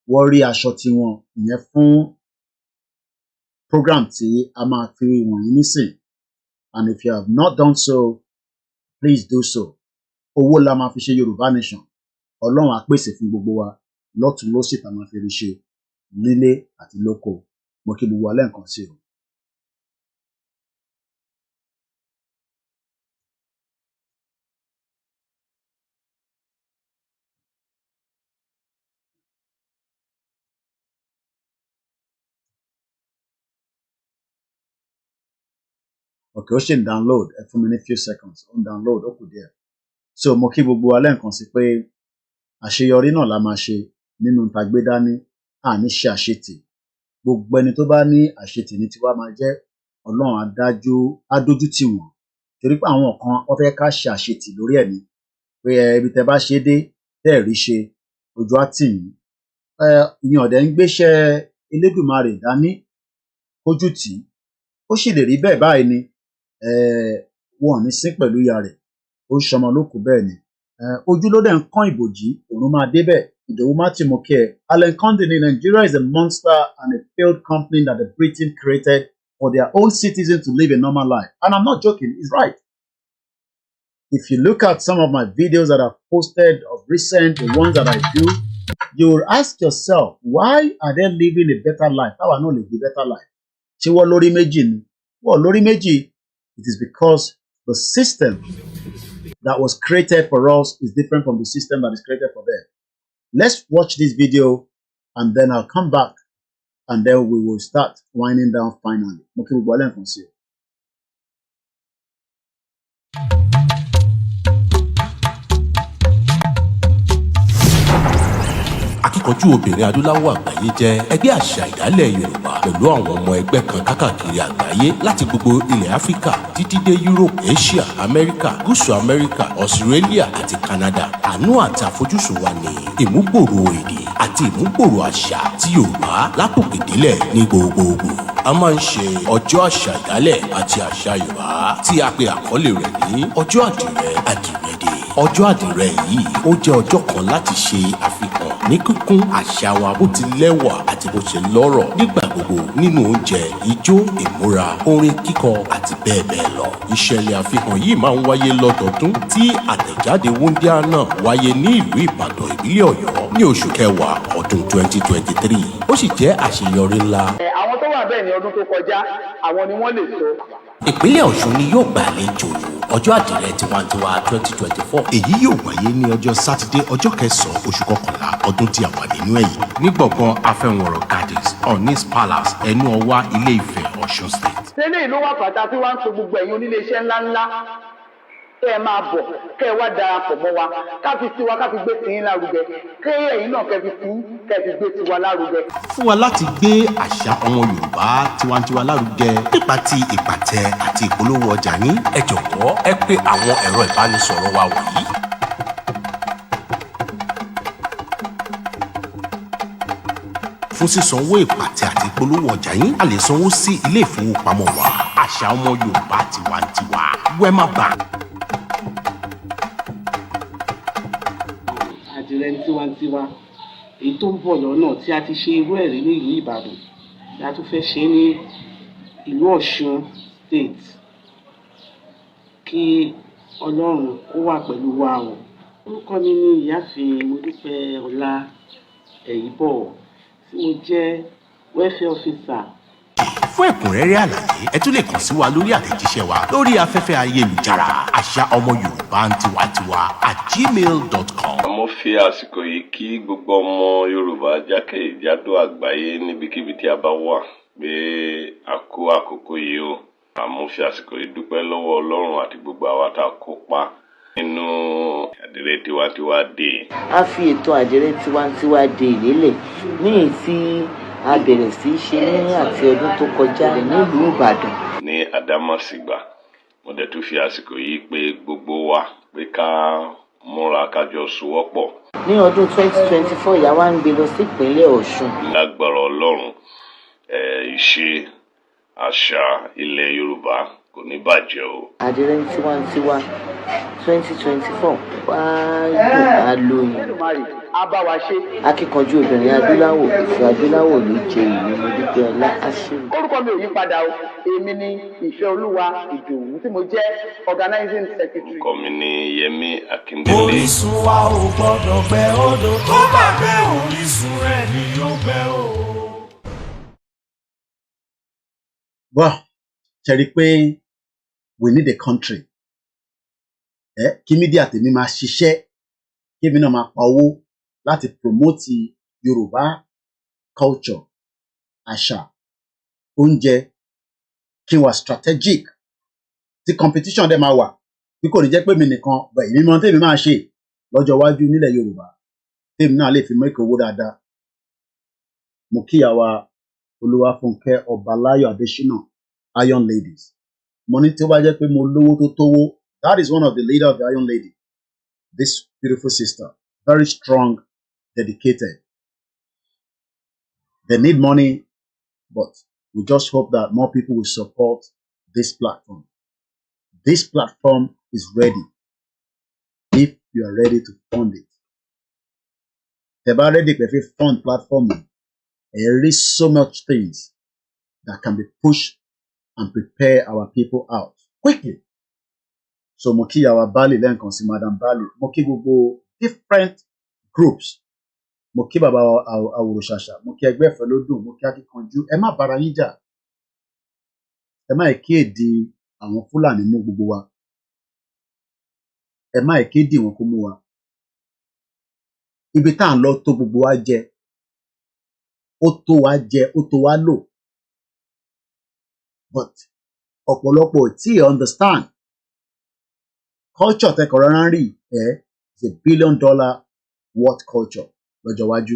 wọ́n rí aṣọ tiwọn ìyẹn fún program tí a máa fi wọ̀nyí nísìn. And if you have not done so, please do so. Owó la máa fi ṣe Yorùbá nation. Ọlọ́run á pèsè fún gbogbo wa lọ́tùn lósì tá máa fi rí ṣe nílé àti lóko. Mo kí gbogbo wa lẹ́ẹ̀kan sí o. Okay, ó ṣe ń download ẹ fún mi ní few seconds ó ń download ó kù díẹ̀. So mo kí gbogbo wa lẹ́ẹ̀kan sí pé àṣeyọrí náà la máa ṣe nínú tàgbé dání àní ṣe àṣetì. Gbogbo ẹni tó bá ní àṣetì ní tiwa máa jẹ́ Ọlọ́run á dójú tì wọ́n. Torí pé àwọn kan wọ́n fẹ́ ká ṣe àṣetì lórí ẹ̀ ni pé ibi tẹ́ bá ṣe dé tẹ́ rí ṣe ojú á tì yín. Ìyẹn ọ̀dẹ̀ ń gbéṣẹ́ Elédùmarè dání kójú tì í. Ó sì lè rí bẹ́ẹ̀ báyìí ni wọn ò ní sín pẹ̀lú ìyá rẹ̀ ó ṣọmọ lókù bẹ́ẹ̀ ni. Ojú ló dẹ̀ ń kán ìbòjì òun máa débẹ̀. Ìdòwú Matthew Moke. Alan Condé, Nigeria is a monster and a failed company that the Britain created for their own citizens to live a normal life. And I'm not joking, he's right. If you look at some of my videos that I've posted of recent, the ones that I do, you will ask yourself, why are they living a better life? How I know they live a better life? Ṣé wọ́n lórí méjì ni? Wọ́n lórí méjì. It is because the system that was created for us is different from the system that is created for them. Let's watch this video and then I'll come back and then we will start winding down finally. Mo kí gbogbo alẹ́ nǹkan sí o. Akíkanjú obìnrin adúláwọ̀ àgbáyé jẹ́ ẹgbẹ́ àṣà ìdálẹ̀ Yorùbá pẹ̀lú àwọn ọmọ ẹgbẹ́ kan káàkiri àgbáyé láti gbogbo ilẹ̀ Áfíríkà títí dé Europe, Asia, Amẹ́ríkà, Gúúsù Amẹ́ríkà, Australia àti Canada. Àánú àti àfojúsùn wa ní ìmúgbòòrò èdè àti ìmúgbòòrò àṣà tí Yorùbá látòkè délẹ̀ ní gbogbogbò. A máa ń ṣe ọjọ́ àṣà ìdálẹ̀ àti àṣà Yorùbá tí a pe àkọlé rẹ̀ ní ọjọ́ àdìrẹ àdìrẹ́dẹ́. Ọjọ́ àdìrẹ yìí ó jẹ́ ọjọ́ kan láti ṣe àfihàn ní kíkún àṣà wa bó ti lẹ́wà àti bó ṣe lọ́rọ̀ nígbà gbogbo nínú oúnjẹ, ijó, ìmúra, orin kíkọ àti bẹ́ẹ̀ bẹ́ẹ̀ lọ. Ìṣẹ̀lẹ̀ àfihàn yìí máa ń wáyé lọ́dọọdún tí àtẹ̀jáde wúndíá náà wáyé ní ìlú Ìbàdàn ìpínlẹ̀ Ọ̀yọ́ ní oṣù kẹwàá ọdún 2023. Ó sì jẹ́ àṣeyọrí ńlá. Àwọn tó wà bẹ́ẹ̀ ní ọdún tó kọjá àwọn ni wọ́n lè sọ. Ìpínlẹ̀ Ọ̀ṣun ni yóò gbàlejò ọjọ́ àdìrẹ tiwantiwa 2024. Èyí yóò wáyé ní ọjọ́ Sátidé ọjọ́ kẹsàn-án oṣù kọkànlá ọdún tí a wà nínú èyí ní gbọ̀ngàn Afenifere Gardens Onis Palace ẹnu ọwá Ilé Ifẹ̀ Ọ̀ṣun State. Tẹ́lẹ̀ ìlú wà pàtàkì wá ń pe gbogbo ẹ̀yin onílé iṣẹ́ ńláńlá kẹ́ ẹ máa bọ̀ kẹ́ ẹ wá darapọ̀ mọ́ wa ká fi tiwa ká fi gbé tiyín lárugẹ kẹ́ ẹ̀yin náà kẹ́ fi gbé tiwa lárugẹ. Fún wa láti gbé àṣà ọmọ Yorùbá tiwantiwa lárugẹ nípa ti ìpàtẹ àti ìpolówó ọjà yín ẹ jọ̀wọ́ ẹ pè àwọn ẹ̀rọ ìbánisọ̀rọ̀ wa wọ̀nyí. Fún sísanwó ìpàtẹ àti ìpolówó ọjà yín a lè sanwó sí ilé ìfowópamọ́ wa àṣà ọmọ Yorùbá tiwantiwa Wema Bank. Àdìrẹ tiwantiwa èyí tó ń bọ̀ lọ́nà tí a ti ṣe irú ẹ̀rí ní ìlú Ìbàdàn tí a tún fẹ́ ṣe ní ìlú Ọ̀ṣun State kí Ọlọ́run kó wà pẹ̀lú wa o. Orúkọ mi ni Ìyáàfin Modúpẹ́ Ọlá Ẹ̀yìnbọ̀ tí mo jẹ́ welfare officer. Fún ẹ̀kúnrẹ́rẹ́ àlàyé ẹ tún lè kàn sí wa lórí àtẹ̀jíṣẹ́ wa lórí afẹ́fẹ́ ayélujára àṣà ọmọ Yorùbá tiwantiwa @gmail.com. Mo fi àsìkò yìí kí gbogbo ọmọ Yorùbá jákèjádò àgbáyé níbikíbi tí a bá wà pé a kú àkókò yìí o. Mo fi àsìkò yìí dúpẹ́ lọ́wọ́ Ọlọ́run àti gbogbo àwa tá a kópa nínú àdìrẹ tiwantiwa dé. A fi ètò àdìrẹ tiwantiwa dé lélẹ̀ ní èsì a bẹ̀rẹ̀ sí í ṣe ní àti ọdún tó kọjá nílùú Ìbàdàn. Ní Àdámàsìgbà mo dẹ̀ tún fi àsìkò yìí pé gbogbo wa pé ká múra kájọ sowọ́pọ̀. Ní ọdún 2024 ìyá wa ń gbé lọ sí ìpínlẹ̀ Ọ̀ṣun. Lágbára Ọlọ́run ìṣe àṣà ilẹ̀ Yorùbá kò ní bàjẹ́ o. Àdìrẹ tiwantiwa 2024 wá dùn á lóyún. Abáwa ṣe. Akíkanjú obìnrin adúláwọ̀ ìfẹ́ adúláwọ̀ ló jẹ ìlú Modúpẹ́ Ọlá Àṣírí. Orúkọ mi ò yí padà o. Èmi ni Ìfẹ́ Olúwa Ìdòwú tí mo jẹ́ organizing secretary. Orúkọ mi ni Yẹmí Akíndélé. Orísun wa ò gbọdọ̀ gbẹ odò tó bá gbẹ orísun rẹ̀ ni yóò gbẹ o. Well, ṣe rí pé we need a country. Kí mídíà tèmi máa ṣiṣẹ́, kí èmi náà máa pa owó láti promote Yorùbá culture, àṣà, oúnjẹ, kí n wà strategic, tí competition dẹ̀ máa wà, bí kò ní jẹ́ pé mi nìkan, bẹ̀ èmi mọ̀ tèmi máa ṣe lọ́jọ́ iwájú nílẹ̀ Yorùbá, tèmi náà lè fi mọ́ ìkówó dáadáa. Mo kíyàwó Olúwafúnkẹ́ Ọbaláyọ̀ Adésínà, Iron Ladies. Mo ní tí ó bá jẹ́ pé mo lówó tó tówó, that is one of the leader of the Iron Lady. This beautiful sister, very strong, dedicated. They need money, but we just hope that more people will support this platform. This platform is ready if you are ready to fund it. If you are ready to fund platform, there is so much things that can be pushed and prepare our people out quickly. So mo kí our Bali lẹ́ǹkan sí Madam Bali, mo kí gbogbo different groups, mo kí bàbá Àwòrò-Ṣàṣà, mo kí ẹgbẹ́ ìfẹ́ lódùn, mo kí Akíkanjú. Ẹ má bára yín jà, ẹ má kí èdè àwọn Fúlàní mú gbogbo wa, ẹ má kí èdè wọn kó mú wa. Ibi tá à ń lọ tó gbogbo wa jẹ, ó tó wa jẹ, ó tó wa lò, but ọ̀pọ̀lọpọ̀ tí understand culture tẹ́kọ̀ọ́ rárá rí is $1 billion worth culture lọ́jọ́ iwájú.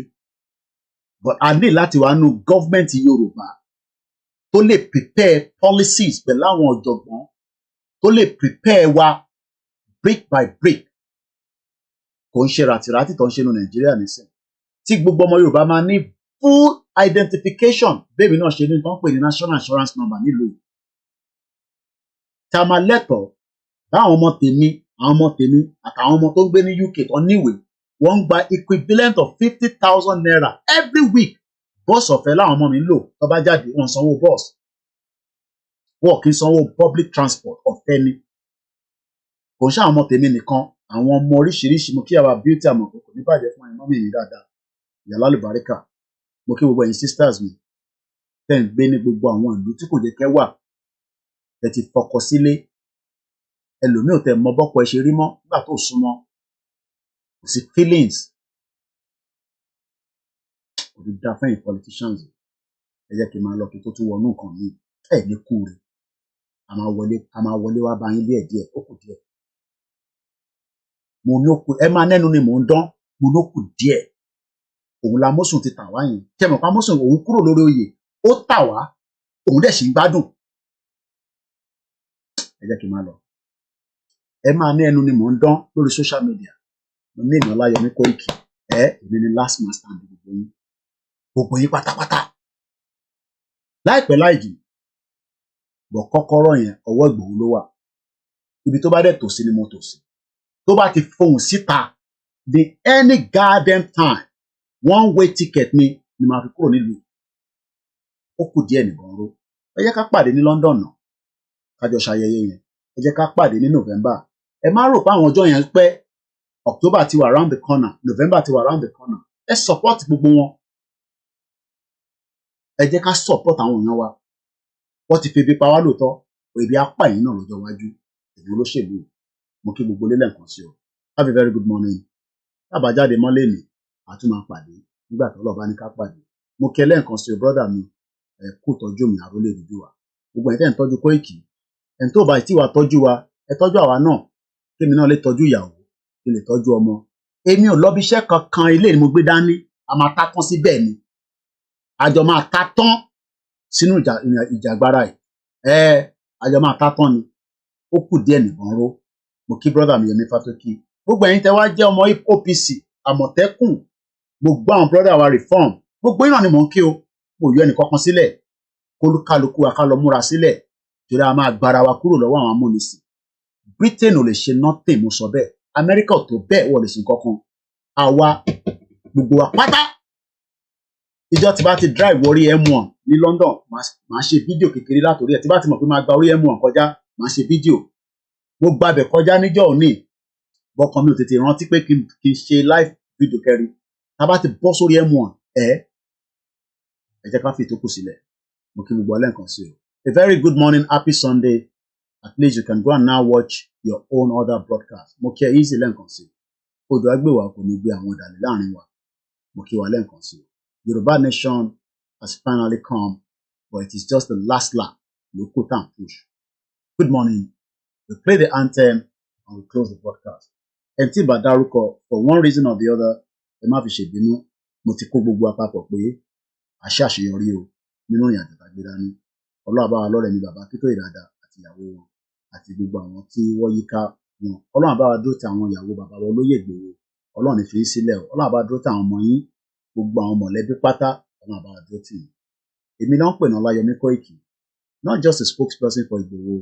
But a ní láti wá nú gọ́fìmẹ̀ntì Yorùbá tó lè prepare policies pẹ̀lú àwọn ọ̀jọ̀gbọ́n tó lè prepare wa brick by brick. Kò ń ṣe ràtìràtì tó ń ṣe nu Nàìjíríà nísìn. Tí gbogbo ọmọ Yorùbá máa ní full identification bẹ́ẹ̀mi náà ṣe ní tó ń pè ní national insurance number nílùú. Tá a máa lẹ́tọ̀ọ́ báwọn ọmọ tèmi, àwọn ọmọ tèmi àtàwọn ọmọ tó ń gbé ní UK tó níwèé, wọ́n ń gba equivalent of 50,000 naira every week. Bọ́ọ̀sì ọ̀fẹ́ láwọn ọmọ mi ń lò tó bá jáde, wọ́n sanwó bọ́ọ̀sì. Wọ́n kì í sanwó public transport ọ̀fẹ́ ni. Kò ń ṣe àwọn ọmọ tèmi nìkan, àwọn ọmọ oríṣiríṣi. Mo kí àwa beauty àmọ̀kò kò ní bàjẹ́ fún ẹ̀yin mọ́mì mi dáadáa. Ìyá lálùbáríkà. Mo kí gbogbo ẹ̀yin sisters mi tẹ́ ń gbé ní gbogbo àwọn ìlú tí kò jẹ́ kẹ́ wà. Tẹ́ ti fọkọ sílé. Ẹlòmíì ò tẹ́ mọ bọ́kọ ẹ ṣe rí mọ́ nígbà tó súnmọ́. Kò sí feelings. Kò ní dá fẹ́yìn politicians. Ẹ jẹ́ kí n máa lọ kí tó tún wọnú nǹkan mi. Ẹ ní kú rẹ̀. A máa wọlé wá bá yín díẹ̀ ó kù díẹ̀. Mo ní ó kù, ẹ máa nẹ́nu ni mò ń dán. Mo ní ó kù díẹ̀. Òun la Mósùn ti tà wá yẹn. Ṣé mọ̀ pa Mósùn òun kúrò lórí oyè. Ó tà wá. Òun dẹ̀ sì ń gbádùn. Ẹ jẹ́ kí n máa lọ. Ẹ máa ní ẹnu ni mò ń dán lórí social media. Mo ní èèyàn Ọláyọmí Koiki. Èmi ni last man stand gbogbo yín. Gbogbo yín pátápátá. Láìpẹ́ láì jìn. Bọ̀ kọ́kọ́rọ́ yẹn ọwọ́ Ìgbòho ló wà. Ibi tó bá dẹ̀ tò sí ni mo tò sí. Tó bá ti fohùn síta ní any goddamn time, one way ticket ni màá fi kúrò nílùú. Ó kù díẹ̀ nìkan ró. Ẹ jẹ́ ká pàdé ní London náà. Kájọ ṣayẹyẹ yẹn. Ẹ jẹ́ ká pàdé ní November. Ẹ má rò pé àwọn ọjọ́ yẹn pẹ́. October ti wà round the corner. November ti wà round the corner. ẹ support gbogbo wọn, ẹ jẹ́ ká support àwọn èèyàn wa. Wọ́n ti fi ebi pa wá lóòótọ́, ebi á pa yín náà lọ́jọ́ iwájú. Èmi olóṣèlú, mo kí gbogbo lé lẹ́ẹ̀kan sí o. Have a very good morning. Tábà jáde mọ́ lẹ́nìí, a tún máa pàdé nígbà tó lọ́ọ́ bá ní ká pàdé. Mo kí ẹ lẹ́ẹ̀kan sí o, brọ́dà mi, ẹ kú tọ́jú mi, àrólé dúdú wa. Gbogbo ẹ̀yin tẹ́ ń tọ́jú Koiki, ẹni tó bá tí wàá tọ́jú wa, ẹ tọ́jú àwa náà, kémi náà lè tọ́jú ìyàwó, kí lè tọ́jú ọmọ. Èmi ò lọ́bi iṣẹ́ kankan, ilé ni mo gbé dání, a máa ta tán síbẹ̀ ni. Àjọ máa ta tán sínú ìjàgbara ẹ̀. Àjọ máa ta tán ni. Ó kù díẹ̀ nìbọn ró. Mo kí brọ́dà mi Yẹmí Fátókí. Gbogbo ẹ̀yin tẹ́ wá jẹ́ ọmọ OPC, Àmọ̀tẹ́kùn, mo gbọ́ àwọn brọ́dà wa reform. Gbogbo iná ni mò ń kí o. Mo yọ ẹnì kankan sílẹ̀. Kólúkálukú wa ká lọ múra sílẹ̀. Torí a máa gbára wa kúrò lọ́wọ́ àwọn amúnisìn. Britain ò lè ṣe nothing, mo sọ bẹ́ẹ̀. Amẹ́ríkà ò tó bẹ́ẹ̀, wọ́n lè ṣe kankan. Àwa gbogbo wa pátá. Ìjọ tí bá ti drive orí M1 ní London, màá ṣe fídíò kékeré látòrí ẹ̀. Tí bá ti mọ̀ pé máa gba orí M1 kọjá, màá ṣe fídíò. Mo gbabẹ̀ kọjá níjọ́ òní. Bọ́kàn mi ò tètè rántí pé kí n ṣe live fídíò kẹrin. Tá bá ti bọ́ sórí M1, ẹ jẹ́ ká fi ìtókù sílẹ̀. Mo kí gbogbo ọlẹ́ǹkan sí o. A very good morning, happy Sunday. At least you can go and now watch your own other broadcast. Mo kí ẹ easy lẹ́ǹkan sí. Odò agbèwà kò ní gbé àwọn ọ̀dàlẹ̀ láàrin wa. Mo kí wa lẹ́ǹkan sí. Yoruba nation has finally come, but it is just the last lap. We put and push. Good morning. We play the anthem and we close the broadcast. Ẹni tí bá dárúkọ for one reason or the other, ẹ má fi ṣèbínú. Mo ti kó gbogbo àpapọ̀ pé àṣeyọrí o nínú ìrìnàjò tàgbé dání. Ọlọ́run bá wa lọ́rẹ̀ ní bàbá Akintoye dáadáa àti ìyàwó wọn àti gbogbo àwọn tí wọ́n yíká wọn. Ọlọ́run bá wa dúró ti àwọn ìyàwó bàbá wọn olóyè Ìgbòho. Ọlọ́run ní fi í sílẹ̀ o. Ọlọ́run bá dúró ti àwọn ọmọ yín, gbogbo àwọn mọ̀lẹ́bí pátá. Ọlọ́run bá wa dúró tì yín. Èmi náà ń pè ní Ọláyọmí Koiki, not just a spokesperson for Ìgbòho,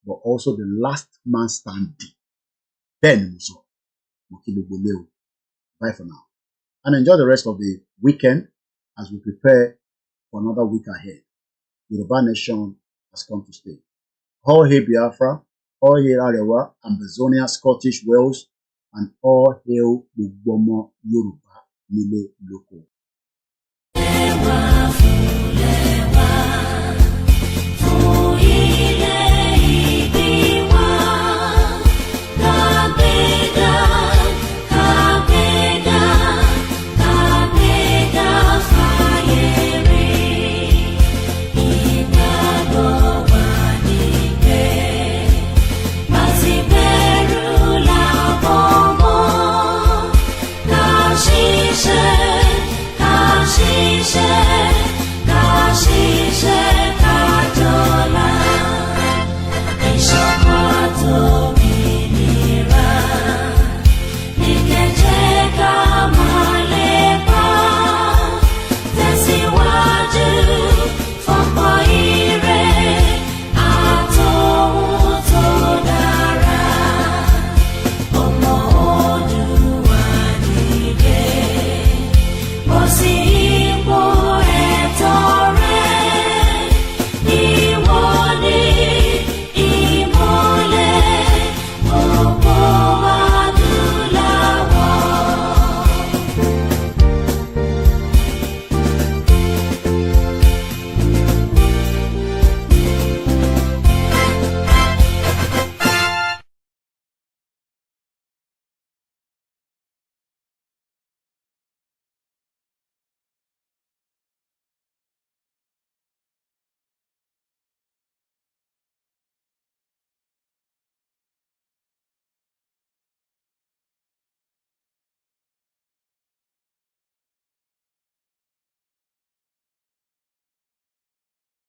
but also the last man standing. Bẹ́ẹ̀ ni mo sọ. Mo kí gbogbo lé o. Bye for now. And enjoy the rest of the weekend as we prepare for another week ahead. Yoruba nation has come to stay. All hail Biafra, all hail Arewa, Ambazonia, Scottish, Wales, and all hail Gbogbo Yoruba Nílé Lóko.